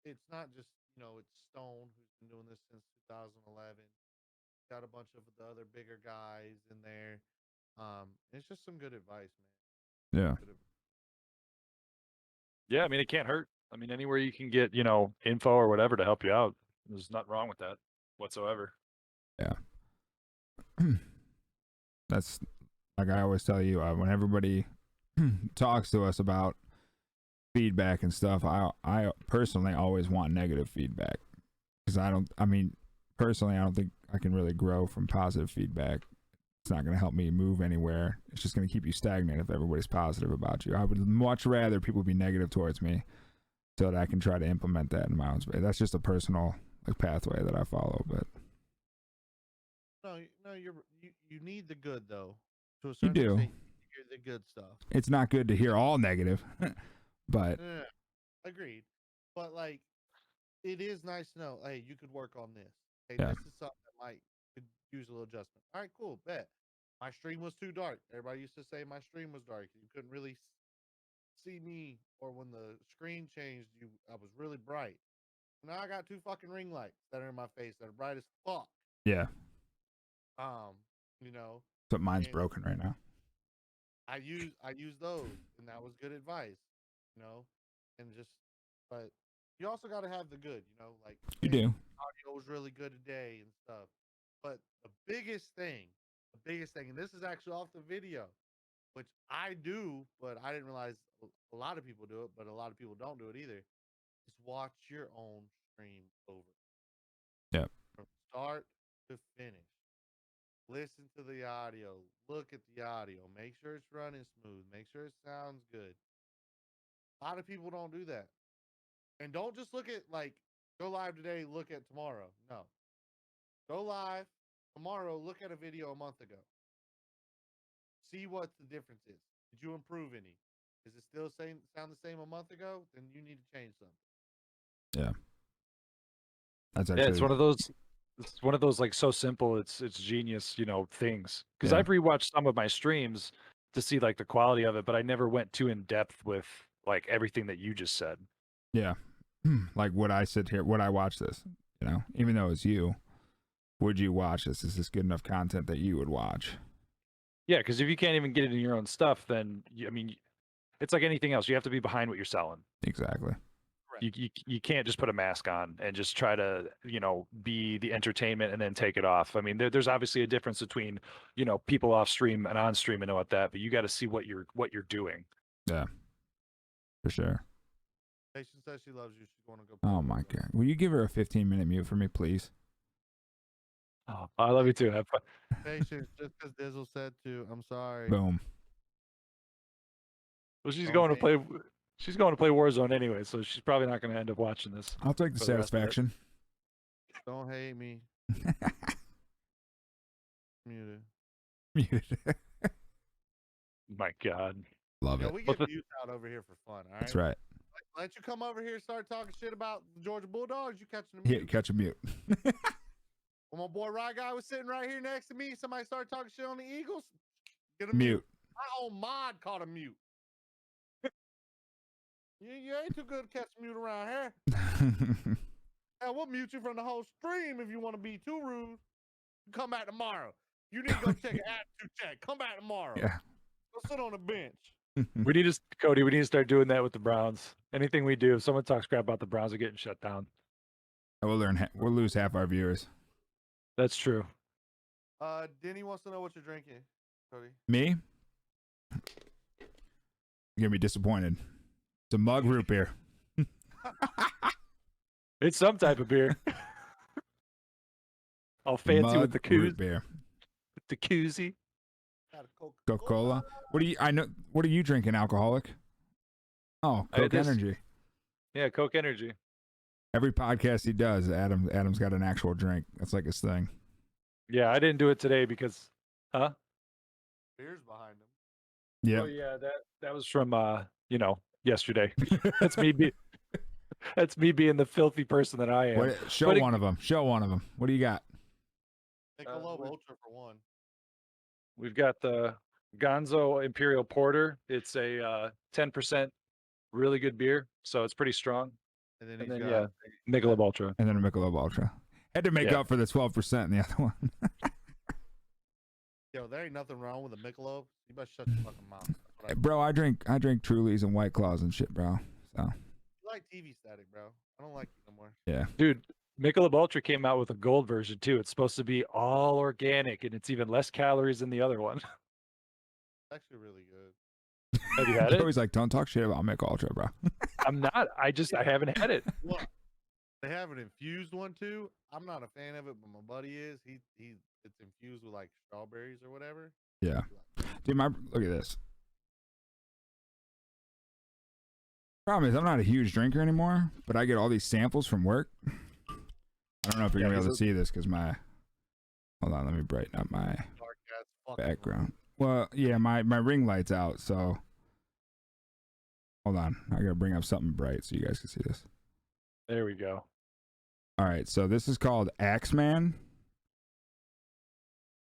S1: it's not just it's Stone who's been doing this since 2011. Got a bunch of the other bigger guys in there. It's just some good advice, man.
S2: Yeah.
S3: Yeah, I mean, it can't hurt. I mean, anywhere you can get, info or whatever to help you out, there's nothing wrong with that whatsoever.
S2: Yeah. That's like I always tell you, when everybody talks to us about feedback and stuff, I personally always want negative feedback because personally, I don't think I can really grow from positive feedback. It's not going to help me move anywhere. It's just going to keep you stagnant if everybody's positive about you. I would much rather people be negative towards me so that I can try to implement that in my own space. That's just a personal pathway that I follow, but
S1: no, you need the good though. To a
S2: you
S1: certain
S2: do.
S1: extent, you hear the good stuff.
S2: It's not good to hear all negative, but
S1: Yeah, agreed. But like, it is nice to know. Hey, you could work on this. Hey,
S2: yeah,
S1: this is something that might could use a little adjustment. All right, cool. Bet. My stream was too dark. Everybody used to say my stream was dark. You couldn't really see me, or when the screen changed, I was really bright. Now I got two fucking ring lights that are in my face that are bright as fuck.
S2: yeah.
S1: Um, you know,
S2: But mine's
S1: and
S2: broken right now.
S1: I use those, and that was good advice. You know, and just but you also got to have the good. Like
S2: You
S1: hey,
S2: do.
S1: audio was really good today and stuff. But the biggest thing, and this is actually off the video, which I do, but I didn't realize a lot of people do it, but a lot of people don't do it either. Is watch your own stream over
S2: Yeah.
S1: from start to finish. Listen to the audio. Look at the audio. Make sure it's running smooth. Make sure it sounds good. A lot of people don't do that. And don't just look at like go live today, look at tomorrow. No. Go live tomorrow, look at a video a month ago. See what the difference is. Did you improve any? Is it still sound the same a month ago? Then you need to change something.
S2: Yeah. That's
S3: Yeah, it's
S2: actually
S3: one of those. It's one of those like so simple. It's genius, things. Because
S2: Yeah.
S3: I've rewatched some of my streams to see like the quality of it, but I never went too in depth with like everything that you just said.
S2: Yeah. Like would I sit here, would I watch this? Even though it's you, would you watch this? Is this good enough content that you would watch?
S3: Yeah, because if you can't even get it in your own stuff, then it's like anything else. You have to be behind what you're selling.
S2: Exactly.
S3: You can't just put a mask on and just try to be the entertainment and then take it off. I mean, there's obviously a difference between people off stream and on stream and all that, but you got to see what you're doing.
S2: Yeah. For sure.
S1: Patience says she loves you. She's going to go.
S2: Oh my God. Will you give her a 15-minute mute for me, please?
S3: Oh, I love you too. Have fun.
S1: Patience, just because Dizzle said to. I'm sorry.
S2: Boom.
S3: Well, she's
S1: Don't
S3: going to
S1: hate
S3: play. She's going to play Warzone anyway, so she's probably not going to end up watching this.
S2: I'll take the
S3: for the rest of it.
S2: satisfaction.
S1: Don't hate me. Muted.
S2: Muted.
S3: My God.
S2: Love it.
S1: We get mutes out over here for fun. All right.
S2: That's right.
S1: Let you come over here and start talking shit about the Georgia Bulldogs. You catching the
S2: Yeah,
S1: mute.
S2: catch a mute.
S1: When my boy Rye Guy was sitting right here next to me, somebody started talking shit on the Eagles. Get a
S2: Mute.
S1: My own mod caught a mute. You ain't too good to catch a mute around here. Hell, we'll mute you from the whole stream if you want to be too rude. Come back tomorrow. You need to go check an attitude check. Come back tomorrow.
S2: Yeah.
S1: Go sit on the bench.
S3: We need to, Cody. We need to start doing that with the Browns. Anything we do, if someone talks crap about the Browns, are getting shut down.
S2: We'll lose half our viewers.
S3: That's true.
S1: Denny wants to know what you're drinking, Cody.
S2: Me? You're gonna be disappointed. It's a mug root beer.
S3: It's some type of beer. All fancy
S2: Mug
S3: with the
S2: root beer.
S3: with the koozie.
S1: Got a
S2: Coca-Cola. What are you drinking, alcoholic? Oh, Coke
S3: this-
S2: Energy.
S3: Yeah, Coke Energy.
S2: Every podcast he does, Adam's got an actual drink. That's like his thing.
S3: Yeah, I didn't do it today because, huh?
S1: Beers behind him.
S2: Yeah.
S3: Oh yeah, that was from yesterday. That's me that's me being the filthy person that I am.
S2: What? Show
S3: But
S2: one of them. Show one of them. What do you got?
S1: Michelob Ultra for one.
S3: We've got the Gonzo Imperial Porter. It's a 10% really good beer, so it's pretty strong.
S1: And then
S3: And
S1: he's
S3: then
S1: got
S3: Michelob Ultra.
S2: And then a Michelob Ultra. Had to make
S3: Yeah.
S2: up for the 12% in the other one.
S1: Yo, there ain't nothing wrong with a Michelob. You better shut your fucking mouth. That's what I
S2: Bro, I drink Trulies and White Claws and shit, bro. So
S1: You like TV static, bro. I don't like you no more.
S2: yeah.
S3: Dude, Michelob Ultra came out with a gold version too. It's supposed to be all organic and it's even less calories than the other one.
S1: It's actually really good.
S3: Have you had it?
S2: Always like, don't talk shit about Mick Ultra, bro.
S3: I'm not. I haven't had it.
S1: Look, they have an infused one too. I'm not a fan of it, but my buddy is. It's infused with like strawberries or whatever.
S2: Yeah. Dude, look at this. Problem is, I'm not a huge drinker anymore, but I get all these samples from work. I don't know if you're gonna be able to see this because my. Hold on, let me brighten up my
S1: Dark ass fucking
S2: background. Well, yeah, my ring light's out, so. Hold on, I gotta bring up something bright so you guys can see this.
S3: There we go.
S2: All right, so this is called Axeman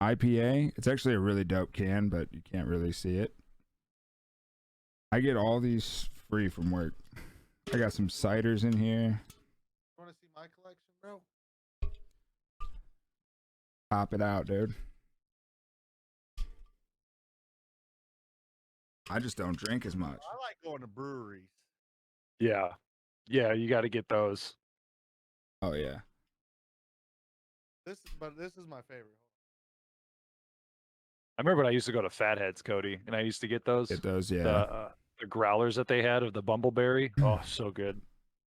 S2: IPA. It's actually a really dope can, but you can't really see it. I get all these free from work. I got some ciders in here.
S1: You want to see my collection, bro?
S2: Pop it out, dude. I just don't drink as much.
S1: I like going to breweries.
S3: Yeah. Yeah, you got to get those.
S2: Oh yeah.
S1: This is my favorite.
S3: I remember when I used to go to Fatheads, Cody, and I used to get those.
S2: Get those, yeah.
S3: The growlers that they had of the Bumbleberry. Oh, so good.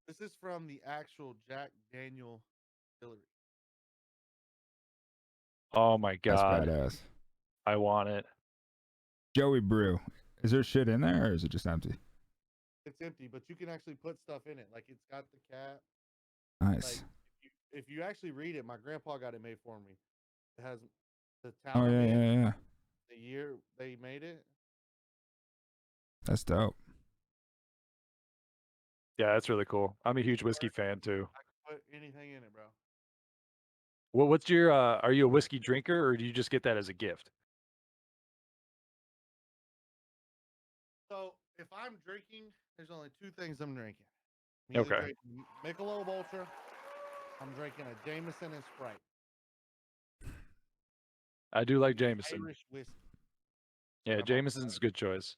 S1: This is from the actual Jack Daniel distillery.
S3: Oh my God.
S2: That's badass.
S3: I want it.
S2: Joey Brew. Is there shit in there or is it just empty?
S1: It's empty, but you can actually put stuff in it. Like it's got the cap.
S2: Nice.
S1: Like if you actually read it, my grandpa got it made for me. It has the
S2: Oh
S1: town,
S2: yeah.
S1: the year they made it.
S2: That's dope.
S3: Yeah, that's really cool. I'm a huge whiskey fan too.
S1: I can put anything in it, bro.
S3: What's your are you a whiskey drinker or do you just get that as a gift?
S1: So if I'm drinking, there's only two things I'm drinking. I'm either
S3: Okay.
S1: drinking Michelob Ultra. I'm drinking a Jameson and Sprite.
S3: I do like Jameson.
S1: Irish whiskey.
S3: Yeah,
S1: I'm on
S3: Jameson's a good choice.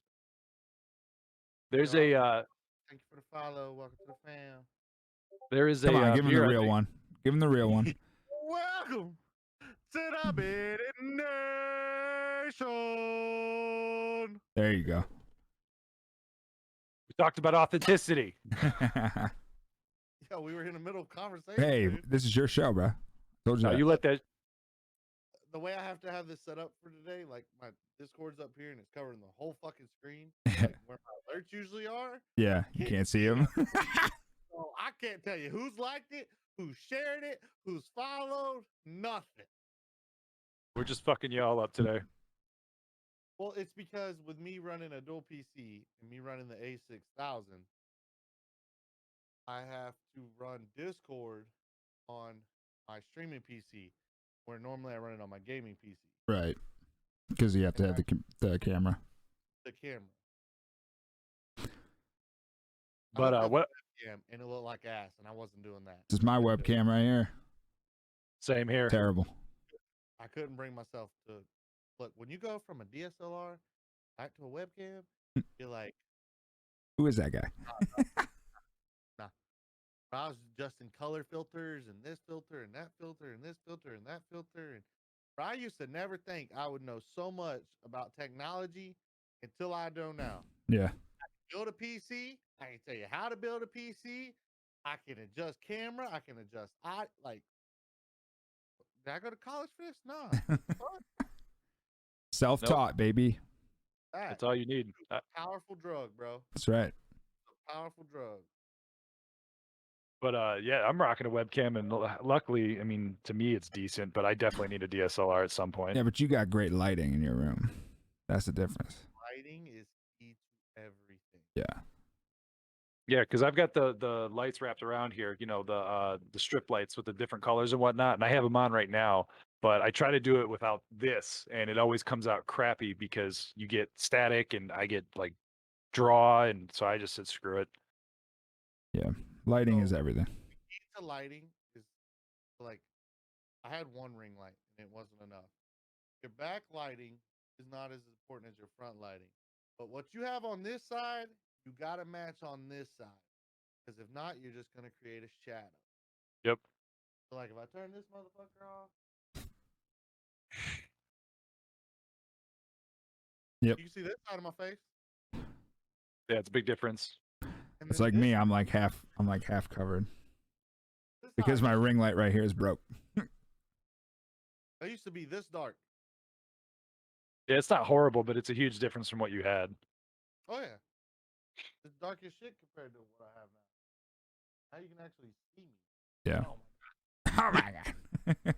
S3: There's
S1: Yo,
S3: a
S1: Thank you for the follow. Welcome to the fam.
S3: there is
S2: Come
S3: a
S2: on, give him
S3: beer
S2: the
S3: I
S2: real
S3: think-
S2: one. Give him the real one.
S1: Welcome to the Bidding Nation.
S2: There you go.
S3: We talked about authenticity.
S1: Yeah, we were in the middle of conversation.
S2: Hey,
S1: dude.
S2: this is your show, bro. Told you
S3: No,
S2: that.
S3: you let that.
S1: The way I have to have this set up for today, like my Discord's up here and it's covering the whole fucking screen, like where my alerts usually are.
S2: Yeah, you can't see him.
S1: So I can't tell you who's liked it, who shared it, who's followed, nothing.
S3: We're just fucking you all up today.
S1: Well, it's because with me running a dual PC and me running the A6000, I have to run Discord on my streaming PC, where normally I run it on my gaming PC,
S2: Right. Because you have to have the camera.
S1: the camera. I
S3: But
S1: looked up
S3: what?
S1: the webcam and it looked like ass, and I wasn't doing that.
S2: This is my webcam right here.
S3: Same here.
S2: Terrible.
S1: I couldn't bring myself to look. When you go from a DSLR back to a webcam, you're like,
S2: Who is that guy?
S1: nah. I was adjusting color filters and this filter and that filter and this filter and that filter. And I used to never think I would know so much about technology until I do now.
S2: Yeah.
S1: Build a PC. I can tell you how to build a PC. I can adjust camera. I can adjust like. Did I go to college for this? No.
S2: Self-taught, baby.
S3: That's all you need.
S1: Powerful drug, bro.
S2: That's right.
S1: Powerful drug.
S3: But yeah, I'm rocking a webcam, and luckily, I mean, to me, it's decent. But I definitely need a DSLR at some point.
S2: Yeah, but you got great lighting in your room. That's the difference.
S1: Lighting is key to everything.
S2: Yeah.
S3: Yeah, because I've got the lights wrapped around here, the strip lights with the different colors and whatnot, and I have them on right now. But I try to do it without this, and it always comes out crappy because you get static, and I get like draw, and so I just said screw it.
S2: Yeah. Lighting is
S1: So,
S2: everything.
S1: key to lighting is like I had one ring light and it wasn't enough. Your back lighting is not as important as your front lighting. But what you have on this side, you got to match on this side. Because if not, you're just going to create a shadow.
S3: Yep.
S1: So, like, if I turn this motherfucker off,
S2: Yep.
S1: you can see this side of my face.
S3: Yeah, it's a big difference.
S1: And
S2: It's
S1: then
S2: like
S1: this
S2: me. I'm like half covered because
S1: side,
S2: my ring light right here is broke.
S1: I used to be this dark.
S3: Yeah, it's not horrible, but it's a huge difference from what you had.
S1: Oh, yeah. It's dark as shit compared to what I have now. Now you can actually see me.
S2: Yeah.
S1: Oh, my God.
S2: Oh my god.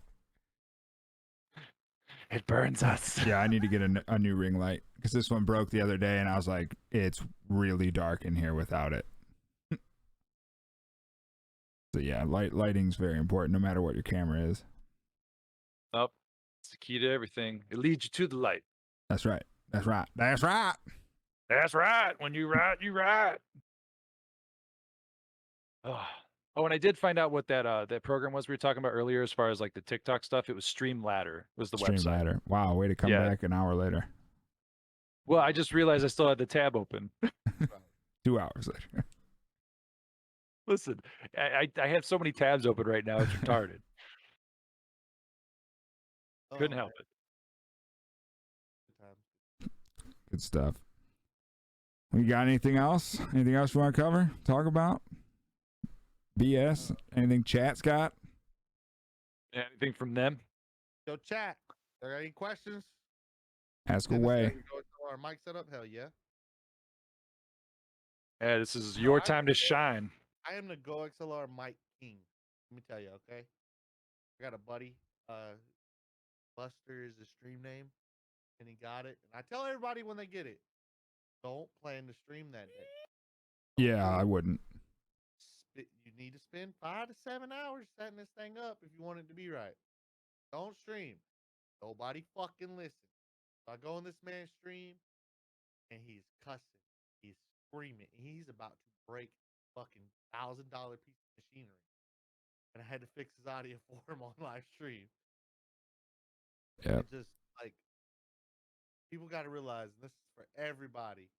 S3: It burns us.
S2: Yeah, I need to get a new ring light because this one broke the other day, and I was like, it's really dark in here without it. So yeah, lighting's very important, no matter what your camera is.
S3: Up. It's the key to everything. It leads you to the light.
S2: That's right. That's right. That's right.
S3: That's right. When you write, you write. Oh, and I did find out what that program was we were talking about earlier, as far as like the TikTok stuff. It was Streamladder was the website.
S2: Streamladder. Wow, way to come
S3: Yeah.
S2: back an hour later.
S3: Well, I just realized I still had the tab open.
S2: 2 hours later.
S3: Listen, I have so many tabs open right now. It's retarded. Couldn't help it.
S2: Good stuff. We got anything else? Anything else you want to cover? Talk about? BS? Anything chat's got?
S3: Anything from them?
S1: Yo, chat. Are there any questions?
S2: Ask
S1: Dennis,
S2: away.
S1: there we go. Is our mic set up? Hell yeah.
S3: Yeah, this is your time to shine.
S1: I am the Go XLR mic king. Let me tell you, okay? I got a buddy. Buster is the stream name, and he got it. And I tell everybody when they get it, don't plan to stream that day.
S2: Yeah, I wouldn't.
S1: You need to spend 5 to 7 hours setting this thing up if you want it to be right. Don't stream. Nobody fucking listen. So I go on this man's stream, and he's cussing. He's screaming. He's about to break fucking $1,000 piece of machinery. And I had to fix his audio for him on live stream.
S2: Yeah.
S1: It just like people got to realize, and this is for everybody.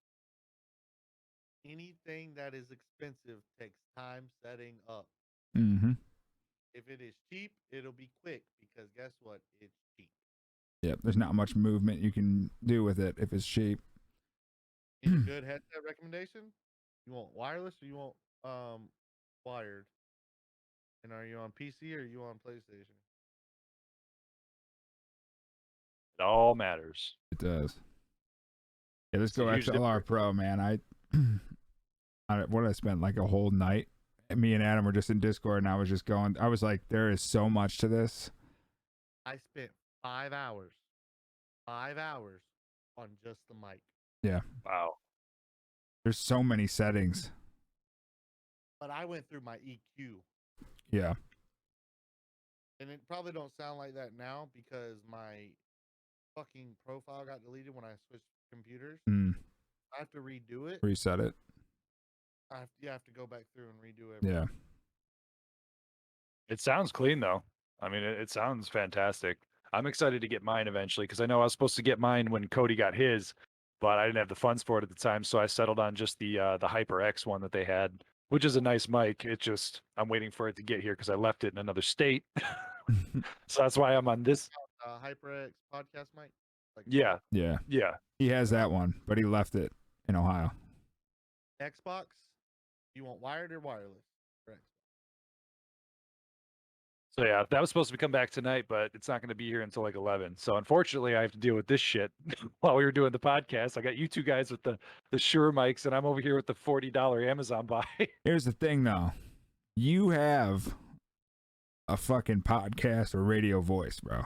S1: Anything that is expensive takes time setting up.
S2: Mm-hmm.
S1: If it is cheap, it'll be quick because guess what? It's cheap.
S2: Yep. There's not much movement you can do with it if it's cheap.
S1: Need a good headset recommendation? You want wireless or you want wired? And are you on PC or are you on PlayStation?
S3: It all matters.
S2: It does. Yeah, let's
S3: It's a
S2: go
S3: huge
S2: XLR
S3: difference.
S2: Pro, man. What did I spend like a whole night? Me and Adam were just in Discord, and I was just going. I was like, there is so much to this.
S1: I spent 5 hours on just the mic.
S2: Yeah.
S3: Wow.
S2: There's so many settings.
S1: But I went through my EQ.
S2: Yeah.
S1: And it probably don't sound like that now because my fucking profile got deleted when I switched computers.
S2: Mm.
S1: I have to redo it.
S2: Reset it.
S1: You have to go back through and redo everything.
S2: Yeah.
S3: It sounds clean though. I mean, it sounds fantastic. I'm excited to get mine eventually because I know I was supposed to get mine when Cody got his, but I didn't have the funds for it at the time, so I settled on just the HyperX one that they had, which is a nice mic. It just I'm waiting for it to get here because I left it in another state, so that's why I'm on this.
S1: HyperX podcast mic. Like
S3: Yeah,
S2: Yeah.
S3: yeah.
S2: He has that one, but he left it in Ohio.
S1: Xbox. You want wired or wireless? For Xbox.
S3: So yeah, that was supposed to come back tonight, but it's not going to be here until like 11. So unfortunately, I have to deal with this shit while we were doing the podcast. I got you two guys with the Shure mics, and I'm over here with the $40 Amazon buy.
S2: Here's the thing, though. You have a fucking podcast or radio voice, bro.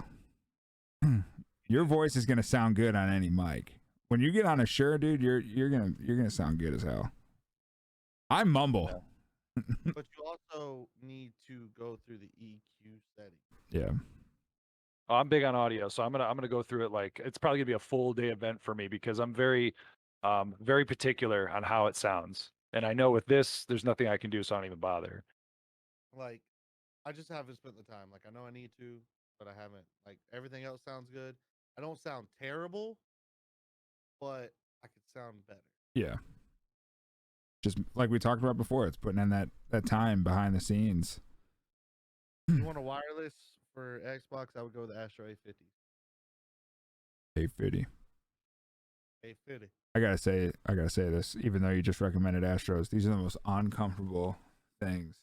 S2: Your voice is gonna sound good on any mic. When you get on a shirt, dude, you're gonna sound good as hell. I mumble.
S1: But you also need to go through the EQ setting.
S2: Yeah.
S3: Oh, I'm big on audio, so I'm gonna go through it. Like it's probably gonna be a full day event for me because I'm very particular on how it sounds. And I know with this, there's nothing I can do, so I don't even bother.
S1: Like, I just haven't spent the time. Like, I know I need to, but I haven't. Like, everything else sounds good. I don't sound terrible, but I could sound better.
S2: Yeah. Just like we talked about before, it's putting in that time behind the scenes.
S1: You want a wireless for Xbox? I would go with the Astro A50.
S2: 850.
S1: A50.
S2: I gotta say this, even though you just recommended Astros, these are the most uncomfortable things.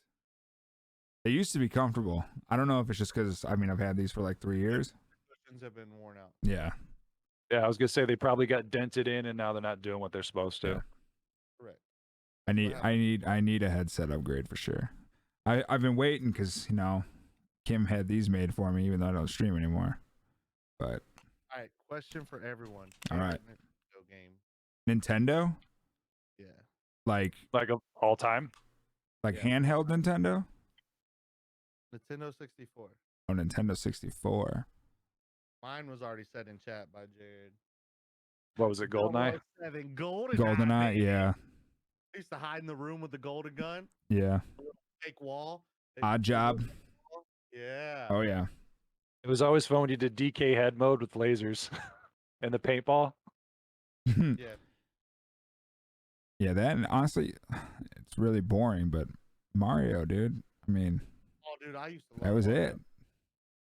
S2: They used to be comfortable. I don't know if it's just because I've had these for like 3 years.
S1: Cushions have been worn out.
S2: Yeah.
S3: Yeah, I was gonna say they probably got dented in, and now they're not doing what they're supposed to.
S2: Yeah.
S1: Correct.
S2: I need a headset upgrade for sure. I've been waiting because Kim had these made for me, even though I don't stream anymore. But
S1: all right, question for everyone.
S2: All right.
S1: Nintendo game.
S2: Nintendo,
S1: Yeah.
S3: Like all time.
S2: like
S1: Yeah.
S2: handheld Nintendo.
S1: Nintendo 64.
S2: Oh, Nintendo 64.
S1: Mine was already set in chat by Jared.
S3: What was it, GoldenEye?
S1: 007 GoldenEye.
S2: GoldenEye, yeah,
S1: I used to hide in the room with the golden gun,
S2: yeah.
S1: fake wall.
S2: Odd Job.
S1: Yeah.
S2: Oh yeah.
S3: It was always fun when you did DK head mode with lasers and the paintball.
S1: Yeah.
S2: Yeah, that, and honestly, it's really boring, but Mario, dude.
S1: Oh, dude, I used to love
S2: That was
S1: Mario.
S2: it.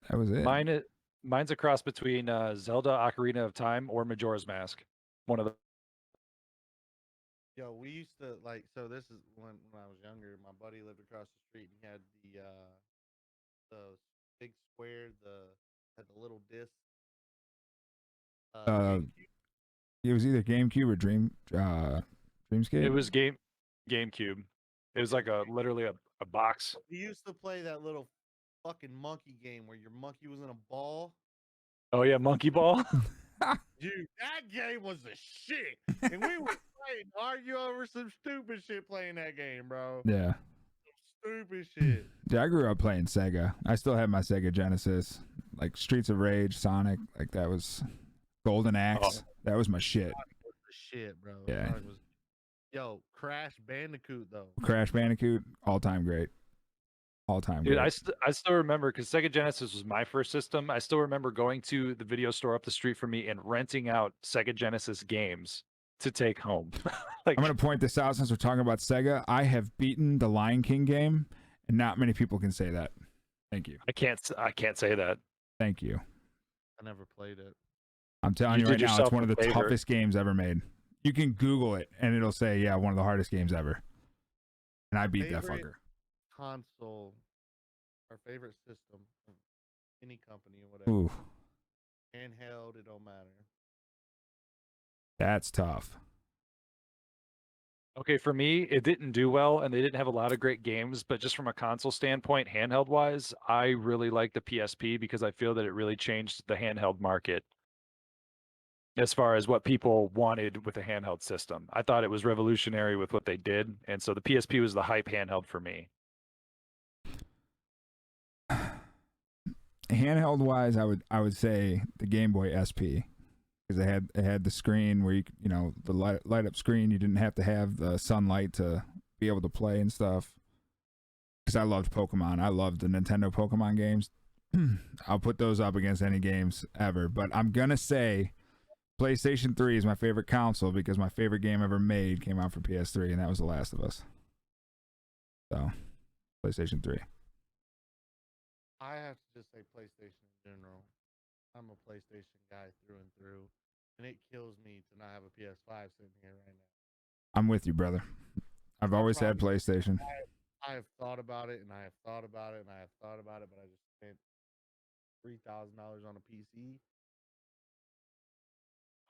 S2: That was it.
S3: Mine's a cross between Zelda Ocarina of Time or Majora's Mask. One of the.
S1: Yo, we used to so this is when I was younger, my buddy lived across the street and he had the big square, had the little disc. GameCube.
S2: It was either GameCube or Dreamscape.
S3: It was GameCube. It was like literally a box.
S1: We used to play that little fucking monkey game where your monkey was in a ball.
S3: Oh yeah, Monkey Ball.
S1: Dude, that game was the shit. And we would argue over some stupid shit playing that game, bro.
S2: Yeah.
S1: Stupid shit.
S2: Yeah, I grew up playing Sega. I still have my Sega Genesis, like Streets of Rage, Sonic, like that was Golden Axe. That was my shit.
S1: Sonic was the shit, bro.
S2: Yeah.
S1: Sonic was... Yo, Crash Bandicoot though.
S2: Crash Bandicoot, all time great. All time
S3: Dude,
S2: great.
S3: I still remember because Sega Genesis was my first system. I still remember going to the video store up the street from me and renting out Sega Genesis games to take home.
S2: I'm going to point this out since we're talking about Sega. I have beaten the Lion King game, and not many people can say that. Thank you.
S3: I can't say that.
S2: Thank you.
S1: I never played it.
S2: I'm telling you right
S3: did
S2: now, it's
S3: yourself
S2: one of
S3: a
S2: the
S3: favor.
S2: toughest games ever made. You can Google it, and it'll say, yeah, one of the hardest games ever. And I beat that fucker.
S1: Console, our favorite system from any company or whatever.
S2: Ooh,
S1: Handheld, it don't matter.
S2: that's tough.
S3: Okay, for me, it didn't do well, and they didn't have a lot of great games. But just from a console standpoint, handheld wise, I really like the PSP because I feel that it really changed the handheld market as far as what people wanted with a handheld system. I thought it was revolutionary with what they did, and so the PSP was the hype handheld for me.
S2: Handheld wise, I would say the Game Boy SP, because it had the screen where the light up screen. You didn't have to have the sunlight to be able to play and stuff. Because I loved Pokemon. I loved the Nintendo Pokemon games. I'll put those up against any games ever. But I'm gonna say PlayStation 3 is my favorite console because my favorite game ever made came out for PS3, and that was The Last of Us. So, PlayStation 3.
S1: I have to just say PlayStation in general. I'm a PlayStation guy through and through, and it kills me to not have a PS5 sitting here right now.
S2: I'm with you, brother. I've always had PlayStation.
S1: I have thought about it, and I have thought about it, and I have thought about it, but I just spent $3,000 on a PC.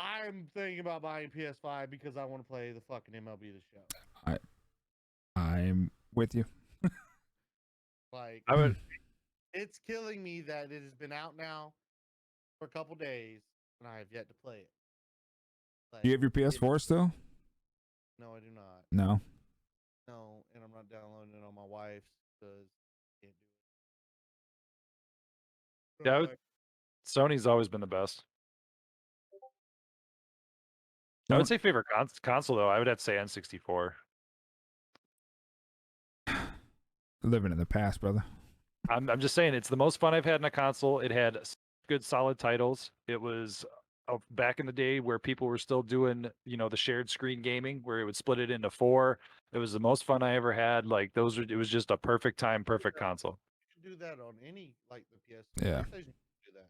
S1: I'm thinking about buying PS5 because I want to play the fucking MLB The Show.
S2: I'm with you.
S1: Like,
S3: I would.
S1: it's killing me that it has been out now for a couple days and I have yet to play it. Like,
S2: Do you have your PS4 still?
S1: No, I do not.
S2: No.
S1: No, and I'm not downloading it on my wife's because I can't do it.
S3: Yeah, Sony's always been the best. I would say favorite console though. I would have to say N64.
S2: Living in the past, brother.
S3: I'm just saying it's the most fun I've had in a console. It had good solid titles. It was back in the day where people were still doing, the shared screen gaming where it would split it into 4. It was the most fun I ever had. Like it was just a perfect time, perfect console.
S1: You can do that on any like the PS.
S2: Yeah.
S1: PlayStation can do that.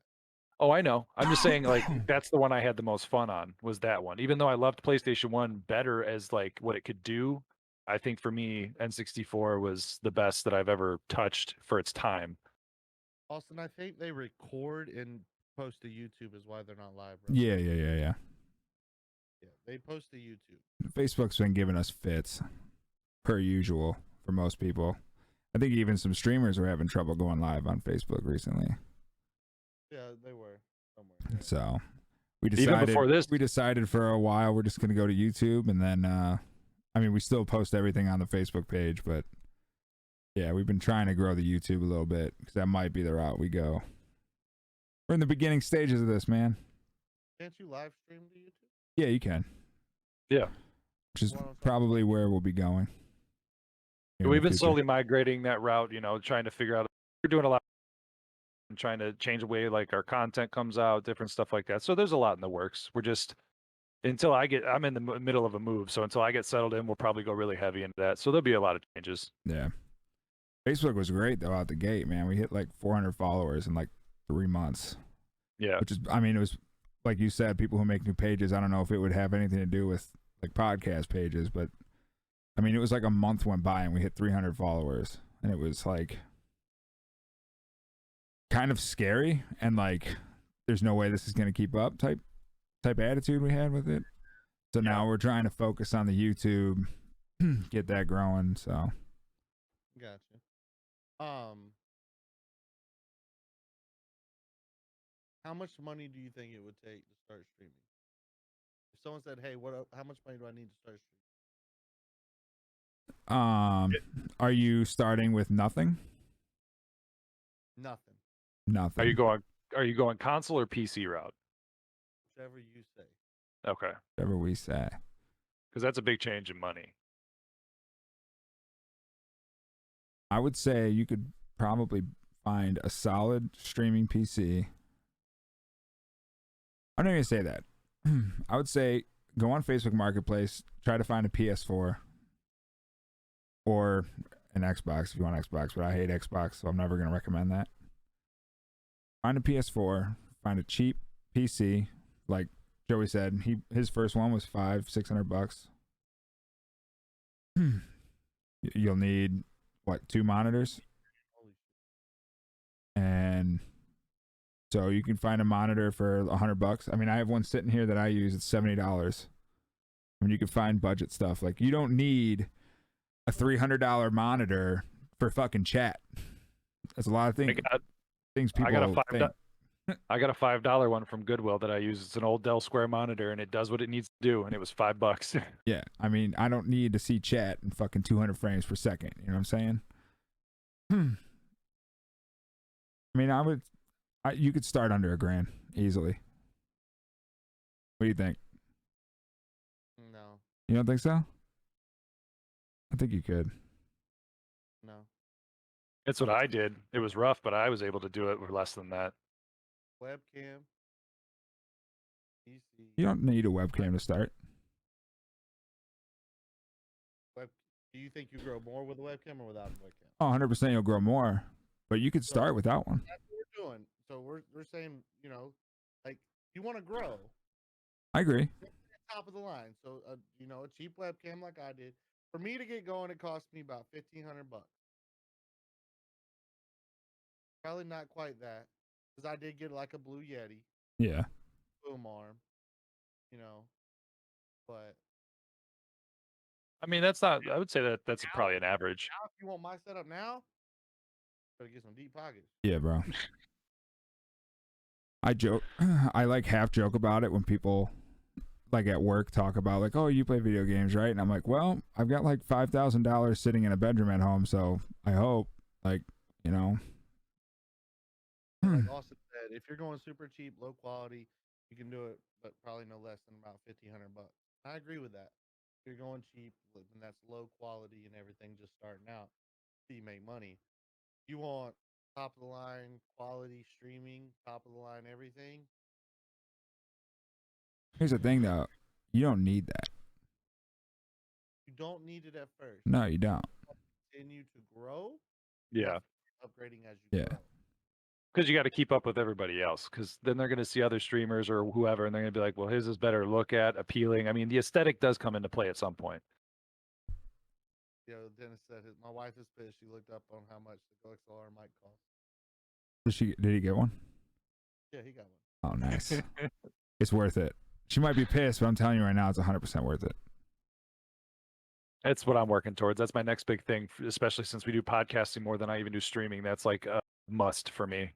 S3: Oh, I know. I'm just saying like that's the one I had the most fun on was that one. Even though I loved PlayStation 1 better as like what it could do, I think for me N64 was the best that I've ever touched for its time.
S1: Austin, I think they record and post to YouTube is why they're not live. Bro.
S2: Yeah.
S1: Yeah, they post to YouTube.
S2: Facebook's been giving us fits, per usual, for most people. I think even some streamers were having trouble going live on Facebook recently.
S1: Yeah, they were somewhere. Yeah.
S2: So we decided
S3: Even before this,
S2: we decided for a while we're just gonna go to YouTube, and then I mean we still post everything on the Facebook page, but yeah, we've been trying to grow the YouTube a little bit because that might be the route we go. We're in the beginning stages of this, man.
S1: Can't you live stream to YouTube?
S2: Yeah, you can.
S3: Yeah.
S2: Which is probably where we'll be going.
S3: We've been slowly migrating that route, trying to figure out. We're doing a lot and trying to change the way like our content comes out, different stuff like that. So there's a lot in the works. We're just I'm in the middle of a move, so until I get settled in, we'll probably go really heavy into that. So there'll be a lot of changes.
S2: Yeah. Facebook was great though out the gate, man. We hit like 400 followers in like 3 months.
S3: Yeah.
S2: Which is, I mean, it was like you said, people who make new pages. I don't know if it would have anything to do with like podcast pages, but I mean, it was like a month went by and we hit 300 followers, and it was like kind of scary and like there's no way this is going to keep up type attitude we had with it. So now we're trying to focus on the YouTube, get that growing. So
S1: Gotcha. How much money do you think it would take to start streaming? If someone said, "Hey, how much money do I need to start streaming?"
S2: Are you starting with nothing?
S1: Nothing.
S2: Nothing.
S3: Are you going console or PC route?
S1: Whichever you say.
S3: Okay.
S2: Whatever we say.
S3: Because that's a big change in money.
S2: I would say you could probably find a solid streaming PC. I'm not going to say that. I would say go on Facebook Marketplace, try to find a PS4 or an Xbox if you want Xbox, but I hate Xbox, so I'm never going to recommend that. Find a PS4, find a cheap PC, like Joey said. His first one was $500-$600. You'll need what, 2 monitors? And so you can find a monitor for $100. I mean, I have one sitting here that I use. It's $70. I mean, you can find budget stuff. Like, you don't need a $300 monitor for fucking chat. That's a lot of things. People think.
S3: I got a $5 one from Goodwill that I use. It's an old Dell Square monitor, and it does what it needs to do, and it was $5.
S2: Yeah, I mean, I don't need to see chat in fucking 200 frames per second. You know what I'm saying? I mean, you could start under $1,000 easily. What do you think?
S1: No.
S2: You don't think so? I think you could.
S1: No.
S3: That's what I did. It was rough, but I was able to do it for less than that.
S1: Webcam. PC.
S2: You don't need a webcam to start.
S1: Do you think you grow more with a webcam or without a webcam?
S2: Oh, 100% you'll grow more, but you could start without one.
S1: That's what we're doing. So we're saying, like, you want to grow.
S2: I agree.
S1: Top of the line. So, a cheap webcam like I did. For me to get going, it cost me about $1,500. Probably not quite that, because I did get like a Blue Yeti.
S2: Yeah.
S1: Boom arm. But
S3: I mean, that's not. I would say that's probably an average.
S1: now, if you want my setup now, Better get some deep pockets.
S2: Yeah, bro. I joke. I like half joke about it when people like at work talk about like, oh, you play video games, right? And I'm like, well, I've got like $5,000 sitting in a bedroom at home, so I hope, like, you know.
S1: Like Austin said, if you're going super cheap, low quality, you can do it, but probably no less than about $1,500. I agree with that. If you're going cheap, and that's low quality and everything, just starting out, so you make money. You want top of the line quality streaming, top of the line everything.
S2: Here's the thing, though. You don't need that.
S1: You don't need it at first.
S2: No, you don't.
S1: Continue to grow.
S3: Yeah.
S1: Upgrading as you grow.
S3: Because you got to keep up with everybody else. Because then they're going to see other streamers or whoever, and they're going to be like, "Well, his is better to look at, appealing." I mean, the aesthetic does come into play at some point.
S1: Dennis said my wife is pissed. She looked up on how much the GoXLR mic cost.
S2: Did he get one?
S1: Yeah, he got one.
S2: Oh, nice. It's worth it. She might be pissed, but I'm telling you right now, it's 100% worth it.
S3: That's what I'm working towards. That's my next big thing, especially since we do podcasting more than I even do streaming. That's like a must for me.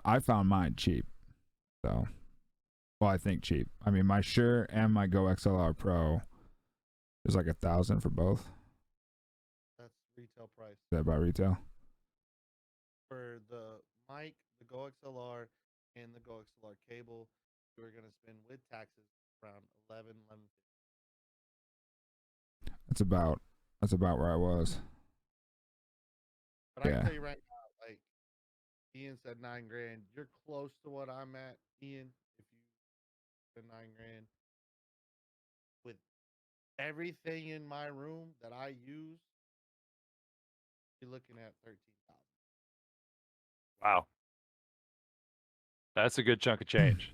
S2: I found mine cheap, so well, I think cheap. I mean, my Shure and my Go XLR Pro is like $1,000 for both.
S1: That's retail price.
S2: Is that about retail?
S1: For the mic, the Go XLR, and the Go XLR cable, we're gonna spend with taxes around 11.
S2: That's about where I was.
S1: But I can tell you right now, like Ian said, $9,000. You're close to what I'm at, Ian. If you spend $9,000 with everything in my room that I use, you're looking at 13,000.
S3: Wow, that's a good chunk of change.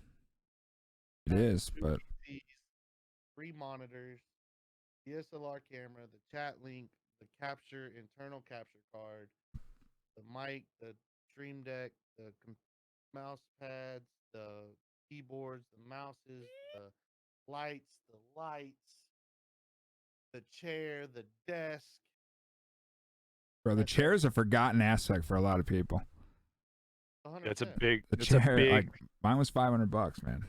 S2: It is, but
S1: PCs, 3 monitors, DSLR camera, the chat link, the capture, internal capture card, the mic, the stream deck, the mouse pads, the keyboards, the mouses, the lights, the chair, the desk.
S2: bro, the chair is a forgotten aspect for a lot of people.
S1: 100%.
S3: It's a big.
S2: The
S3: it's
S2: chair,
S3: a big.
S2: like mine was $500, man.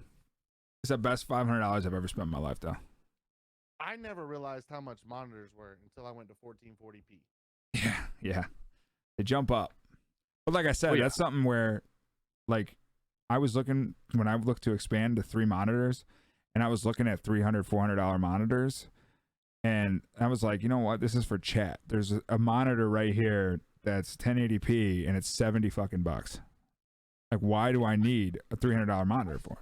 S2: It's the best $500 I've ever spent in my life, though.
S1: I never realized how much monitors were until I went to 1440p.
S2: Yeah, they jump up. But like I said, that's something where, like, I was looking when I looked to expand to 3 monitors, and I was looking at $300, $400 monitors, and I was like, you know what? This is for chat. There's a monitor right here that's 1080p, and it's 70 fucking bucks. Like, why do I need a $300 monitor for?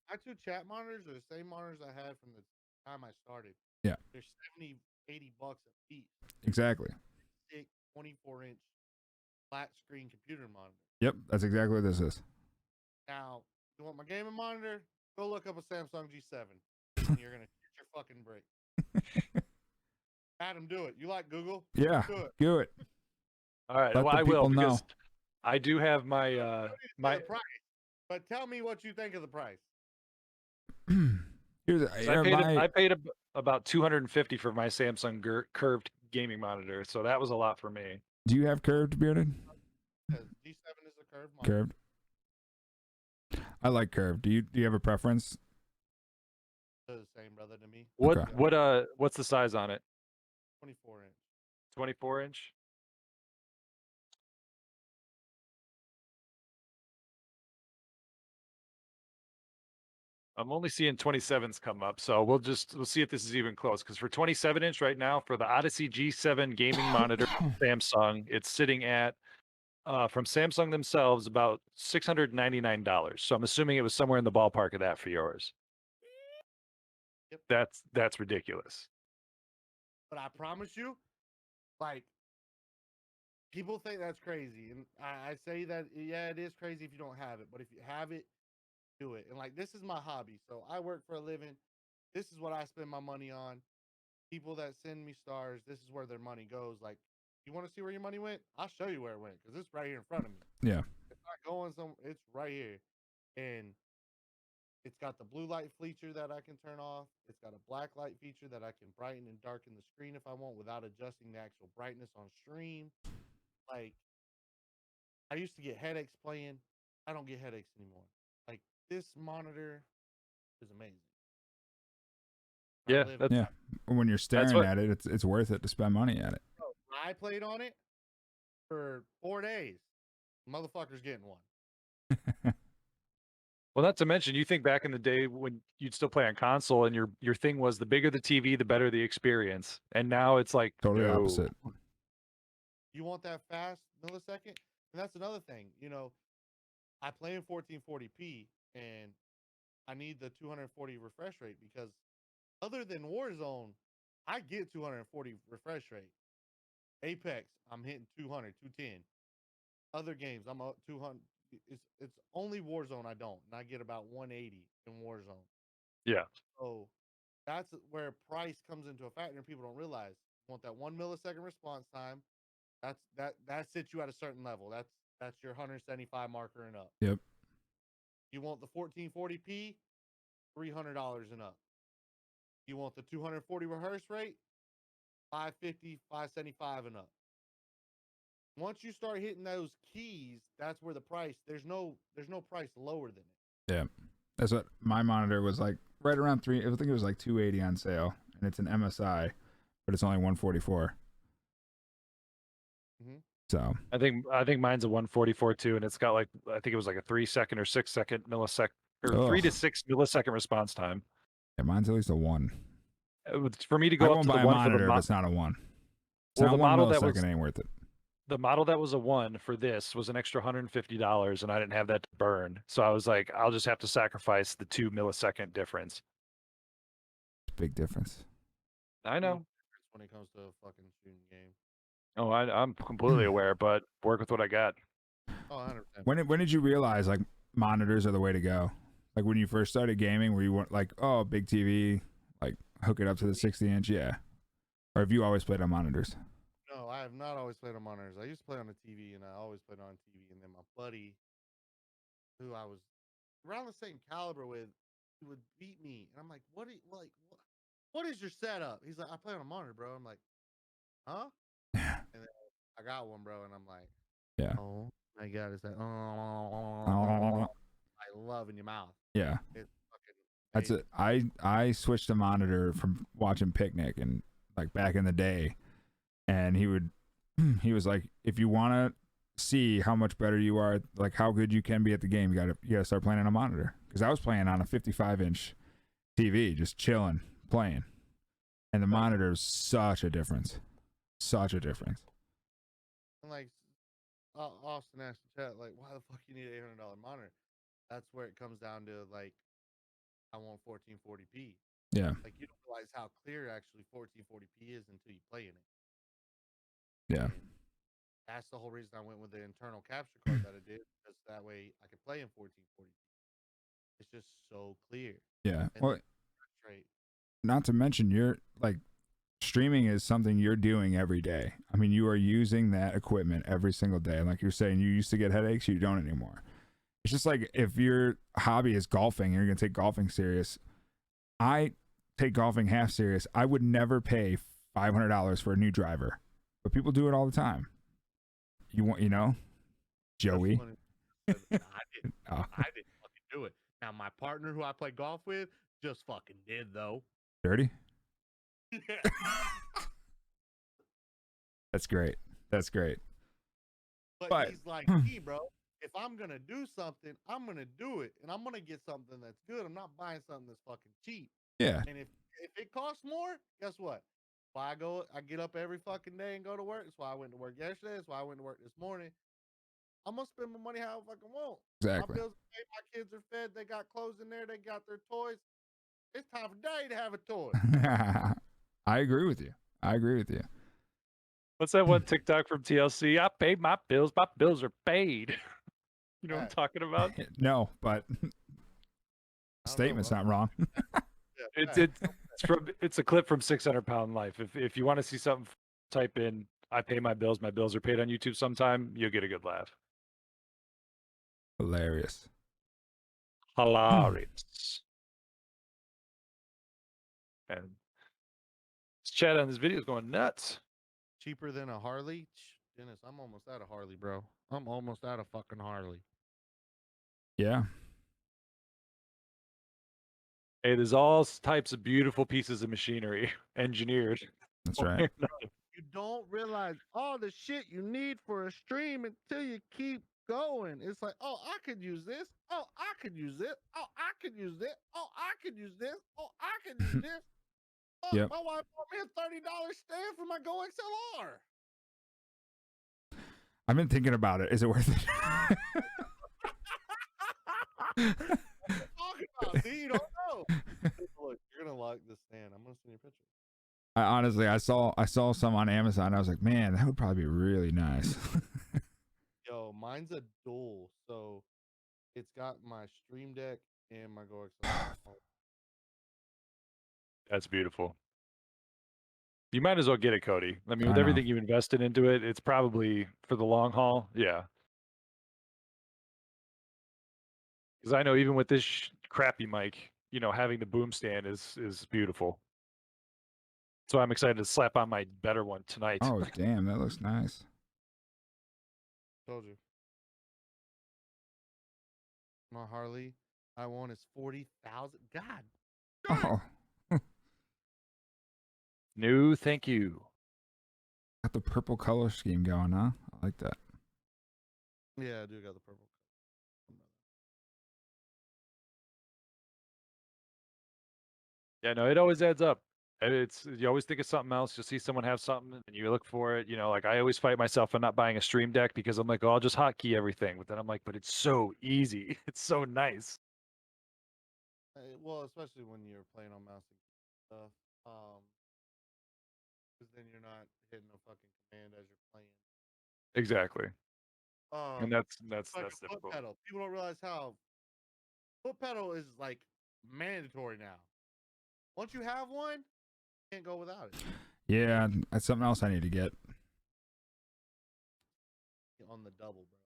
S1: My 2 chat monitors are the same monitors I had from the time I started.
S2: Yeah.
S1: They're 70, 80 bucks a piece.
S2: Exactly.
S1: Thick 24-inch flat screen computer monitor.
S2: Yep, that's exactly what this is.
S1: Now, you want my gaming monitor? Go look up a Samsung G7. And you're going to get your fucking break. Adam, do it. You like Google?
S2: Yeah, do it.
S3: All right,
S2: Let
S3: well,
S2: the
S3: I will
S2: people know.
S3: because I do have my my
S1: price. But tell me what you think of the price.
S3: I paid about $250 for my Samsung curved gaming monitor, so that was a lot for me.
S2: Do you have curved, Bearded?
S1: G7 is a curved monitor.
S2: Curved. I like curved. Do you have a preference?
S1: They're the same, brother, to me.
S3: What's the size on it?
S1: 24-inch.
S3: 24-inch. I'm only seeing 27s come up, so we'll see if this is even close. Because for 27-inch right now, for the Odyssey G7 gaming monitor, Samsung, it's sitting at from Samsung themselves about $699. So I'm assuming it was somewhere in the ballpark of that for yours.
S1: Yep.
S3: That's ridiculous.
S1: But I promise you, like, people think that's crazy, and I say that yeah, it is crazy if you don't have it. But if you have it, do it. And like, this is my hobby, so I work for a living. This is what I spend my money on. People that send me stars, this is where their money goes. Like, you want to see where your money went? I'll show you where it went because it's right here in front of me.
S2: Yeah,
S1: it's not going somewhere. It's right here, and it's got the blue light feature that I can turn off. It's got a black light feature that I can brighten and darken the screen if I want without adjusting the actual brightness on stream. Like, I used to get headaches playing. I don't get headaches anymore. Like this monitor is amazing. I
S3: Yeah,
S1: live.
S3: that's
S2: Yeah, when you're
S3: that's
S2: staring
S3: what
S2: at it, it's worth it to spend money at it.
S1: Bro, I played on it for 4 days. Motherfucker's getting one.
S3: Well, not to mention, you think back in the day when you'd still play on console, and your thing was the bigger the TV, the better the experience. And now it's like,
S2: Totally
S3: no.
S2: opposite.
S1: You want that fast millisecond? And that's another thing. I play in 1440p and I need the 240 refresh rate because other than Warzone, I get 240 refresh rate. Apex, I'm hitting 200, 210. Other games, I'm up 200. It's only Warzone I don't, and I get about 180 in Warzone.
S3: Yeah,
S1: So that's where price comes into a factor, and people don't realize. You want that 1 millisecond response time. That sets you at a certain level. That's your 175 marker and up.
S2: Yep.
S1: You want the 1440p, $300 and up. You want the 240 rehearse rate, 550, 575 and up. Once you start hitting those keys, that's where the price. There's no price lower than it.
S2: Yeah, that's what my monitor was like. Right around I think it was like 280 on sale, and it's an MSI, but it's only 144.
S1: Mm-hmm.
S2: So
S3: I think mine's a 144 too, and it's got like, I think it was like a 3 second or 6 second millisecond or 3 to
S2: ugh.
S3: 6 millisecond response time.
S2: Yeah, mine's at least a 1.
S3: For me to
S2: I
S3: go up
S2: won't
S3: to the
S2: buy a
S3: one for the
S2: monitor if it's not a 1. It's
S3: well,
S2: not
S3: the
S2: 1
S3: model
S2: millisecond, ain't worth it.
S3: the model that was a 1 for this was an extra $150, and I didn't have that to burn. So I was like, I'll just have to sacrifice the 2 millisecond difference.
S2: Big difference.
S3: I know.
S1: When it comes to a fucking shooting game.
S3: Oh, I'm completely aware, but work with what I got.
S1: Oh, 100%.
S2: When did you realize like monitors are the way to go? Like when you first started gaming, where you want like, oh, big TV, like hook it up to the 60-inch, yeah. Or have you always played on monitors?
S1: No, I have not always played on monitors. I used to play on the TV, and I always played on TV. And then my buddy, who I was around the same caliber with, he would beat me, and I'm like, what is your setup? He's like, I play on a monitor, bro. I'm like, huh?
S2: Yeah.
S1: And then I got one, bro, and I'm like,
S2: Yeah.
S1: oh my god, it's that
S2: Oh,
S1: I love in your mouth.
S2: yeah.
S1: It's fucking
S2: That's
S1: amazing.
S2: it. I switched to monitor from watching Picnic and like back in the day, and he was like, if you want to see how much better you are, like how good you can be at the game, you gotta start playing on a monitor. Because I was playing on a 55-inch TV, just chilling, playing, and the monitor is such a difference, such a difference.
S1: And like Austin asked the chat, like, why the fuck you need an $800 monitor? That's where it comes down to like, I want 1440p.
S2: Yeah,
S1: Like you don't realize how clear actually 1440p is until you play in it.
S2: yeah,
S1: And that's the whole reason I went with the internal capture card that I did, because that way I could play in 1440p. It's just so clear.
S2: yeah.
S1: And
S2: Well,
S1: straight.
S2: not to mention you're like streaming is something you're doing every day. I mean, you are using that equipment every single day. And like you're saying, you used to get headaches, you don't anymore. It's just like if your hobby is golfing and you're going to take golfing serious, I take golfing half serious. I would never pay $500 for a new driver, but people do it all the time. Joey.
S1: I didn't.
S2: Oh,
S1: I didn't fucking do it. Now my partner who I play golf with just fucking did though.
S2: dirty. That's great. That's great.
S1: But he's like, me, bro. If I'm gonna do something, I'm gonna do it, and I'm gonna get something that's good. I'm not buying something that's fucking cheap.
S2: Yeah.
S1: And if it costs more, guess what? Why I get up every fucking day and go to work. That's why I went to work yesterday. That's why I went to work this morning. I'm gonna spend my money how I fucking want.
S2: Exactly.
S1: My bills are paid, my kids are fed, they got clothes in there, they got their toys. It's time for Daddy to have a toy.
S2: I agree with you.
S3: What's that one TikTok from TLC? I paid my bills are paid. You know what I'm talking about?
S2: No, but statement's not wrong.
S3: It's a clip from 600 Pound Life. If you want to see something, type in I pay my bills are paid on YouTube sometime, you'll get a good laugh.
S2: Hilarious.
S3: And this chat on this video is going nuts.
S1: Cheaper than a Harley? Dennis, I'm almost out of Harley, bro. I'm almost out of fucking Harley.
S2: Yeah.
S3: Hey, there's all types of beautiful pieces of machinery engineered.
S2: That's right.
S1: You don't realize all the shit you need for a stream until you keep going. It's like, oh, I could use this. Oh, I could use it. Oh, I could use this. Oh, I could use this. Oh, I could use this. Fuck,
S2: Yep.
S1: my wife bought me a $30 stand for my Go XLR.
S2: I've been thinking about it. Is it worth it?
S1: Talking about, see, you don't know. Look, you're gonna like this stand. I'm gonna send you a picture.
S2: I honestly, I saw some on Amazon. I was like, man, that would probably be really nice.
S1: Yo, mine's a dual, so it's got my Stream Deck and my Go XLR.
S3: That's beautiful. You might as well get it, Cody. I mean,
S2: I
S3: with
S2: know.
S3: everything you've invested into it, it's probably for the long haul. Yeah. Because I know even with this crappy mic, you know, having the boom stand is beautiful. So I'm excited to slap on my better one tonight.
S2: Oh, damn, that looks nice.
S1: Told you. My Harley I want is 40,000. God.
S2: Oh,
S3: No, thank you.
S2: got the purple color scheme going, huh? I like that.
S1: Yeah, I do got the purple.
S3: Yeah, no, it always adds up. And it's you always think of something else. You'll see someone have something and you look for it. You know, like I always fight myself on not buying a stream deck because I'm like, oh, I'll just hotkey everything. But then I'm like, but it's so easy. It's so nice.
S1: Well, especially when you're playing on mouse and stuff. Because then you're not hitting a fucking command as you're playing.
S3: Exactly. And that's
S1: like a foot
S3: difficult.
S1: pedal. People don't realize how foot pedal is like mandatory now. Once you have one, you can't go without it.
S2: Yeah, that's something else I need to get.
S1: On the double, bro.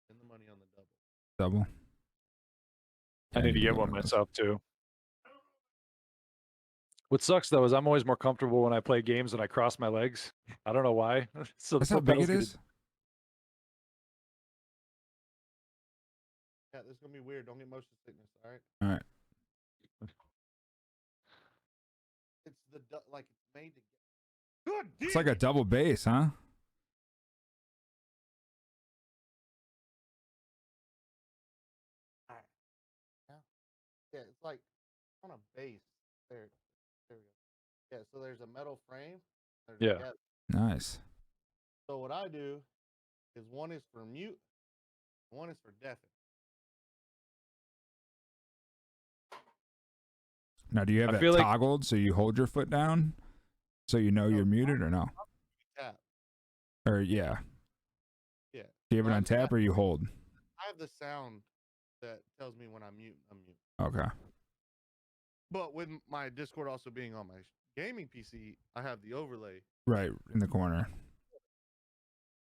S1: Spend the money on the double.
S2: Double.
S3: I need to get one
S2: of those.
S3: myself too. What sucks though is I'm always more comfortable when I play games and I cross my legs. I don't know why. So
S2: That's
S3: the
S2: how
S3: foot
S2: big
S3: pedal's
S2: it
S3: gonna-
S2: is?
S1: Yeah, this is gonna be weird. Don't get motion sickness, all right?
S2: All right.
S1: It's like it's made to get. Good.
S2: It's like a double bass, huh?
S1: Yeah, it's like on a base. There we go. Yeah, so there's a metal frame.
S3: Yeah.
S1: Depth.
S2: Nice.
S1: So what I do is one is for mute, one is for deafen.
S2: Now, do you have
S3: I
S2: that
S3: feel like-
S2: toggled so you hold your foot down so you know you're muted or no?
S1: Tap.
S2: Or yeah.
S1: Yeah.
S2: Do you have it
S1: When
S2: on
S1: I'm
S2: tap or you hold?
S1: I have the sound that tells me when I'm mute.
S2: Okay.
S1: But with my Discord also being on my gaming PC, I have the overlay.
S2: Right in the corner.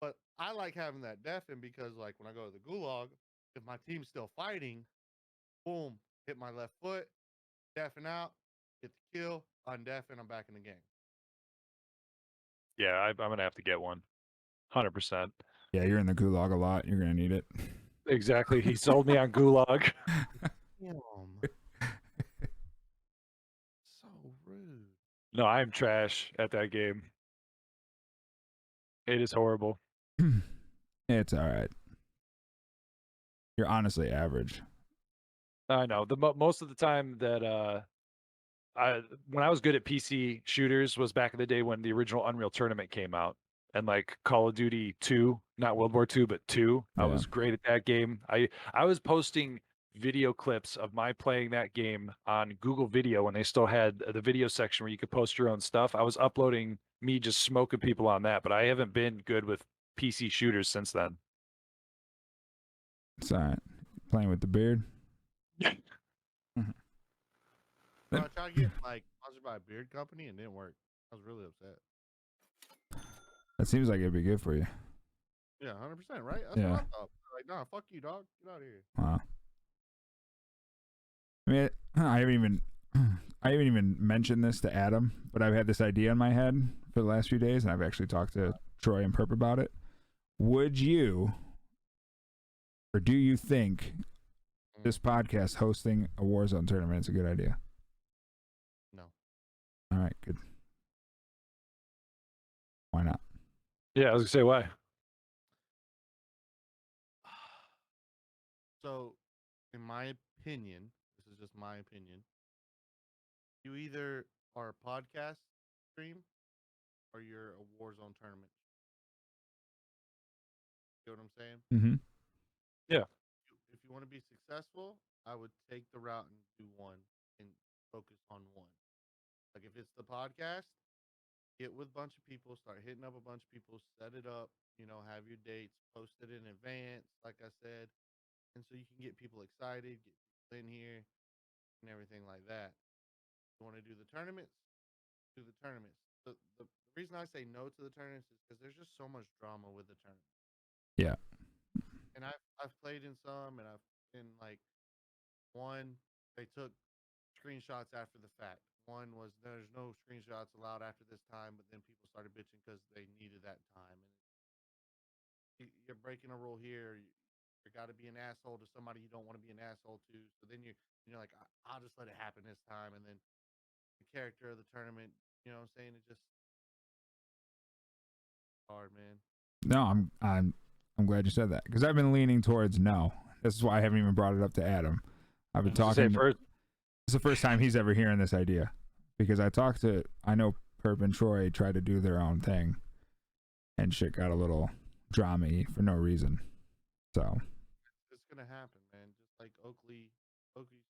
S1: But I like having that deafen because, like, when I go to the gulag, if my team's still fighting, boom, hit my left foot, deafen out, get the kill, undeafen, I'm back in the game.
S3: Yeah, I'm gonna have to get one. 100%.
S2: Yeah, you're in the gulag a lot. You're gonna need it.
S3: Exactly. He sold me on Gulag.
S1: Damn. So rude.
S3: No, I'm trash at that game. It is horrible.
S2: It's all right. You're honestly average.
S3: I know. Most of the time that when I was good at PC shooters was back in the day when the original Unreal Tournament came out, and like Call of Duty 2, not World War 2, but 2. I
S2: Yeah.
S3: was great at that game. I was posting video clips of my playing that game on Google Video when they still had the video section where you could post your own stuff. I was uploading me just smoking people on that, but I haven't been good with PC shooters since then.
S2: It's all right. Playing with the beard.
S1: I tried to get like sponsored by a beard company and it didn't work. I was really upset.
S2: That seems like it'd be good for you.
S1: Yeah, 100%, right? That's
S2: Yeah.
S1: what I thought. Like, nah, fuck you, dog. Get out of here.
S2: Wow. I mean, I haven't even mentioned this to Adam, but I've had this idea in my head for the last few days, and I've actually talked to Troy and Perp about it. would you or do you think
S1: Mm,
S2: this podcast hosting a Warzone tournament is a good idea?
S1: No.
S2: All right, good. Why not?
S3: Yeah, I was gonna say why.
S1: So, in my opinion, this is just my opinion. You either are a podcast stream or you're a Warzone tournament. You know what I'm saying?
S2: Mm-hmm.
S3: Yeah.
S1: If you want to be successful, I would take the route and do one and focus on one. Like if it's the podcast, get with a bunch of people, start hitting up a bunch of people, set it up, have your dates, post it in advance, like I said, and so you can get people excited, get people in here, and everything like that. You want to do the tournaments? Do the tournaments. The reason I say no to the tournaments is because there's just so much drama with the tournament.
S2: Yeah.
S1: And I've played in some, and I've been like one. They took screenshots after the fact. One was there's no screenshots allowed after this time, but then people started bitching because they needed that time. And you're breaking a rule here. You got to be an asshole to somebody you don't want to be an asshole to. So then you're like, I'll just let it happen this time. And then the character of the tournament, you know what I'm saying? It just hard, man.
S2: No, I'm glad you said that because I've been leaning towards no. This is why I haven't even brought it up to Adam. I've been
S3: I was gonna
S2: talking.
S3: say first,
S2: It's the first time he's ever hearing this idea because I know Perp and Troy tried to do their own thing and shit got a little drama-y for no reason. So
S1: It's gonna happen, man. Just like Oakley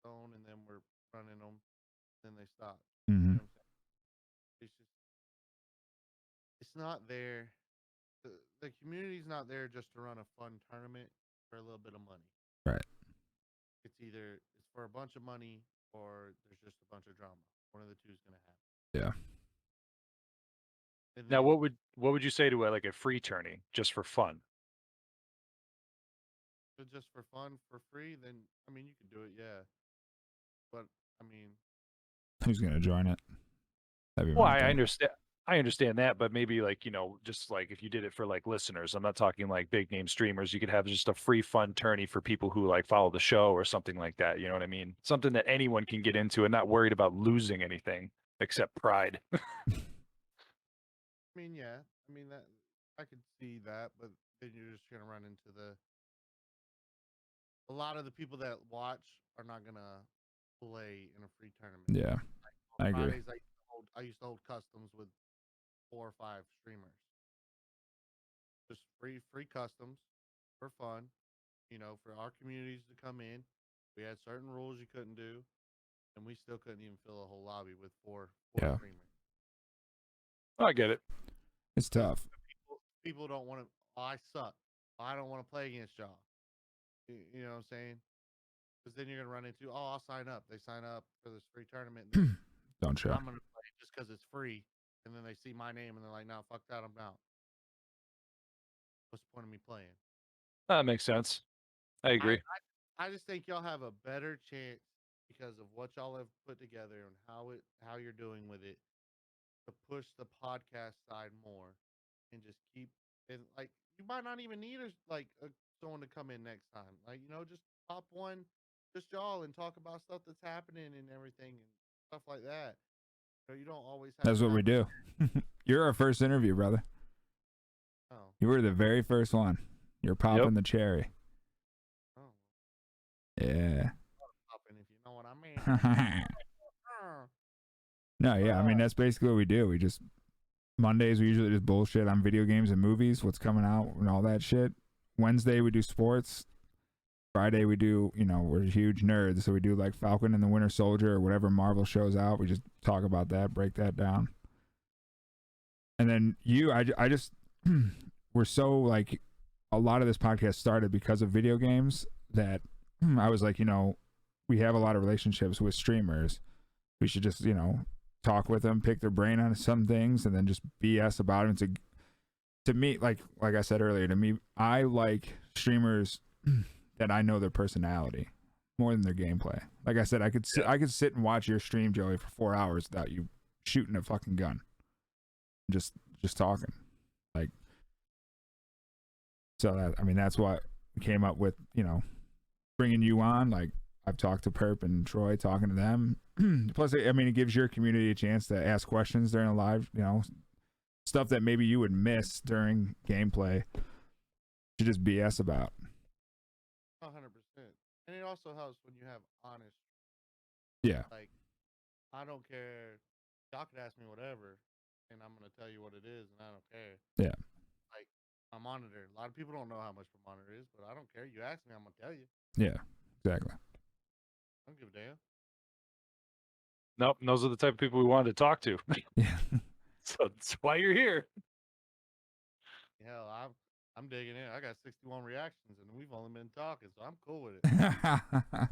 S1: Stone, and then we're running them, then they stop.
S2: mm-hmm.
S1: You know what I'm saying? It's not there. The community's not there just to run a fun tournament for a little bit of money.
S2: Right.
S1: It's either it's for a bunch of money or there's just a bunch of drama. One of the two is gonna happen.
S2: Yeah.
S1: And
S3: now
S1: then
S3: what would you say to like a free tourney just for fun?
S1: if it's just for fun, for free, then I mean you can do it, yeah. But I mean,
S2: Who's gonna join it? That'd be
S3: Well,
S2: my
S3: I
S2: thing.
S3: understand. I understand that, but maybe like, just like if you did it for like listeners, I'm not talking like big name streamers, you could have just a free fun tourney for people who like follow the show or something like that. You know what I mean? Something that anyone can get into and not worried about losing anything except pride.
S1: yeah. I mean that I could see that, but then you're just gonna run into a lot of the people that watch are not gonna play in a free tournament.
S2: Yeah,
S1: On
S2: I agree.
S1: Fridays, I used to hold customs with 4 or 5 streamers. Just free customs for fun. For our communities to come in. We had certain rules you couldn't do, and we still couldn't even fill a whole lobby with four
S2: Yeah.
S1: streamers.
S3: I get it.
S2: It's tough.
S1: People don't want to. Oh, I suck. Oh, I don't want to play against y'all. You know what I'm saying? Because then you're gonna run into. Oh, I'll sign up. They sign up for this free tournament. And then
S2: Don't show.
S1: I'm gonna play just because it's free, and then they see my name and they're like, "No, fuck that. I'm out." What's the point of me playing?
S3: That makes sense. I agree.
S1: I just think y'all have a better chance because of what y'all have put together and how you're doing with it to push the podcast side more and just keep and like you might not even need someone to come in next time. Just pop one, just y'all and talk about stuff that's happening and everything and stuff like that. You don't always have
S2: That's
S1: to
S2: what we
S1: have
S2: do. You're our first interview, brother.
S1: oh,
S2: You were the very first one. You're popping the cherry.
S1: oh,
S2: Yeah.
S1: popping if you know what I mean.
S2: No, yeah. I mean, that's basically what we do. We just Mondays we usually just bullshit on video games and movies, what's coming out and all that shit. Wednesday we do sports. Friday we do, we're huge nerds, so we do like Falcon and the Winter Soldier or whatever Marvel shows out. We just talk about that, break that down. And then I just we're so like a lot of this podcast started because of video games that I was like, we have a lot of relationships with streamers. We should just, talk with them, pick their brain on some things, and then just BS about them. To me, like I said earlier, to me, I like streamers that I know their personality more than their gameplay. Like I said, I could sit and watch your stream, Joey, for 4 hours without you shooting a fucking gun, just talking. Like So that, I mean, that's what came up with, bringing you on. Like, I've talked to Perp and Troy, talking to them. Plus, I mean, it gives your community a chance to ask questions during a live, stuff that maybe you would miss during gameplay to just BS about.
S1: 100%. And it also helps when you have honest.
S2: Yeah.
S1: Like, I don't care. Y'all could ask me whatever, and I'm gonna tell you what it is, and I don't care.
S2: Yeah.
S1: Like, my monitor. A lot of people don't know how much my monitor is, but I don't care. You ask me, I'm gonna tell you.
S2: Yeah. Exactly.
S1: I don't give a damn.
S3: Nope, and those are the type of people we wanted to talk to.
S2: Yeah.
S3: So that's why you're here.
S1: Hell, I'm digging in. I got 61 reactions, and we've only been talking, so I'm cool with it.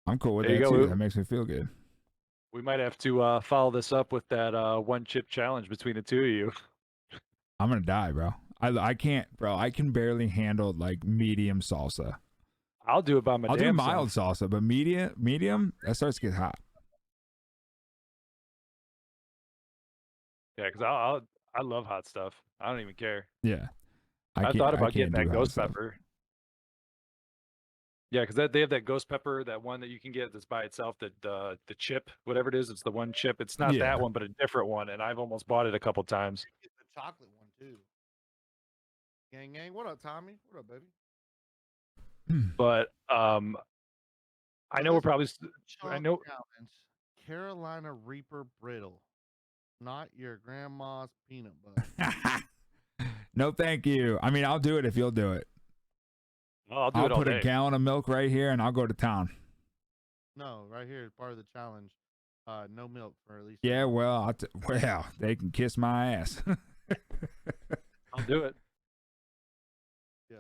S2: I'm cool with
S3: There you
S2: that
S3: go.
S2: too. That makes me feel good.
S3: We might have to follow this up with that one chip challenge between the two of you.
S2: I'm gonna die, bro. I can't, bro. I can barely handle like medium salsa.
S3: I'll do it by my
S2: I'll do
S3: damn
S2: mild
S3: self.
S2: salsa, but medium, that starts to get hot.
S3: Yeah, because I love hot stuff. I don't even care.
S2: Yeah.
S3: I thought about getting
S2: can't do
S3: that
S2: hot
S3: ghost
S2: stuff.
S3: pepper. Yeah, because they have that ghost pepper, that one that you can get that's by itself, that the chip, whatever it is, it's the one chip. It's not
S2: Yeah.
S3: that one, but a different one, and I've almost bought it a couple times.
S1: You get the chocolate one too. Gang, gang. What up, Tommy? What up, baby?
S3: But I
S1: So
S3: know we're
S1: this
S3: probably. I
S1: chunk
S3: know.
S1: challenge, Carolina Reaper brittle, not your grandma's peanut butter.
S2: No, thank you. I mean, I'll do it if you'll do it.
S3: I'll do
S2: I'll
S3: it all
S2: put
S3: day.
S2: a gallon of milk right here and I'll go to town.
S1: No, right here is part of the challenge. No milk for at least.
S2: Yeah, well, well, they can kiss my ass.
S3: I'll do it.
S1: Yeah.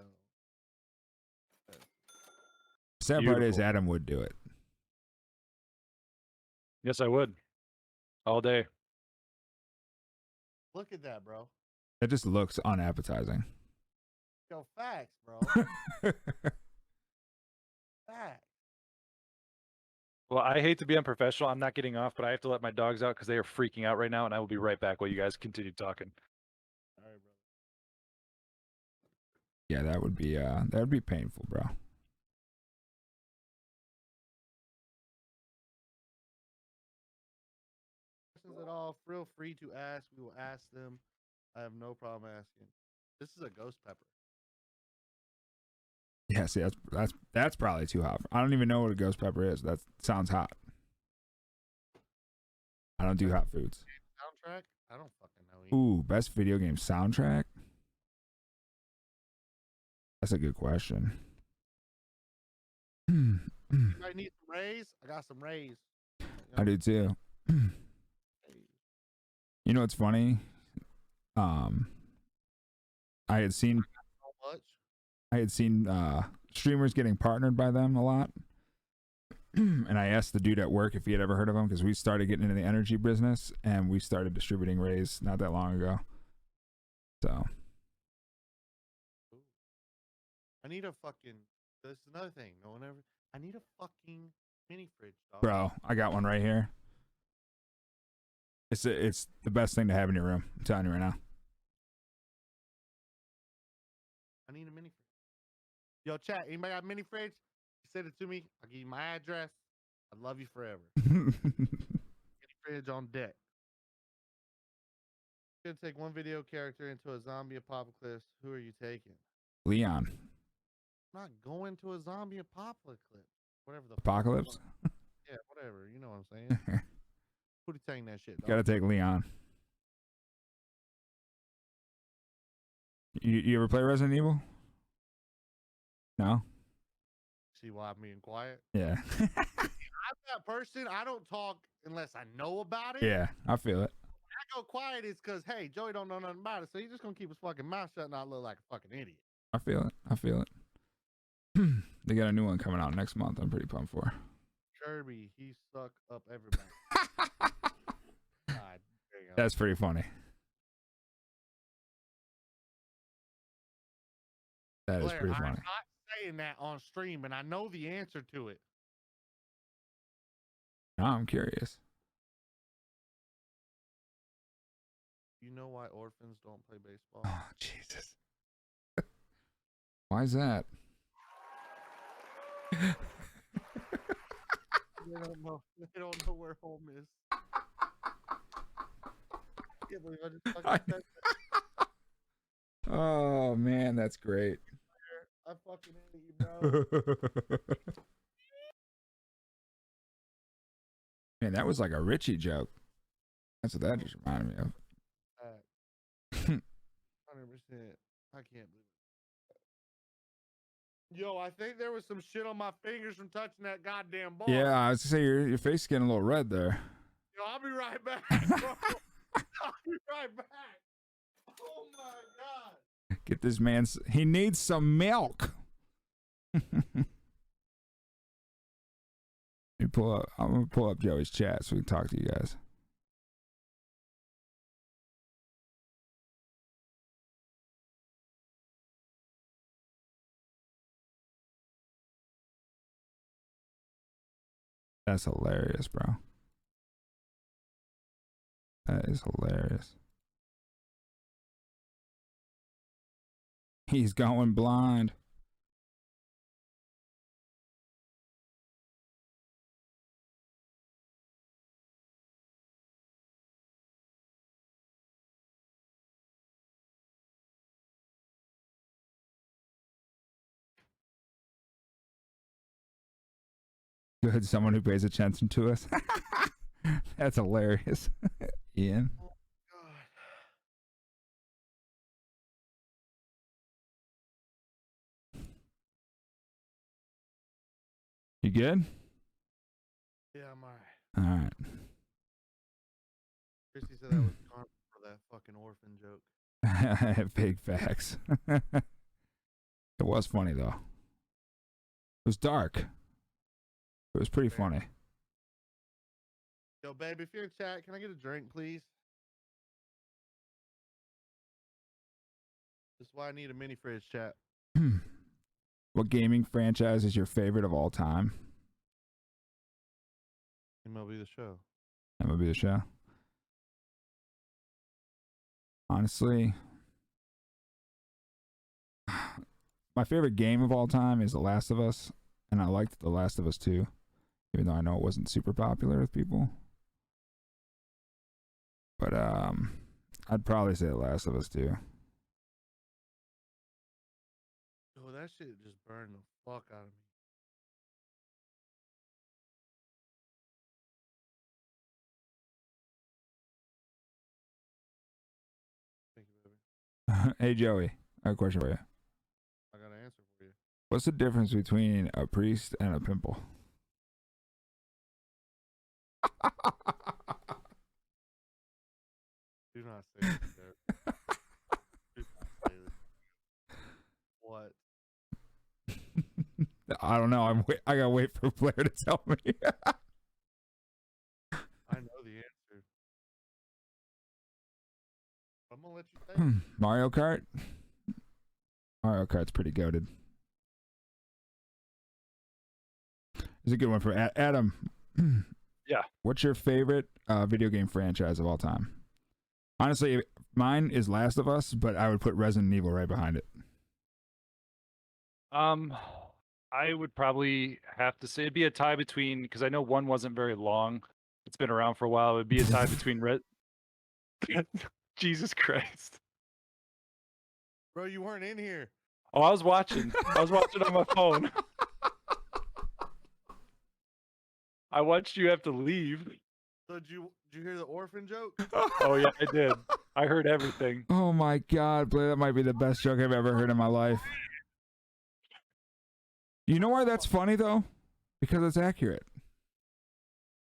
S2: Sad part is
S3: Beautiful.
S2: Adam would do it.
S3: Yes, I would. All day.
S1: Look at that, bro.
S2: It just looks unappetizing.
S1: Yo, facts, bro. Facts.
S3: Well, I hate to be unprofessional. I'm not getting off, but I have to let my dogs out because they are freaking out right now, and I will be right back while you guys continue talking.
S1: All right, bro.
S2: Yeah, that would be painful, bro.
S1: Questions at all, feel free to ask. We will ask them. I have no problem asking. This is a ghost pepper.
S2: Yeah, see, that's probably too hot. I don't even know what a ghost pepper is. That sounds hot. I don't do hot foods.
S1: Soundtrack? I don't fucking know. Either.
S2: Ooh, best video game soundtrack? That's a good question.
S1: I need some rays. I got some rays.
S2: I do too. You know what's funny? I had seen
S1: So much.
S2: Streamers getting partnered by them a lot. And I asked the dude at work if he had ever heard of them because we started getting into the energy business and we started distributing rays not that long ago. So
S1: I need a fucking. This is another thing. No one ever. I need a fucking mini fridge, dog.
S2: bro, I got one right here. It's the best thing to have in your room. I'm telling you right now.
S1: I need a mini fridge. Yo, chat. Anybody got a mini fridge? Send it to me. I'll give you my address. I love you forever. Mini fridge on deck. Gonna take one video character into a zombie apocalypse. Who are you taking?
S2: Leon.
S1: I'm not going to a zombie apocalypse. Whatever the
S2: Apocalypse?
S1: Fuck. Yeah, whatever. You know what I'm saying. Who saying that shit? Dog?
S2: Gotta take Leon. You ever play Resident Evil? No?
S1: See why I'm being quiet?
S2: Yeah.
S1: I'm that person. I don't talk unless I know about it.
S2: Yeah, I feel it.
S1: When I go quiet, it's because, hey, Joey don't know nothing about it. So he's just going to keep his fucking mouth shut and not look like a fucking idiot.
S2: I feel it. They got a new one coming out next month. I'm pretty pumped for.
S1: Kirby, he suck up everybody. God, damn.
S2: That's pretty funny. That is
S1: Blair,
S2: pretty
S1: I'm
S2: funny.
S1: not saying that on stream, and I know the answer to it.
S2: Now I'm curious.
S1: You know why orphans don't play baseball?
S2: Oh, Jesus. Why is that?
S1: They don't know. They don't know where home is. I can't believe I just fucking said that.
S2: Oh man, that's great.
S1: I fucking hate you, bro.
S2: Man, that was like a Richie joke. That's what that just reminded me of.
S1: 100%. I can't believe it. Yo, I think there was some shit on my fingers from touching that goddamn bar.
S2: Yeah, I was gonna say your face is getting a little red there.
S1: Yo, I'll be right back, bro. I'll be right back. Oh my god.
S2: Get this man. He needs some milk. I'm gonna pull up Joey's chat so we can talk to you guys. That's hilarious, bro. That is hilarious. He's going blind. Good, someone who pays attention to us. That's hilarious. Ian.
S1: Oh god.
S2: You good?
S1: Yeah, I'm alright.
S2: All right.
S1: Chrissy said that was karma for that fucking orphan joke.
S2: Big facts. It was funny though. It was dark. It was pretty funny.
S1: Yo, babe, if you're in chat, can I get a drink, please? This is why I need a mini fridge, chat.
S2: What gaming franchise is your favorite of all time?
S1: MLB The Show.
S2: MLB The Show. Honestly, my favorite game of all time is The Last of Us, and I liked The Last of Us 2, even though I know it wasn't super popular with people. But I'd probably say The Last of Us 2.
S1: Oh, that shit just burned the fuck out of me. Thank you, baby.
S2: Hey Joey, I have a question for you.
S1: I got an answer for you.
S2: What's the difference between a priest and a pimple?
S1: Do not say this, Derek. Do not say this. What?
S2: I don't know. I gotta wait for Blair to tell me.
S1: I know the answer. I'm gonna let you say it.
S2: Mario Kart. Mario Kart's pretty goated. It's a good one for Adam.
S3: Yeah.
S2: What's your favorite video game franchise of all time? Honestly, mine is Last of Us, but I would put Resident Evil right behind it.
S3: I would probably have to say it'd be a tie between, because I know one wasn't very long. It's been around for a while. It'd be a tie between Jesus Christ.
S1: Bro, you weren't in here.
S3: Oh, I was watching. I was watching on my phone. I watched you have to leave.
S1: So did you hear the orphan joke?
S3: Oh yeah, I did. I heard everything.
S2: Oh my God, Blair, that might be the best joke I've ever heard in my life. You know why that's funny though? Because it's accurate.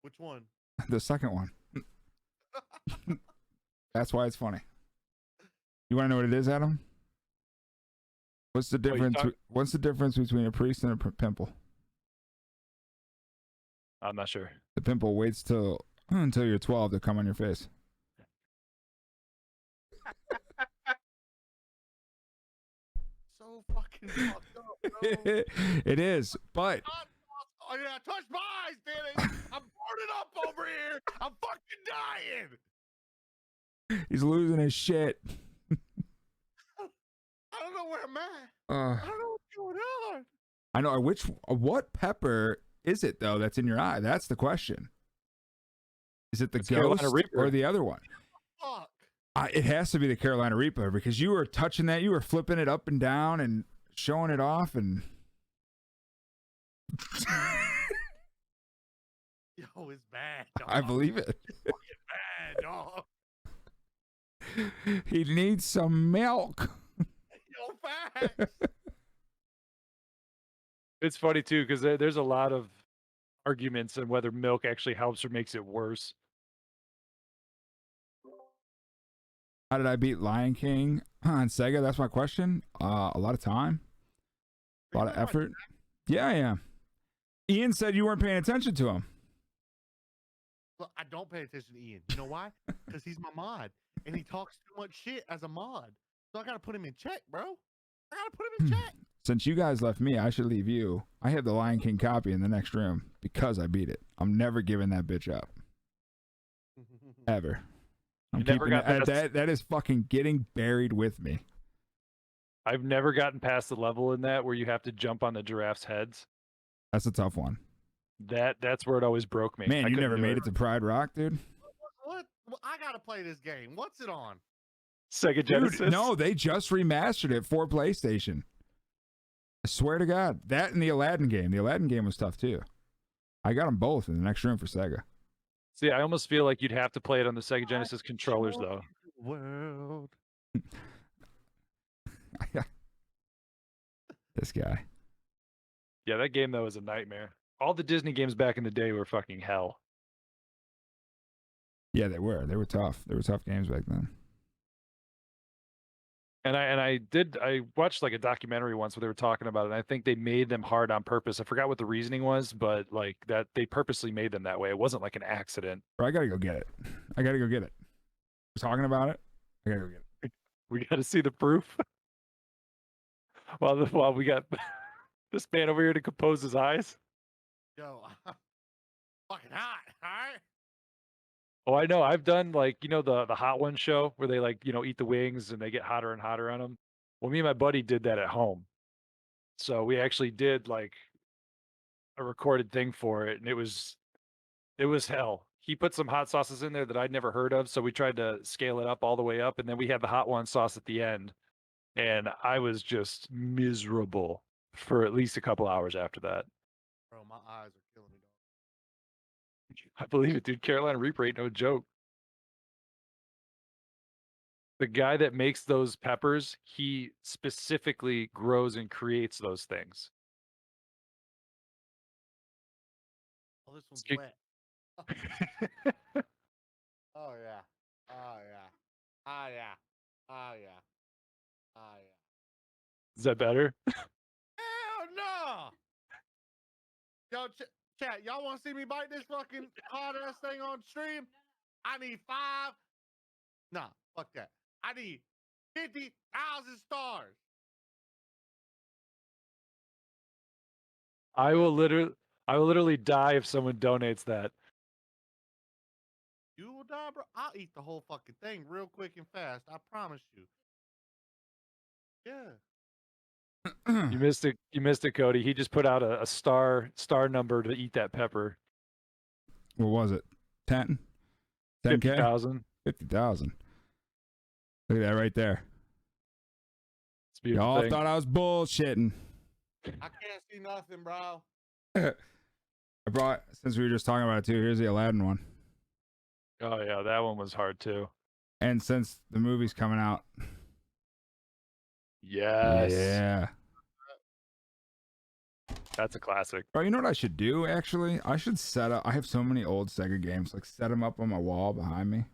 S1: Which one?
S2: The second one. That's why it's funny. You want to know what it is, Adam? What's the difference? What's the difference between a priest and a pimple?
S3: I'm not sure.
S2: The pimple waits until you're 12 to come on your face.
S1: So fucking fucked up, bro.
S2: It is, but
S1: Oh yeah, touch my eyes, Danny. I'm burning up over here. I'm fucking dying.
S2: he's losing his shit.
S1: I I don't know where I'm at. I don't know what's going on.
S2: I know what pepper is it though that's in your eye? That's the question. Is it the
S3: It's Carolina
S2: ghost
S3: Reaper.
S2: or the other one?
S1: Fuck.
S2: It has to be the Carolina Reaper because you were touching that, you were flipping it up and down and showing it off, and
S1: Yo, it's bad, dog.
S2: I believe it.
S1: It's fucking bad, dog.
S2: He needs some milk.
S1: Yo, facts.
S3: It's funny too because there's a lot of arguments on whether milk actually helps or makes it worse.
S2: How did I beat Lion King on Sega? That's my question. A lot of time, a lot of effort. Yeah, I am. Ian said you weren't paying attention to him.
S1: Look, I don't pay attention to Ian. You know why? Because he's my mod, and he talks too much shit as a mod. So I gotta put him in check, bro. I gotta put him in check.
S2: Since you guys left me, I should leave you. I have the Lion King copy in the next room because I beat it. I'm never giving that bitch up. Ever. I'm
S3: never
S2: keeping
S3: got
S2: it. That is fucking getting buried with me.
S3: I've never gotten past the level in that where you have to jump on the giraffes' heads.
S2: That's a tough one.
S3: That's where it always broke me.
S2: Man,
S3: I
S2: you
S3: couldn't
S2: never
S3: do
S2: made it to Pride Rock, dude?
S1: What? Well, I gotta play this game. What's it on?
S3: Sega Genesis.
S2: Dude, no, they just remastered it for PlayStation. I swear to God. That and the Aladdin game. The Aladdin game was tough too. I got them both in the next room for Sega.
S3: See, I almost feel like you'd have to play it on the Sega Genesis controllers, though.
S1: World.
S2: This guy.
S3: Yeah, that game though is a nightmare. All the Disney games back in the day were fucking hell.
S2: Yeah, they were. They were tough. They were tough games back then.
S3: And I watched like a documentary once where they were talking about it, and I think they made them hard on purpose. I forgot what the reasoning was, but like that they purposely made them that way. It wasn't like an accident.
S2: Bro, I gotta go get it. We're talking about it. I gotta go get it.
S3: We got to see the proof. While we got this man over here to compose his eyes.
S1: Yo, fucking hot, all right?
S3: Oh, I know. I've done like, the Hot Ones show where they like, eat the wings and they get hotter and hotter on them. Well, me and my buddy did that at home. So we actually did like a recorded thing for it, and it was hell. He put some hot sauces in there that I'd never heard of, so we tried to scale it up all the way up, and then we had the Hot One sauce at the end. And I was just miserable for at least a couple hours after that.
S1: Bro, my eyes are killing me, dog.
S3: I believe it, dude. Carolina Reaper ain't no joke. The guy that makes those peppers, he specifically grows and creates those things.
S1: Oh, this one's
S3: Speak-
S1: wet. Oh yeah. Oh yeah. Oh yeah. Oh yeah. Oh yeah.
S3: Is that better?
S1: Hell no! Yo, chat, y'all want to see me bite this fucking hot ass thing on stream? I need 5. Nah, fuck that. I need 50,000 stars.
S3: I will literally die if someone donates that.
S1: You will die, bro. I'll eat the whole fucking thing real quick and fast. I promise you. Yeah.
S3: You missed it, Cody. He just put out a star number to eat that pepper.
S2: What was it? 10? 10K?
S3: 50,000.
S2: 50,000. Look at that right there.
S3: It's a beautiful
S2: Y'all
S3: thing.
S2: thought I was bullshitting.
S1: I can't see nothing, bro.
S2: I brought, since we were just talking about it too, here's the Aladdin one.
S3: Oh yeah, that one was hard too.
S2: And since the movie's coming out.
S3: Yes.
S2: Yeah.
S3: That's a classic.
S2: Bro, you know what I should do, actually? I should set up, I have so many old Sega games, like set them up on my wall behind me.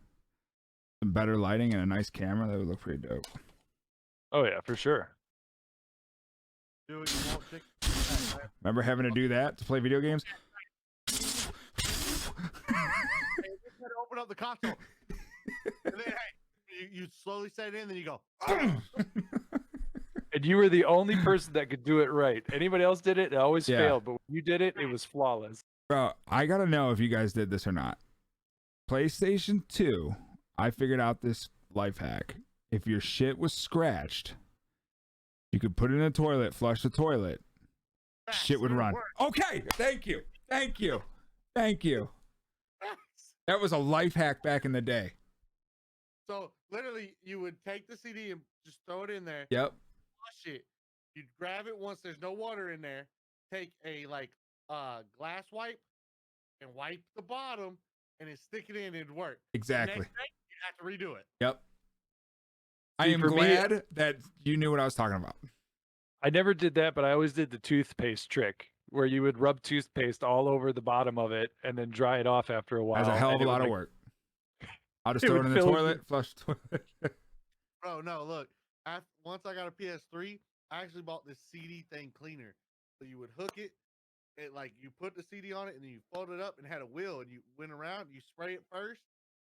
S2: Some better lighting and a nice camera, that would look pretty dope.
S3: Oh yeah, for sure.
S1: Do what you want, chick.
S2: Remember having to do that to play video games?
S1: Hey, just gotta open up the console. And then, hey, you slowly set it in, then you go.
S3: And you were the only person that could do it right. Anybody else did it, it always
S2: Yeah.
S3: failed. But when you did it, it was flawless.
S2: Bro, I gotta know if you guys did this or not. PlayStation 2, I figured out this life hack. If your shit was scratched, You could put it in a toilet, flush the toilet.
S1: Facts,
S2: Shit would
S1: it'll
S2: run.
S1: work.
S2: Okay, thank you.
S1: Facts.
S2: That was a life hack back in the day.
S1: So literally, you would take the CD and just throw it in there.
S2: Yep.
S1: Flush it. You'd grab it once there's no water in there. Take a glass wipe and wipe the bottom, and then stick it in. And it'd work.
S2: Exactly.
S1: Next day, you have to redo it.
S2: Yep. I
S3: See,
S2: am
S3: for me-
S2: glad that you knew what I was talking about.
S3: I never did that, but I always did the toothpaste trick where you would rub toothpaste all over the bottom of it and then dry it off after a while.
S2: That's a hell of
S3: and
S2: a
S3: it would,
S2: lot of
S3: like-
S2: work. I'll just
S3: it
S2: throw it
S3: would
S2: in the
S3: fill
S2: toilet, flush the toilet.
S1: Bro, no, look. Once I got a PS3, I actually bought this CD thing cleaner. So you would hook it, you put the CD on it, and then you fold it up and had a wheel, and you went around. You spray it first,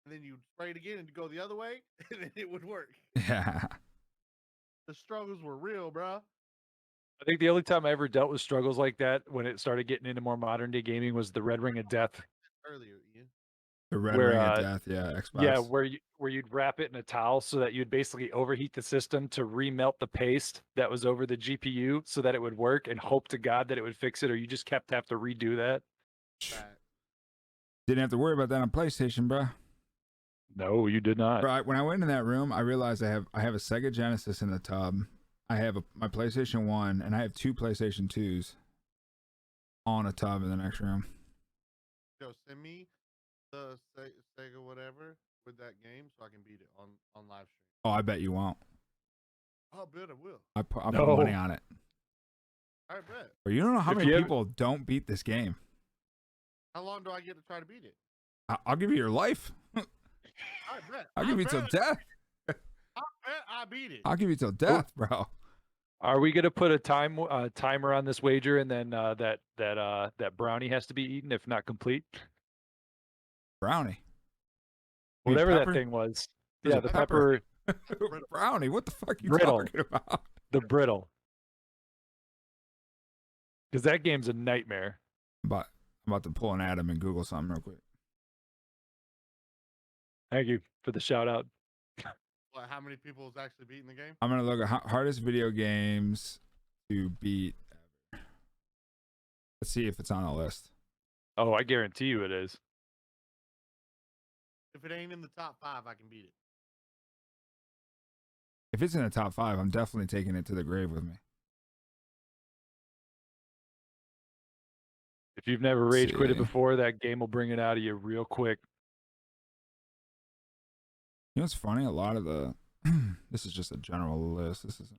S1: and then you spray it again, and you go the other way, and then it would work.
S2: Yeah.
S1: The struggles were real, bro.
S3: I think the only time I ever dealt with struggles like that when it started getting into more modern day gaming was the Red Ring of Death.
S1: Earlier, Ian.
S2: The red
S3: Where,
S2: ring of death, yeah, Xbox.
S3: Yeah, where you'd wrap it in a towel so that you'd basically overheat the system to remelt the paste that was over the GPU so that it would work and hope to God that it would fix it, or you just kept have to redo that.
S1: Fact.
S2: Didn't have to worry about that on PlayStation, bro.
S3: No, you did not.
S2: Bro, when I went in that room, I realized I have a Sega Genesis in the tub. I have my PlayStation 1, and I have 2 PlayStation 2s all in a tub in the next room.
S1: Yo, send me the Sega whatever with that game so I can beat it on live stream.
S2: Oh, I bet you won't.
S1: Oh, bet I will.
S2: I'll
S3: No.
S2: put money on it.
S1: I bet.
S2: But you don't know how
S3: If
S2: many
S3: you ever-
S2: people don't beat this game.
S1: How long do I get to try to beat it?
S2: I'll give you your life.
S1: I bet.
S2: I'll give you till death.
S1: I bet I beat it.
S2: I'll give you till death, bro.
S3: Are we gonna put a timer on this wager, and then that brownie has to be eaten if not complete?
S2: Brownie. You mean
S3: Whatever that
S2: pepper?
S3: thing was.
S2: There's
S3: Yeah,
S2: a
S3: the
S2: pepper.
S3: pepper,
S2: Brownie. What the fuck are you
S3: Brittle.
S2: talking about?
S3: the brittle. Because that game's a nightmare.
S2: I'm about to pull an Adam and Google something real quick.
S3: Thank you for the shout out.
S1: What, how many people has actually beaten the game?
S2: I'm gonna look at hardest video games to beat ever. Let's see if it's on the list.
S3: Oh, I guarantee you it is.
S1: If it ain't in the top 5, I can beat it.
S2: If it's in the top 5, I'm definitely taking it to the grave with me.
S3: If you've never rage quit it
S2: See.
S3: before, that game will bring it out of you real quick.
S2: You know what's funny? A lot of the this is just a general list. This isn't.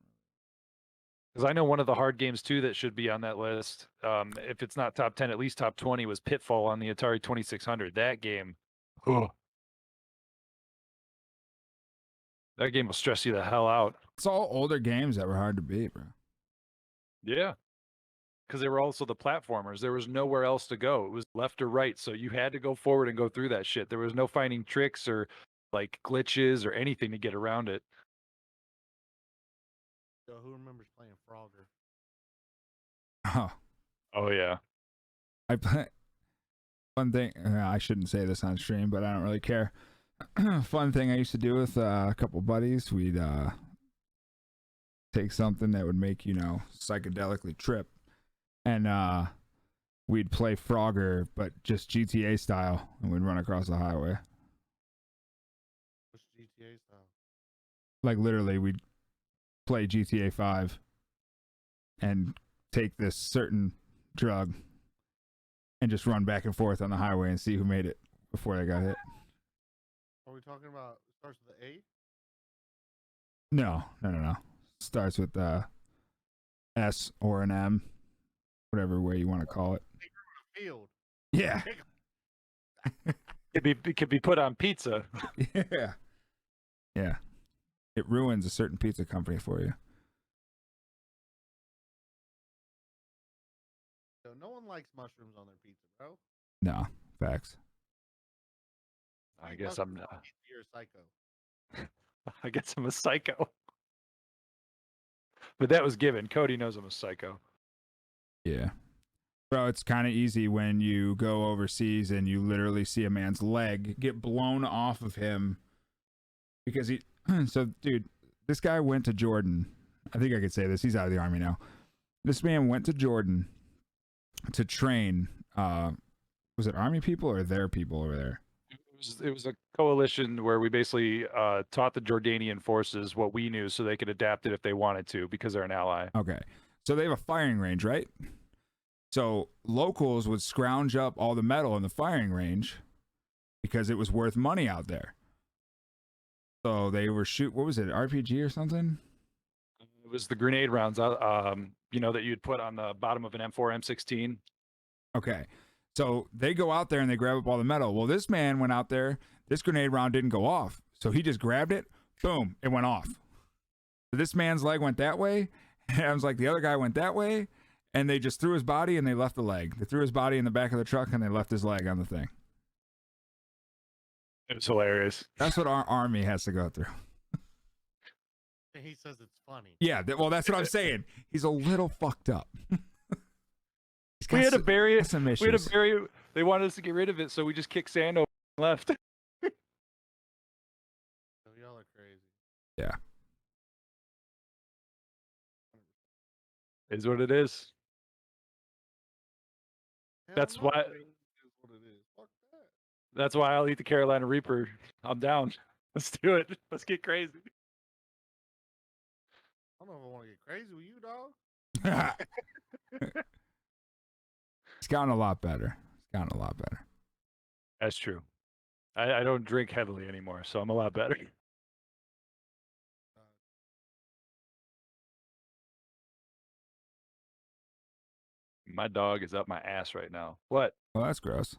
S3: Because I know one of the hard games too that should be on that list. If it's not top 10, at least top 20 was Pitfall on the Atari 2600. That game, that game will stress you the hell out.
S2: It's all older games that were hard to beat, bro.
S3: Yeah. Because they were also the platformers. There was nowhere else to go. It was left or right. So you had to go forward and go through that shit. There was no finding tricks or like glitches or anything to get around it.
S1: So who remembers playing Frogger?
S2: Oh,
S3: Oh, yeah.
S2: I play. Fun thing. I shouldn't say this on stream, but I don't really care. Fun thing I used to do with a couple buddies. We'd take something that would make psychedelically trip, and we'd play Frogger, but just GTA style, and we'd run across the highway.
S1: What's GTA style?
S2: Like literally, we'd play GTA 5 and take this certain drug and just run back and forth on the highway and see who made it before they got hit.
S1: Are we talking about starts with the A?
S2: No. Starts with S or an M, whatever way you want to call it.
S1: Field.
S2: Yeah.
S3: It could be put on pizza.
S2: Yeah. Yeah. It ruins a certain pizza company for you.
S1: So no one likes mushrooms on their pizza, bro.
S2: No, facts.
S3: I
S1: Eat
S3: guess I'm
S1: mushrooms on pizza, you're a psycho.
S3: I guess I'm a psycho. But that was given. Cody knows I'm a psycho.
S2: Yeah. Bro, it's kind of easy when you go overseas and you literally see a man's leg get blown off of him because he. So, dude, this guy went to Jordan I think I could say this. He's out of the Army now. This man went to Jordan to train. Was it Army people or their people over there?
S3: It was a coalition where we basically taught the Jordanian forces what we knew so they could adapt it if they wanted to because they're an ally.
S2: Okay. So they have a firing range, right? So locals would scrounge up all the metal in the firing range because it was worth money out there. So they were what was it, RPG or something?
S3: It was the grenade rounds, you know, that you'd put on the bottom of an M4, M16.
S2: Okay. So they go out there and they grab up all the metal. Well, this man went out there. This grenade round didn't go off. So he just grabbed it. Boom. It went off. So this man's leg went that way. And I was like, the other guy went that way. And they just threw his body and they left the leg. They threw his body in the back of the truck and they left his leg on the thing.
S3: It was hilarious.
S2: That's what our Army has to go through.
S1: He says it's funny.
S2: Yeah. Well, that's what I'm saying. He's a little fucked up.
S3: We had to bury it.
S2: Some
S3: We
S2: issues.
S3: had to bury it. They wanted us to get rid of it, so we just kicked sand over and left.
S1: So y'all are crazy.
S2: Yeah.
S3: Is what it is.
S1: Hell
S3: That's
S1: no,
S3: why-
S1: it is what it is. Fuck that.
S3: That's why I'll eat the Carolina Reaper. I'm down. Let's do it. Let's get crazy.
S1: I don't know if I want to get crazy with you, dog.
S2: It's gotten a lot better. It's gotten a lot better.
S3: That's true. I don't drink heavily anymore, so I'm a lot better. My dog is up my ass right now. What?
S2: Well, that's gross.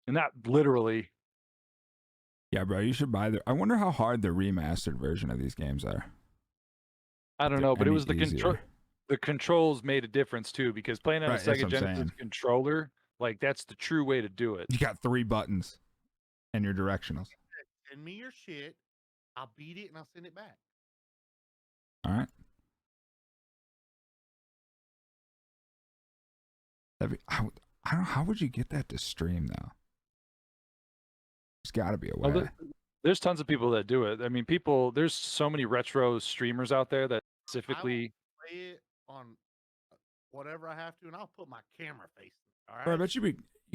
S3: And not literally.
S2: Yeah, bro, you should buy I wonder how hard the remastered version of these games are.
S3: I don't
S2: Is
S3: know,
S2: it
S3: but it
S2: any
S3: was the control.
S2: easier?
S3: The controls made a difference too, because playing on
S2: Right,
S3: a
S2: that's
S3: Sega
S2: what I'm
S3: Genesis
S2: saying.
S3: controller, like that's the true way to do it.
S2: You got 3 buttons and your directionals.
S1: Send me your shit. I'll beat it and I'll send it back.
S2: All right. I don't know. How would you get that to stream though? There's got to be a way.
S3: Well, there's tons of people that do it. I mean, there's so many retro streamers out there that specifically.
S1: Play it on whatever I have to, and I'll put my camera face. All right.
S2: Bro, I bet you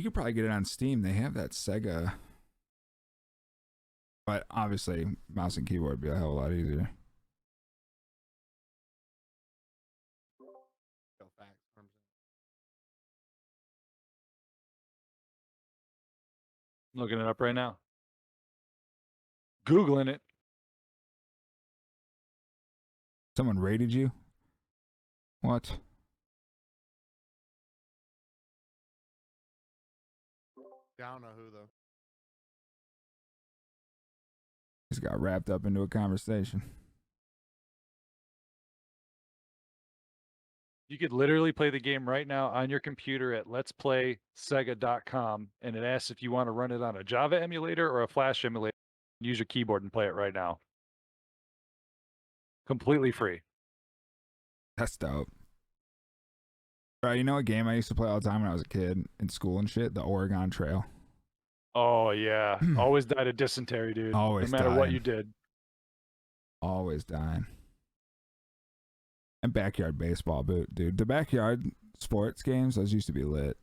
S2: could probably get it on Steam. They have that Sega. But obviously, mouse and keyboard would be a hell of a lot easier.
S3: Looking it up right now. Googling it.
S2: Someone rated you? What?
S1: I don't know who though.
S2: Just got wrapped up into a conversation.
S3: You could literally play the game right now on your computer at letsplaysega.com, and it asks if you want to run it on a Java emulator or a Flash emulator. Use your keyboard and play it right now. Completely free.
S2: That's dope. Bro, you know a game I used to play all the time when I was a kid in school and shit? The Oregon Trail.
S3: Oh, yeah. Always died of dysentery, dude.
S2: Always
S3: no matter what
S2: dying.
S3: you did.
S2: Always dying. And backyard baseball, dude. The backyard sports games, those used to be lit.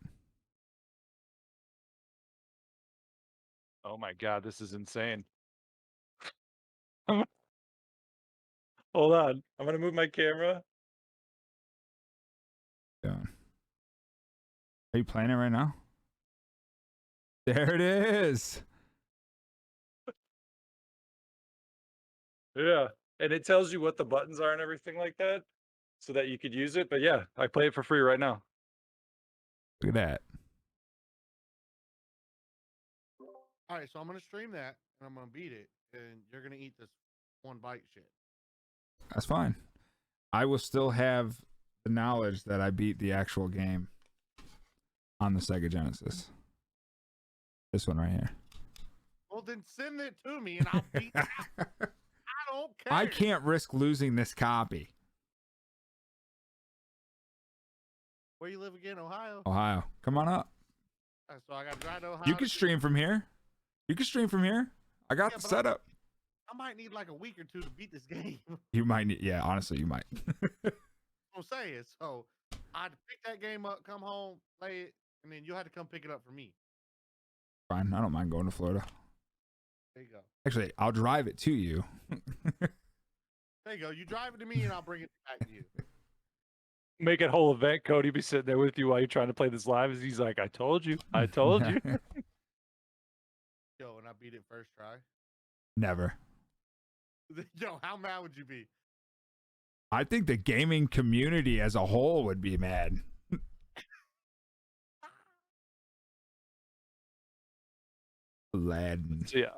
S3: Oh my God, this is insane. Hold on. I'm going to move my camera.
S2: Yeah. Are you playing it right now? There it is.
S3: Yeah. And it tells you what the buttons are and everything like that so that you could use it. But yeah, I play it for free right now.
S2: Look at that.
S1: All right, so I'm gonna stream that and I'm gonna beat it, and you're gonna eat this one bite shit.
S2: That's fine. I will still have the knowledge that I beat the actual game on the Sega Genesis. This one right here.
S1: Well, then send it to me and I'll beat it. I don't care.
S2: I can't risk losing this copy.
S1: Where you live again, Ohio?
S2: Ohio. Come on up.
S1: So I got to drive to Ohio.
S2: You can stream from here. I got
S1: Yeah,
S2: the
S1: but
S2: setup.
S1: I might need like a week or two to beat this game.
S2: You might need, yeah, honestly, you might.
S1: I'm saying. So I'd pick that game up, come home, play it, and then you'll have to come pick it up for me.
S2: Fine, I don't mind going to Florida.
S1: There you go.
S2: Actually, I'll drive it to you.
S1: There you go. You drive it to me and I'll bring it back to you.
S3: Make it whole event. Cody be sitting there with you while you're trying to play this live. As he's like, "I told you, I told you."
S1: Yo, and I beat it first try.
S2: Never.
S1: Yo, how mad would you be?
S2: I think the gaming community as a whole would be mad. Aladdin.
S3: So, yeah,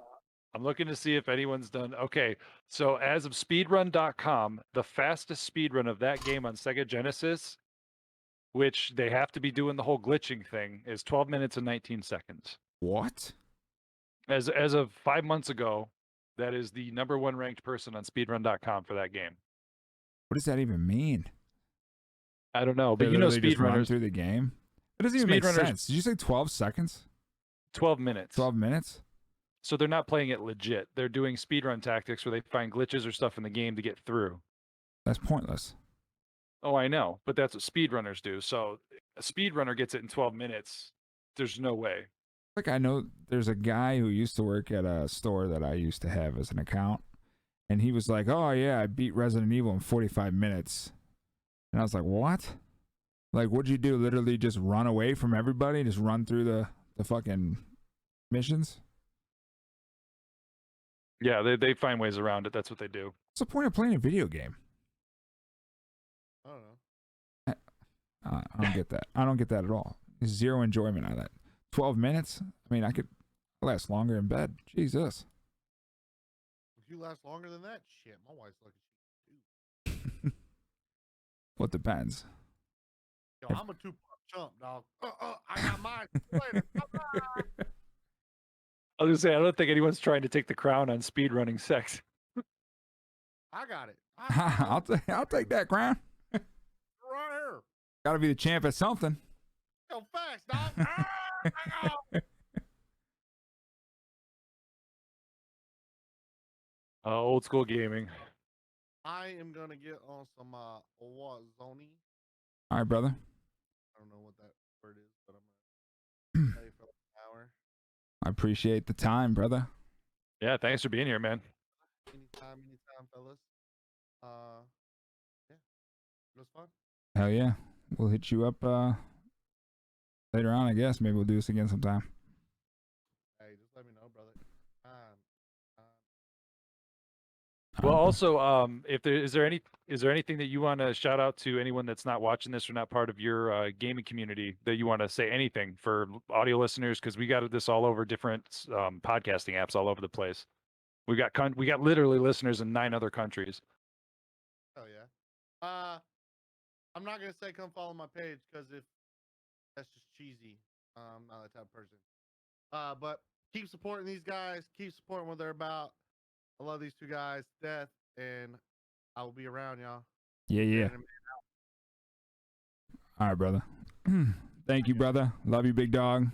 S3: I'm looking to see if anyone's done. Okay, so as of speedrun.com, the fastest speedrun of that game on Sega Genesis, which they have to be doing the whole glitching thing, is 12 minutes and 19 seconds.
S2: What?
S3: As of 5 months ago, that is the #1 ranked person on speedrun.com for that game.
S2: What does that even mean?
S3: I don't know, but
S2: They
S3: you know
S2: literally just run
S3: speedrunners,
S2: through the game? It doesn't even make
S3: Speedrunners-
S2: sense. Did you say 12 seconds?
S3: 12 minutes.
S2: 12 minutes?
S3: So they're not playing it legit. They're doing speedrun tactics where they find glitches or stuff in the game to get through.
S2: That's pointless.
S3: Oh, I know, but that's what speedrunners do. So a speedrunner gets it in 12 minutes. There's no way.
S2: Like, I know there's a guy who used to work at a store that I used to have as an account, and he was like, "Oh yeah, I beat Resident Evil in 45 minutes." And I was like, "What? Like, what'd you do? Literally just run away from everybody? Just run through the fucking missions?"
S3: Yeah, they find ways around it. That's what they do.
S2: What's the point of playing a video game?
S1: I don't know.
S2: I don't get that. I don't get that at all. Zero enjoyment out of that. 12 minutes? I mean, I could last longer in bed. Jesus.
S1: If you last longer than that, shit, my wife's lucky.
S2: Well, it depends.
S1: Yo, I'm a 2-pump chump, dog. I got mine. Later. Bye-bye.
S3: I was gonna say, I don't think anyone's trying to take the crown on speedrunning sex.
S1: I got it.
S2: I'll take that crown.
S1: Right here.
S2: Got to be the champ at something.
S1: Yo, facts, dog.
S3: Old school gaming.
S1: I am gonna get on some Warzone.
S2: All right, brother.
S1: I don't know what that word is, but I'm gonna play for like an hour.
S2: I appreciate the time, brother.
S3: Yeah, thanks for being here, man.
S1: Anytime, fellas. Yeah, it was fun.
S2: Hell yeah. We'll hit you up later on, I guess. Maybe we'll do this again sometime.
S1: Hey, just let me know, brother.
S3: Well, also, if there is there anything that you want to shout out to anyone that's not watching this or not part of your gaming community that you want to say anything for audio listeners? Because we got this all over different podcasting apps all over the place. We got literally listeners in 9 other countries.
S1: Oh yeah. I'm not gonna say come follow my page because if that's just cheesy. I'm not that type of person. But keep supporting these guys. Keep supporting what they're about. I love these 2 guys to death, and I will be around, y'all.
S2: Yeah. All right, brother. Thank you, brother. Love you, big dog.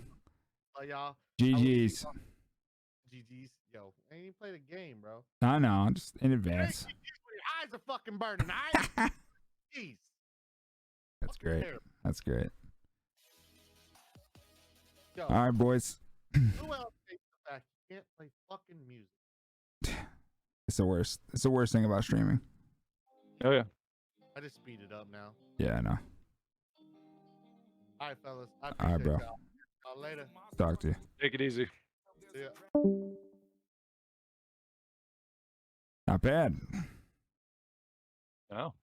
S1: Love y'all.
S2: GG's.
S1: GG's. Yo, I ain't even played a game, bro.
S2: I know, just in advance.
S1: Hey, your eyes are fucking burning. Right? Jeez.
S2: That's great. That's great.
S1: Yo,
S2: All right, boys.
S1: who else hates the fact you can't play fucking music?
S2: It's the worst. It's the worst thing about streaming.
S3: Oh yeah.
S1: I just speed it up now.
S2: Yeah, I know.
S1: All right, fellas. I
S2: All
S1: appreciate
S2: right, bro.
S1: y'all. Later.
S2: Talk to you.
S3: Take it easy.
S1: See ya.
S2: Not bad.
S3: Oh.